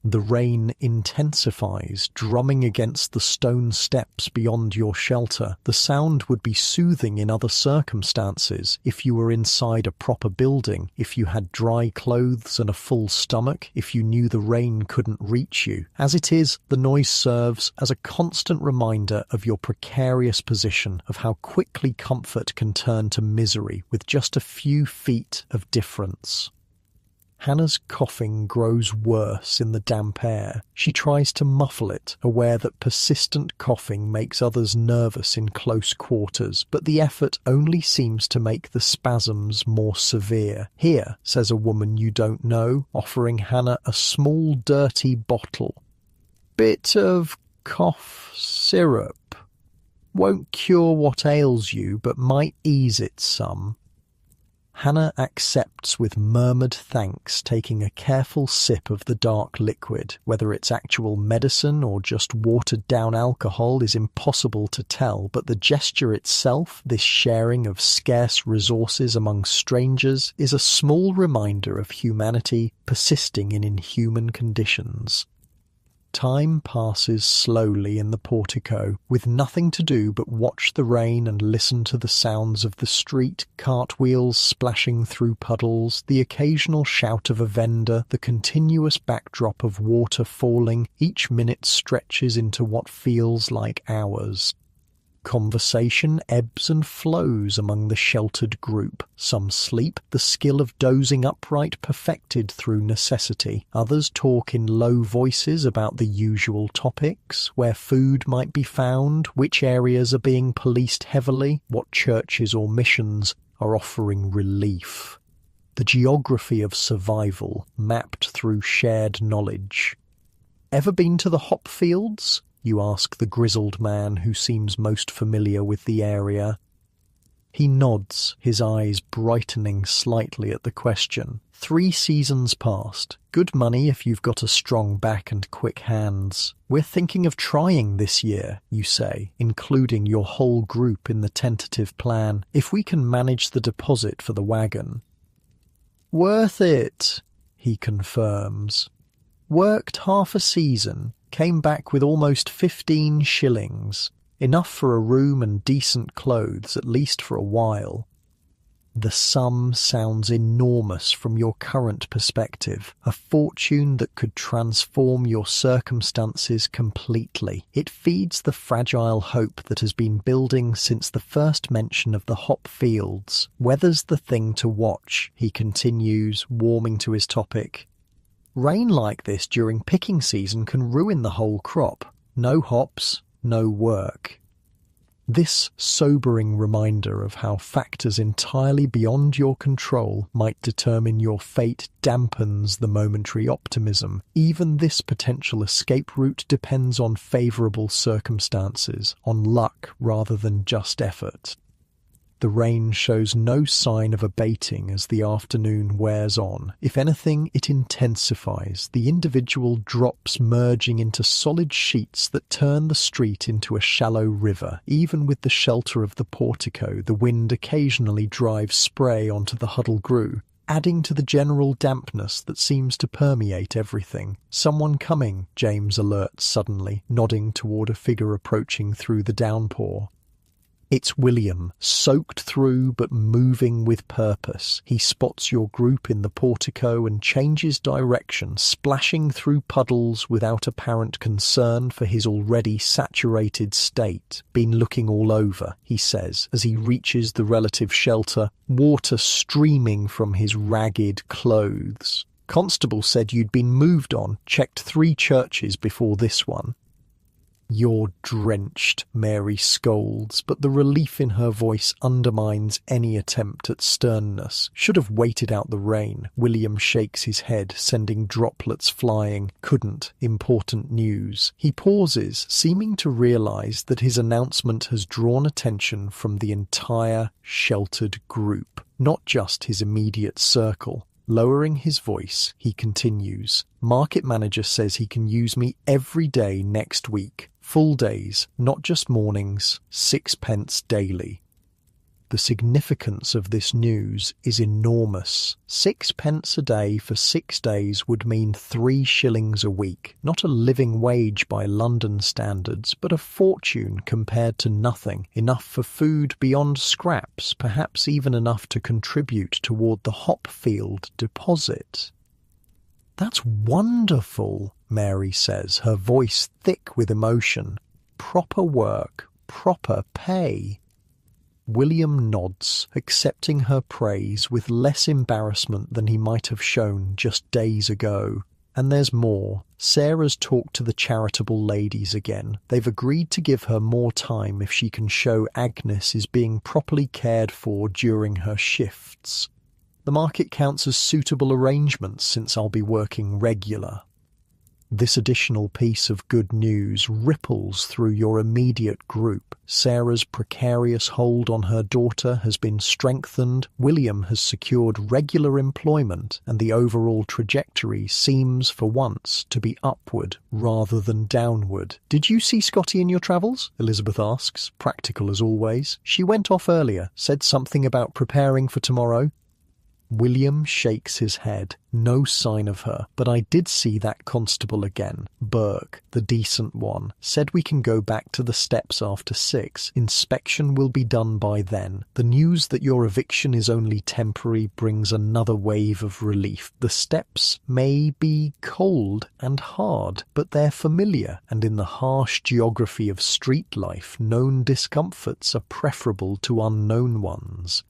The rain intensifies, drumming against the stone steps beyond your shelter. The sound would be soothing in other circumstances, if you were inside a proper building, if you had dry clothes and a full stomach, if you knew the rain couldn't reach you. As it is, the noise serves as a constant reminder of your precarious position, of how quickly comfort can turn to misery with just a few feet of difference. Hannah's coughing grows worse in the damp air. She tries to muffle it, aware that persistent coughing makes others nervous in close quarters, but the effort only seems to make the spasms more severe. "Here," says a woman you don't know, offering Hannah a small dirty bottle. "Bit of cough syrup. Won't cure what ails you, but might ease it some." Hannah accepts with murmured thanks, taking a careful sip of the dark liquid. Whether it's actual medicine or just watered-down alcohol is impossible to tell, but the gesture itself, this sharing of scarce resources among strangers, is a small reminder of humanity persisting in inhuman conditions. Time passes slowly in the portico, with nothing to do but watch the rain and listen to the sounds of the street, cartwheels splashing through puddles, the occasional shout of a vendor, the continuous backdrop of water falling. Each minute stretches into what feels like hours. Conversation ebbs and flows among the sheltered group. Some sleep, the skill of dozing upright perfected through necessity. Others talk in low voices about the usual topics, where food might be found, which areas are being policed heavily, what churches or missions are offering relief. The geography of survival mapped through shared knowledge. Ever been to the hop fields? you ask the grizzled man who seems most familiar with the area. He nods, his eyes brightening slightly at the question. 3 seasons past. Good money if you've got a strong back and quick hands. We're thinking of trying this year, you say, including your whole group in the tentative plan, if we can manage the deposit for the wagon. Worth it, he confirms. Worked half a season, came back with almost 15 shillings. Enough for a room and decent clothes, at least for a while. The sum sounds enormous from your current perspective, a fortune that could transform your circumstances completely. It feeds the fragile hope that has been building since the first mention of the hop fields. Weather's the thing to watch, he continues, warming to his topic. Rain like this during picking season can ruin the whole crop. No hops, no work. This sobering reminder of how factors entirely beyond your control might determine your fate dampens the momentary optimism. Even this potential escape route depends on favourable circumstances, on luck rather than just effort. The rain shows no sign of abating as the afternoon wears on. If anything, it intensifies, the individual drops merging into solid sheets that turn the street into a shallow river. Even with the shelter of the portico, the wind occasionally drives spray onto the huddle grue, adding to the general dampness that seems to permeate everything. Someone coming, James alerts suddenly, nodding toward a figure approaching through the downpour. It's William, soaked through but moving with purpose. He spots your group in the portico and changes direction, splashing through puddles without apparent concern for his already saturated state. Been looking all over, he says, as he reaches the relative shelter, water streaming from his ragged clothes. Constable said you'd been moved on, checked 3 churches before this one. You're drenched, Mary scolds, but the relief in her voice undermines any attempt at sternness. Should have waited out the rain. William shakes his head, sending droplets flying. Couldn't. Important news. He pauses, seeming to realise that his announcement has drawn attention from the entire sheltered group, not just his immediate circle. Lowering his voice, he continues, Market manager says he can use me every day next week. Full days, not just mornings, 6p daily. The significance of this news is enormous. 6p a day for 6 days would mean 3 shillings a week. Not a living wage by London standards, but a fortune compared to nothing. Enough for food beyond scraps, perhaps even enough to contribute toward the hop field deposit. That's wonderful, Mary says, her voice thick with emotion. Proper work, proper pay. William nods, accepting her praise with less embarrassment than he might have shown just days ago. And there's more. Sarah's talked to the charitable ladies again. They've agreed to give her more time if she can show Agnes is being properly cared for during her shifts. The market counts as suitable arrangements since I'll be working regular. This additional piece of good news ripples through your immediate group. Sarah's precarious hold on her daughter has been strengthened, William has secured regular employment, and the overall trajectory seems, for once, to be upward rather than downward. Did you see Scotty in your travels? Elizabeth asks, practical as always. She went off earlier, said something about preparing for tomorrow. William shakes his head. No sign of her, but I did see that constable again. Burke, the decent one, said we can go back to the steps after 6. Inspection will be done by then. The news that your eviction is only temporary brings another wave of relief. The steps may be cold and hard, but they're familiar, and in the harsh geography of street life, known discomforts are preferable to unknown ones.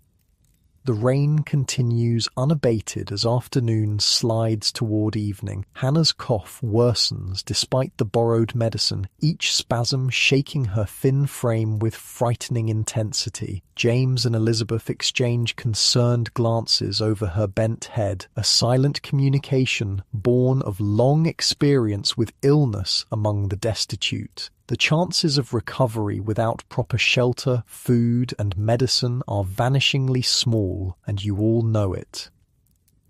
The rain continues unabated as afternoon slides toward evening. Hannah's cough worsens despite the borrowed medicine, each spasm shaking her thin frame with frightening intensity. James and Elizabeth exchange concerned glances over her bent head, a silent communication born of long experience with illness among the destitute. The chances of recovery without proper shelter, food, and medicine are vanishingly small, and you all know it.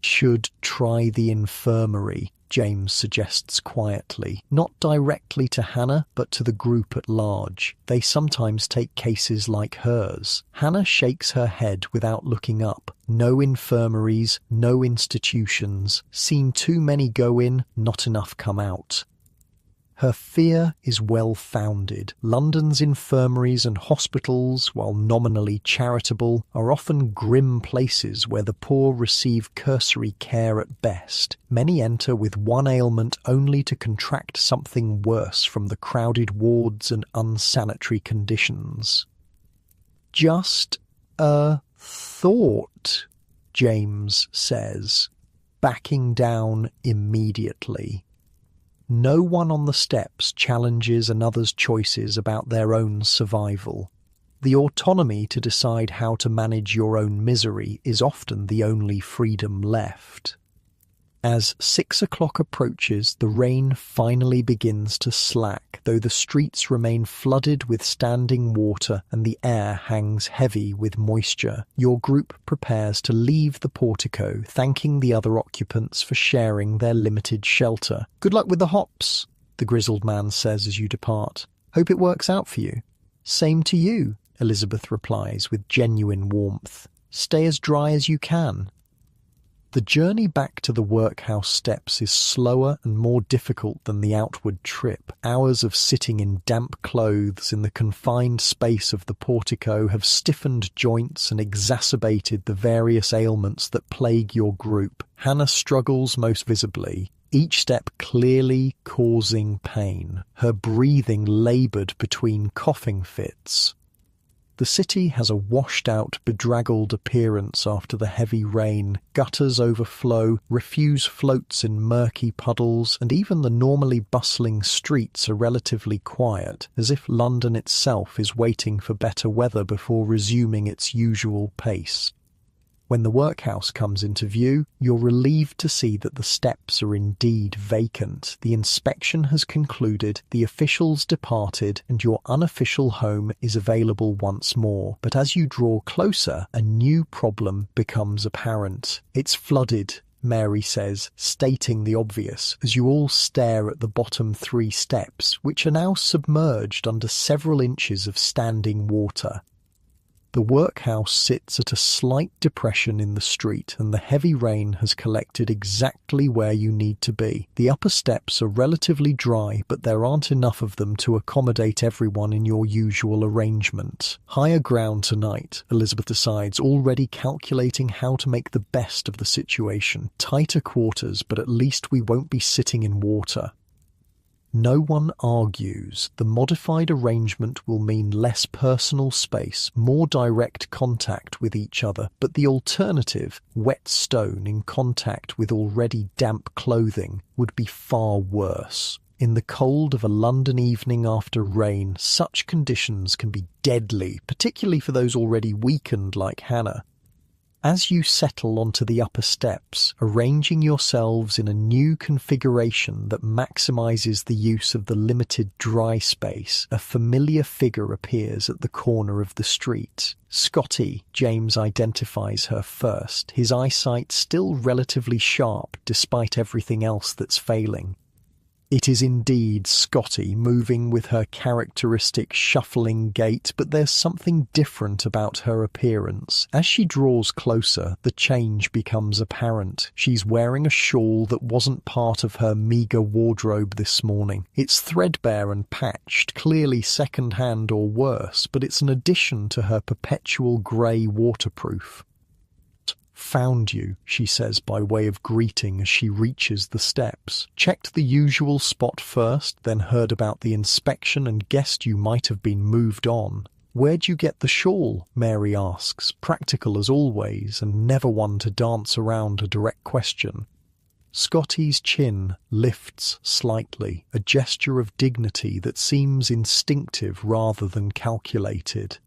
Should try the infirmary, James suggests quietly, not directly to Hannah, but to the group at large. They sometimes take cases like hers. Hannah shakes her head without looking up. No infirmaries, no institutions. Seen too many go in, not enough come out. Her fear is well-founded. London's infirmaries and hospitals, while nominally charitable, are often grim places where the poor receive cursory care at best. Many enter with one ailment only to contract something worse from the crowded wards and unsanitary conditions. Just a thought, James says, backing down immediately. No one on the steps challenges another's choices about their own survival. The autonomy to decide how to manage your own misery is often the only freedom left. As 6 o'clock approaches, the rain finally begins to slack, though the streets remain flooded with standing water and the air hangs heavy with moisture. Your group prepares to leave the portico, thanking the other occupants for sharing their limited shelter. "Good luck with the hops," the grizzled man says as you depart. "Hope it works out for you." "Same to you," Elizabeth replies with genuine warmth. "Stay as dry as you can." The journey back to the workhouse steps is slower and more difficult than the outward trip. Hours of sitting in damp clothes in the confined space of the portico have stiffened joints and exacerbated the various ailments that plague your group. Hannah struggles most visibly, each step clearly causing pain, her breathing laboured between coughing fits. The city has a washed-out, bedraggled appearance after the heavy rain. Gutters overflow, refuse floats in murky puddles, and even the normally bustling streets are relatively quiet, as if London itself is waiting for better weather before resuming its usual pace. When the workhouse comes into view, you're relieved to see that the steps are indeed vacant. The inspection has concluded, the officials departed, and your unofficial home is available once more. But as you draw closer, a new problem becomes apparent. "It's flooded," Mary says, stating the obvious, as you all stare at the bottom 3 steps, which are now submerged under several inches of standing water. The workhouse sits at a slight depression in the street, and the heavy rain has collected exactly where you need to be. The upper steps are relatively dry, but there aren't enough of them to accommodate everyone in your usual arrangement. Higher ground tonight, Elizabeth decides, already calculating how to make the best of the situation. Tighter quarters, but at least we won't be sitting in water. No one argues. The modified arrangement will mean less personal space, more direct contact with each other, but the alternative, wet stone in contact with already damp clothing, would be far worse. In the cold of a London evening after rain, such conditions can be deadly, particularly for those already weakened like Hannah. As you settle onto the upper steps, arranging yourselves in a new configuration that maximizes the use of the limited dry space, a familiar figure appears at the corner of the street. Scotty, James identifies her first, his eyesight still relatively sharp despite everything else that's failing. It is indeed Scotty, moving with her characteristic shuffling gait, but there's something different about her appearance. As she draws closer, the change becomes apparent. She's wearing a shawl that wasn't part of her meagre wardrobe this morning. It's threadbare and patched, clearly second-hand or worse, but it's an addition to her perpetual grey waterproof. "Found you," she says by way of greeting as she reaches the steps. "Checked the usual spot first, then heard about the inspection and guessed you might have been moved on." "Where'd you get the shawl?" Mary asks, practical as always and never one to dance around a direct question. Scotty's chin lifts slightly, a gesture of dignity that seems instinctive rather than calculated.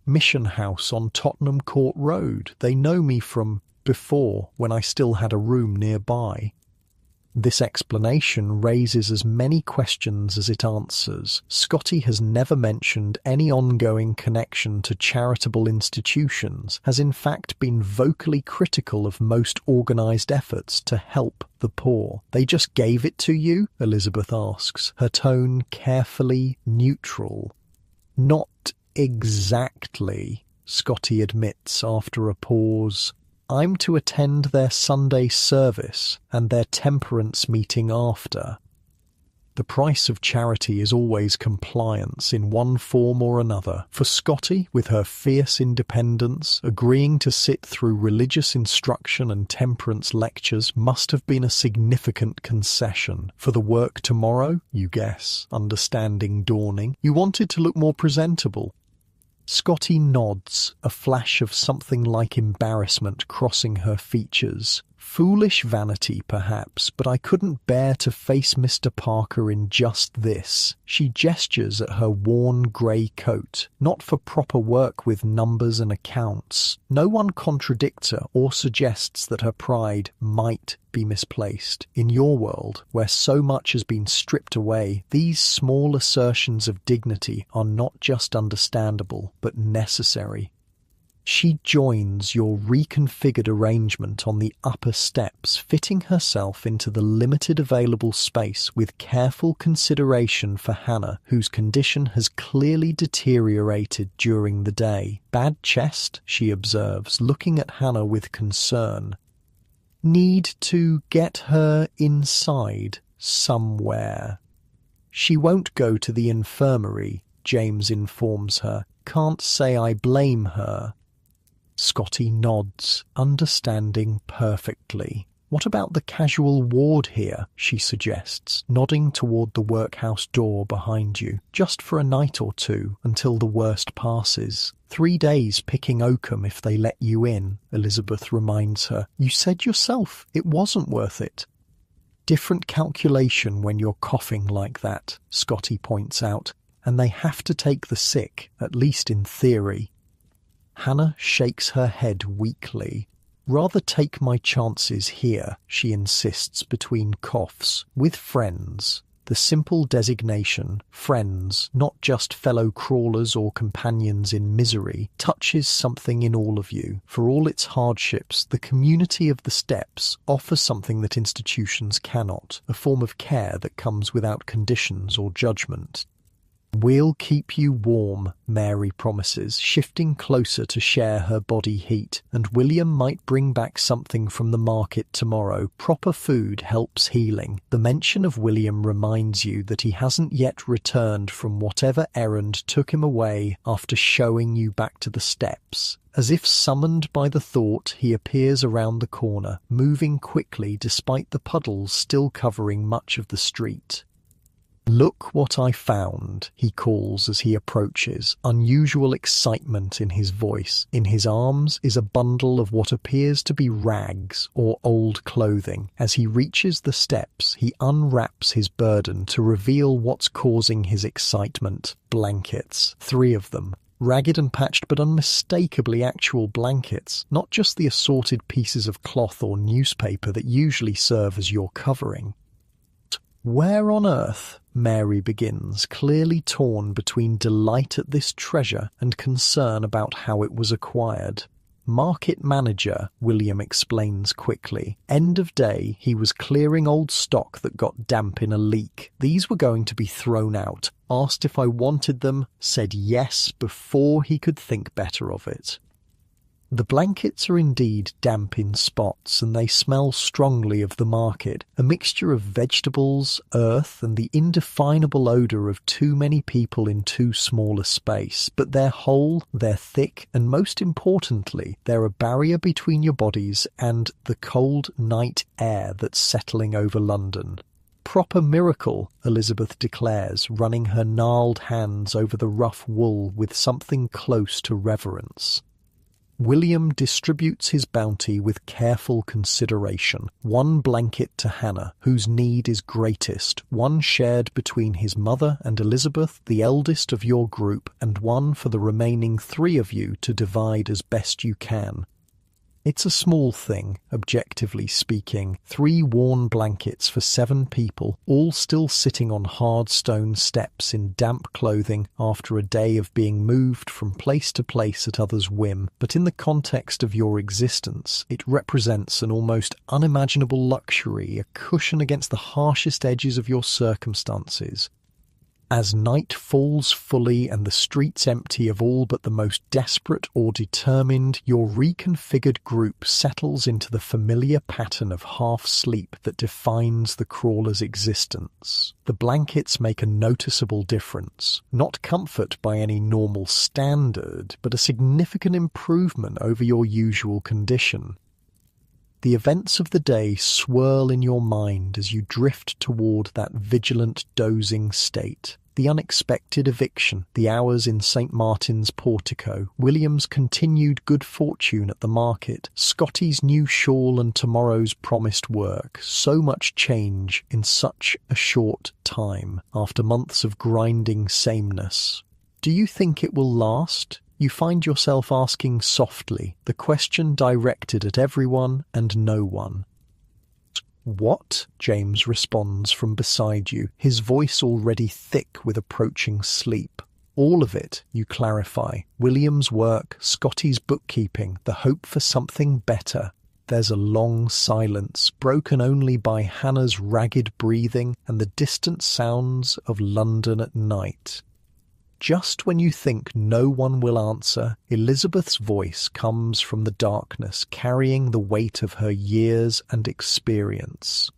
"Mission House on Tottenham Court Road. They know me from before, when I still had a room nearby." This explanation raises as many questions as it answers. Scotty has never mentioned any ongoing connection to charitable institutions, has in fact been vocally critical of most organised efforts to help the poor. They just gave it to you? Elizabeth asks, her tone carefully neutral. Not exactly, Scotty admits after a pause. I'm to attend their Sunday service and their temperance meeting after. The price of charity is always compliance in one form or another. For Scotty, with her fierce independence, agreeing to sit through religious instruction and temperance lectures must have been a significant concession. For the work tomorrow, you guess, understanding dawning, you wanted to look more presentable. Scotty nods, a flash of something like embarrassment crossing her features. Foolish vanity, perhaps, but I couldn't bear to face Mr. Parker in just this. She gestures at her worn grey coat. Not for proper work with numbers and accounts. No one contradicts her or suggests that her pride might be misplaced. In your world, where so much has been stripped away, these small assertions of dignity are not just understandable, but necessary. She joins your reconfigured arrangement on the upper steps, fitting herself into the limited available space with careful consideration for Hannah, whose condition has clearly deteriorated during the day. Bad chest, she observes, looking at Hannah with concern. Need to get her inside somewhere. She won't go to the infirmary, James informs her. Can't say I blame her. Scotty nods, understanding perfectly. What about the casual ward here, she suggests, nodding toward the workhouse door behind you. Just for a night or two, until the worst passes. 3 days picking oakum if they let you in, Elizabeth reminds her. You said yourself it wasn't worth it. Different calculation when you're coughing like that, Scotty points out, and they have to take the sick, at least in theory. Hannah shakes her head weakly. Rather take my chances here, she insists between coughs, with friends. The simple designation, friends, not just fellow crawlers or companions in misery, touches something in all of you. For all its hardships, the community of the steps offers something that institutions cannot, a form of care that comes without conditions or judgment. We'll keep you warm, Mary promises, shifting closer to share her body heat, and William might bring back something from the market tomorrow. Proper food helps healing. The mention of William reminds you that he hasn't yet returned from whatever errand took him away after showing you back to the steps. As if summoned by the thought, he appears around the corner, moving quickly despite the puddles still covering much of the street. Look what I found, he calls as he approaches, unusual excitement in his voice. In his arms is a bundle of what appears to be rags or old clothing. As he reaches the steps, he unwraps his burden to reveal what's causing his excitement. Blankets, 3 of them. Ragged and patched but unmistakably actual blankets, not just the assorted pieces of cloth or newspaper that usually serve as your covering. Where on earth, Mary begins, clearly torn between delight at this treasure and concern about how it was acquired. Market manager, William explains quickly. End of day, he was clearing old stock that got damp in a leak. These were going to be thrown out. Asked if I wanted them, said yes before he could think better of it. The blankets are indeed damp in spots, and they smell strongly of the market, a mixture of vegetables, earth, and the indefinable odour of too many people in too small a space. But they're whole, they're thick, and most importantly, they're a barrier between your bodies and the cold night air that's settling over London. Proper miracle, Elizabeth declares, running her gnarled hands over the rough wool with something close to reverence. William distributes his bounty with careful consideration. 1 blanket to Hannah, whose need is greatest, 1 shared between his mother and Elizabeth, the eldest of your group, and 1 for the remaining 3 of you to divide as best you can. It's a small thing, objectively speaking. 3 worn blankets for 7 people, all still sitting on hard stone steps in damp clothing after a day of being moved from place to place at others' whim. But in the context of your existence, it represents an almost unimaginable luxury, a cushion against the harshest edges of your circumstances. As night falls fully and the streets empty of all but the most desperate or determined, your reconfigured group settles into the familiar pattern of half-sleep that defines the crawler's existence. The blankets make a noticeable difference, not comfort by any normal standard, but a significant improvement over your usual condition. The events of the day swirl in your mind as you drift toward that vigilant, dozing state. The unexpected eviction, the hours in St. Martin's portico, William's continued good fortune at the market, Scotty's new shawl and tomorrow's promised work. So much change in such a short time, after months of grinding sameness. Do you think it will last? You find yourself asking softly, the question directed at everyone and no one. "What?" James responds from beside you, his voice already thick with approaching sleep. "All of it," you clarify. William's work, Scotty's bookkeeping, the hope for something better. There's a long silence, broken only by Hannah's ragged breathing and the distant sounds of London at night. Just when you think no one will answer, Elizabeth's voice comes from the darkness, carrying the weight of her years and experience.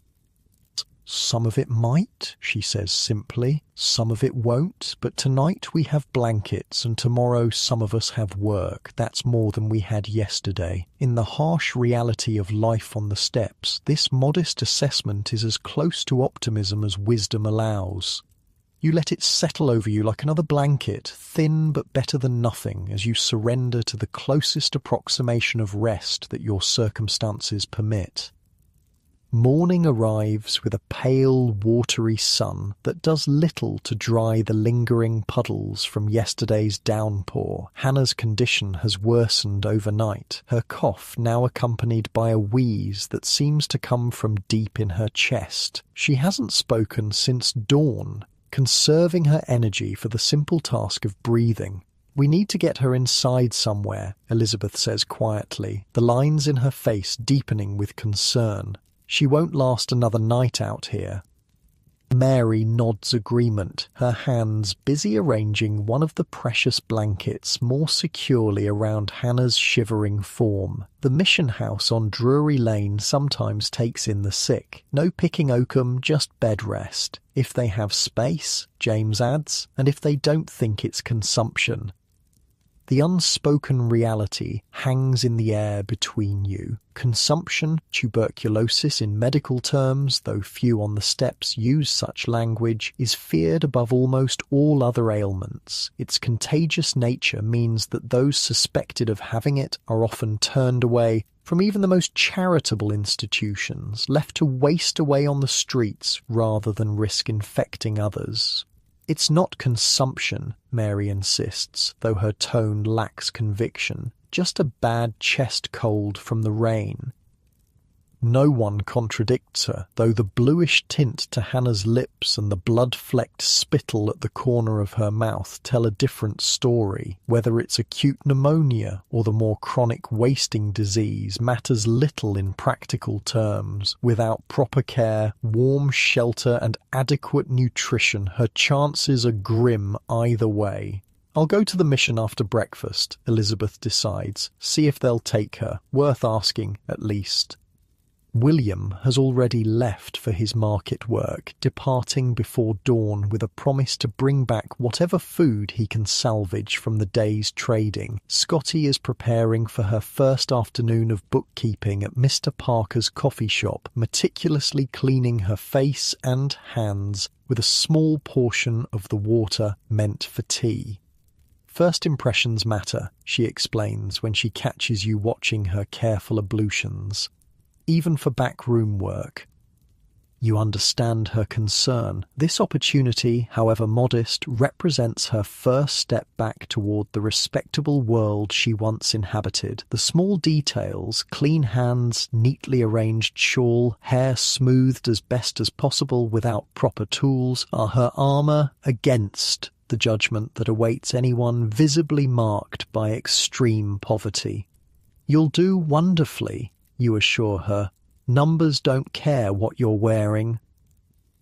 "Some of it might," she says simply. "Some of it won't, but tonight we have blankets and tomorrow some of us have work. That's more than we had yesterday. In the harsh reality of life on the steps, this modest assessment is as close to optimism as wisdom allows. You let it settle over you like another blanket, thin but better than nothing, as you surrender to the closest approximation of rest that your circumstances permit. Morning arrives with a pale, watery sun that does little to dry the lingering puddles from yesterday's downpour. Hannah's condition has worsened overnight, her cough now accompanied by a wheeze that seems to come from deep in her chest. She hasn't spoken since dawn, conserving her energy for the simple task of breathing. "We need to get her inside somewhere," Elizabeth says quietly, the lines in her face deepening with concern. "She won't last another night out here." Mary nods agreement, her hands busy arranging one of the precious blankets more securely around Hannah's shivering form. The mission house on Drury Lane sometimes takes in the sick. No picking oakum, just bed rest. If they have space, James adds, and if they don't think it's consumption. The unspoken reality hangs in the air between you. Consumption, tuberculosis in medical terms, though few on the steps use such language, is feared above almost all other ailments. Its contagious nature means that those suspected of having it are often turned away from even the most charitable institutions, left to waste away on the streets rather than risk infecting others. "It's not consumption," Mary insists, though her tone lacks conviction. "Just a bad chest cold from the rain." No one contradicts her, though the bluish tint to Hannah's lips and the blood-flecked spittle at the corner of her mouth tell a different story. Whether it's acute pneumonia or the more chronic wasting disease matters little in practical terms. Without proper care, warm shelter and adequate nutrition, her chances are grim either way. "I'll go to the mission after breakfast," Elizabeth decides. "See if they'll take her. Worth asking, at least." William has already left for his market work, departing before dawn with a promise to bring back whatever food he can salvage from the day's trading. Scotty is preparing for her first afternoon of bookkeeping at Mr. Parker's coffee shop, meticulously cleaning her face and hands with a small portion of the water meant for tea. "First impressions matter," she explains when she catches you watching her careful ablutions. "Even for backroom work." You understand her concern. This opportunity, however modest, represents her first step back toward the respectable world she once inhabited. The small details, clean hands, neatly arranged shawl, hair smoothed as best as possible without proper tools, are her armour against the judgment that awaits anyone visibly marked by extreme poverty. "You'll do wonderfully," you assure her. "Numbers don't care what you're wearing."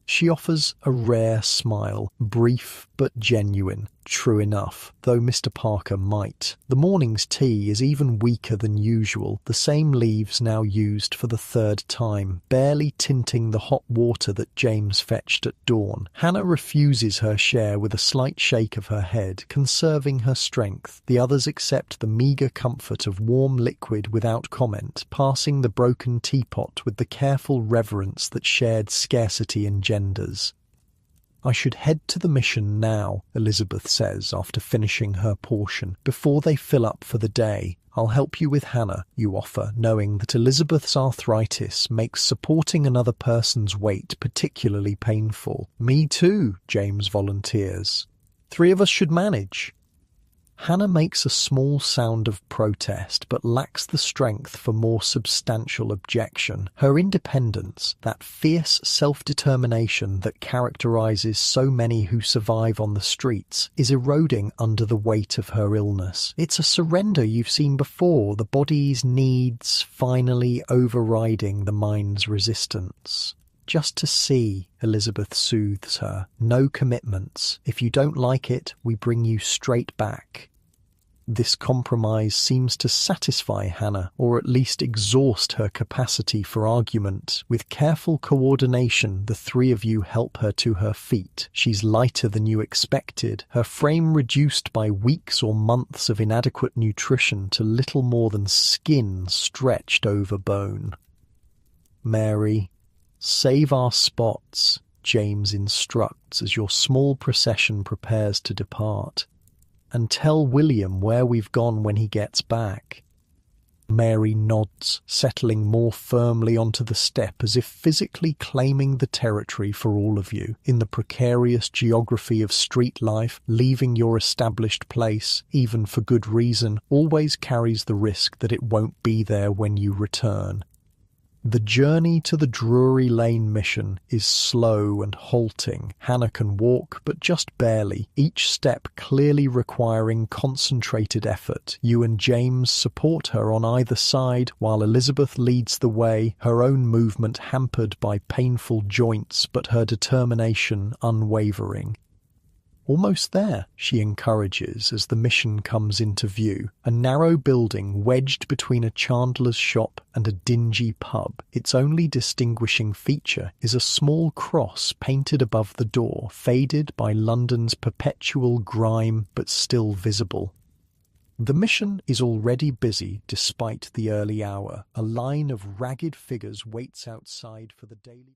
She offers a rare smile, brief but genuine. True enough, though Mr. Parker might. The morning's tea is even weaker than usual, the same leaves now used for the third time, barely tinting the hot water that James fetched at dawn. Hannah refuses her share with a slight shake of her head, conserving her strength. The others accept the meagre comfort of warm liquid without comment, passing the broken teapot with the careful reverence that shared scarcity engenders. "I should head to the mission now," Elizabeth says after finishing her portion, "before they fill up for the day. I'll help you with Hannah," you offer, knowing that Elizabeth's arthritis makes supporting another person's weight particularly painful. "Me too," James volunteers. "Three of us should manage." Hannah makes a small sound of protest, but lacks the strength for more substantial objection. Her independence, that fierce self-determination that characterizes so many who survive on the streets, is eroding under the weight of her illness. It's a surrender you've seen before, the body's needs finally overriding the mind's resistance. "Just to see," Elizabeth soothes her. "No commitments. If you don't like it, we bring you straight back." This compromise seems to satisfy Hannah, or at least exhaust her capacity for argument. With careful coordination, the three of you help her to her feet. She's lighter than you expected, her frame reduced by weeks or months of inadequate nutrition to little more than skin stretched over bone. "Mary, save our spots," James instructs as your small procession prepares to depart. "And tell William where we've gone when he gets back." Mary nods, settling more firmly onto the step as if physically claiming the territory for all of you. In the precarious geography of street life, leaving your established place, even for good reason, always carries the risk that it won't be there when you return. The journey to the Drury Lane mission is slow and halting. Hannah can walk, but just barely, each step clearly requiring concentrated effort. You and James support her on either side, while Elizabeth leads the way, her own movement hampered by painful joints, but her determination unwavering. "Almost there," she encourages as the mission comes into view. A narrow building wedged between a chandler's shop and a dingy pub. Its only distinguishing feature is a small cross painted above the door, faded by London's perpetual grime but still visible. The mission is already busy despite the early hour. A line of ragged figures waits outside for the daily...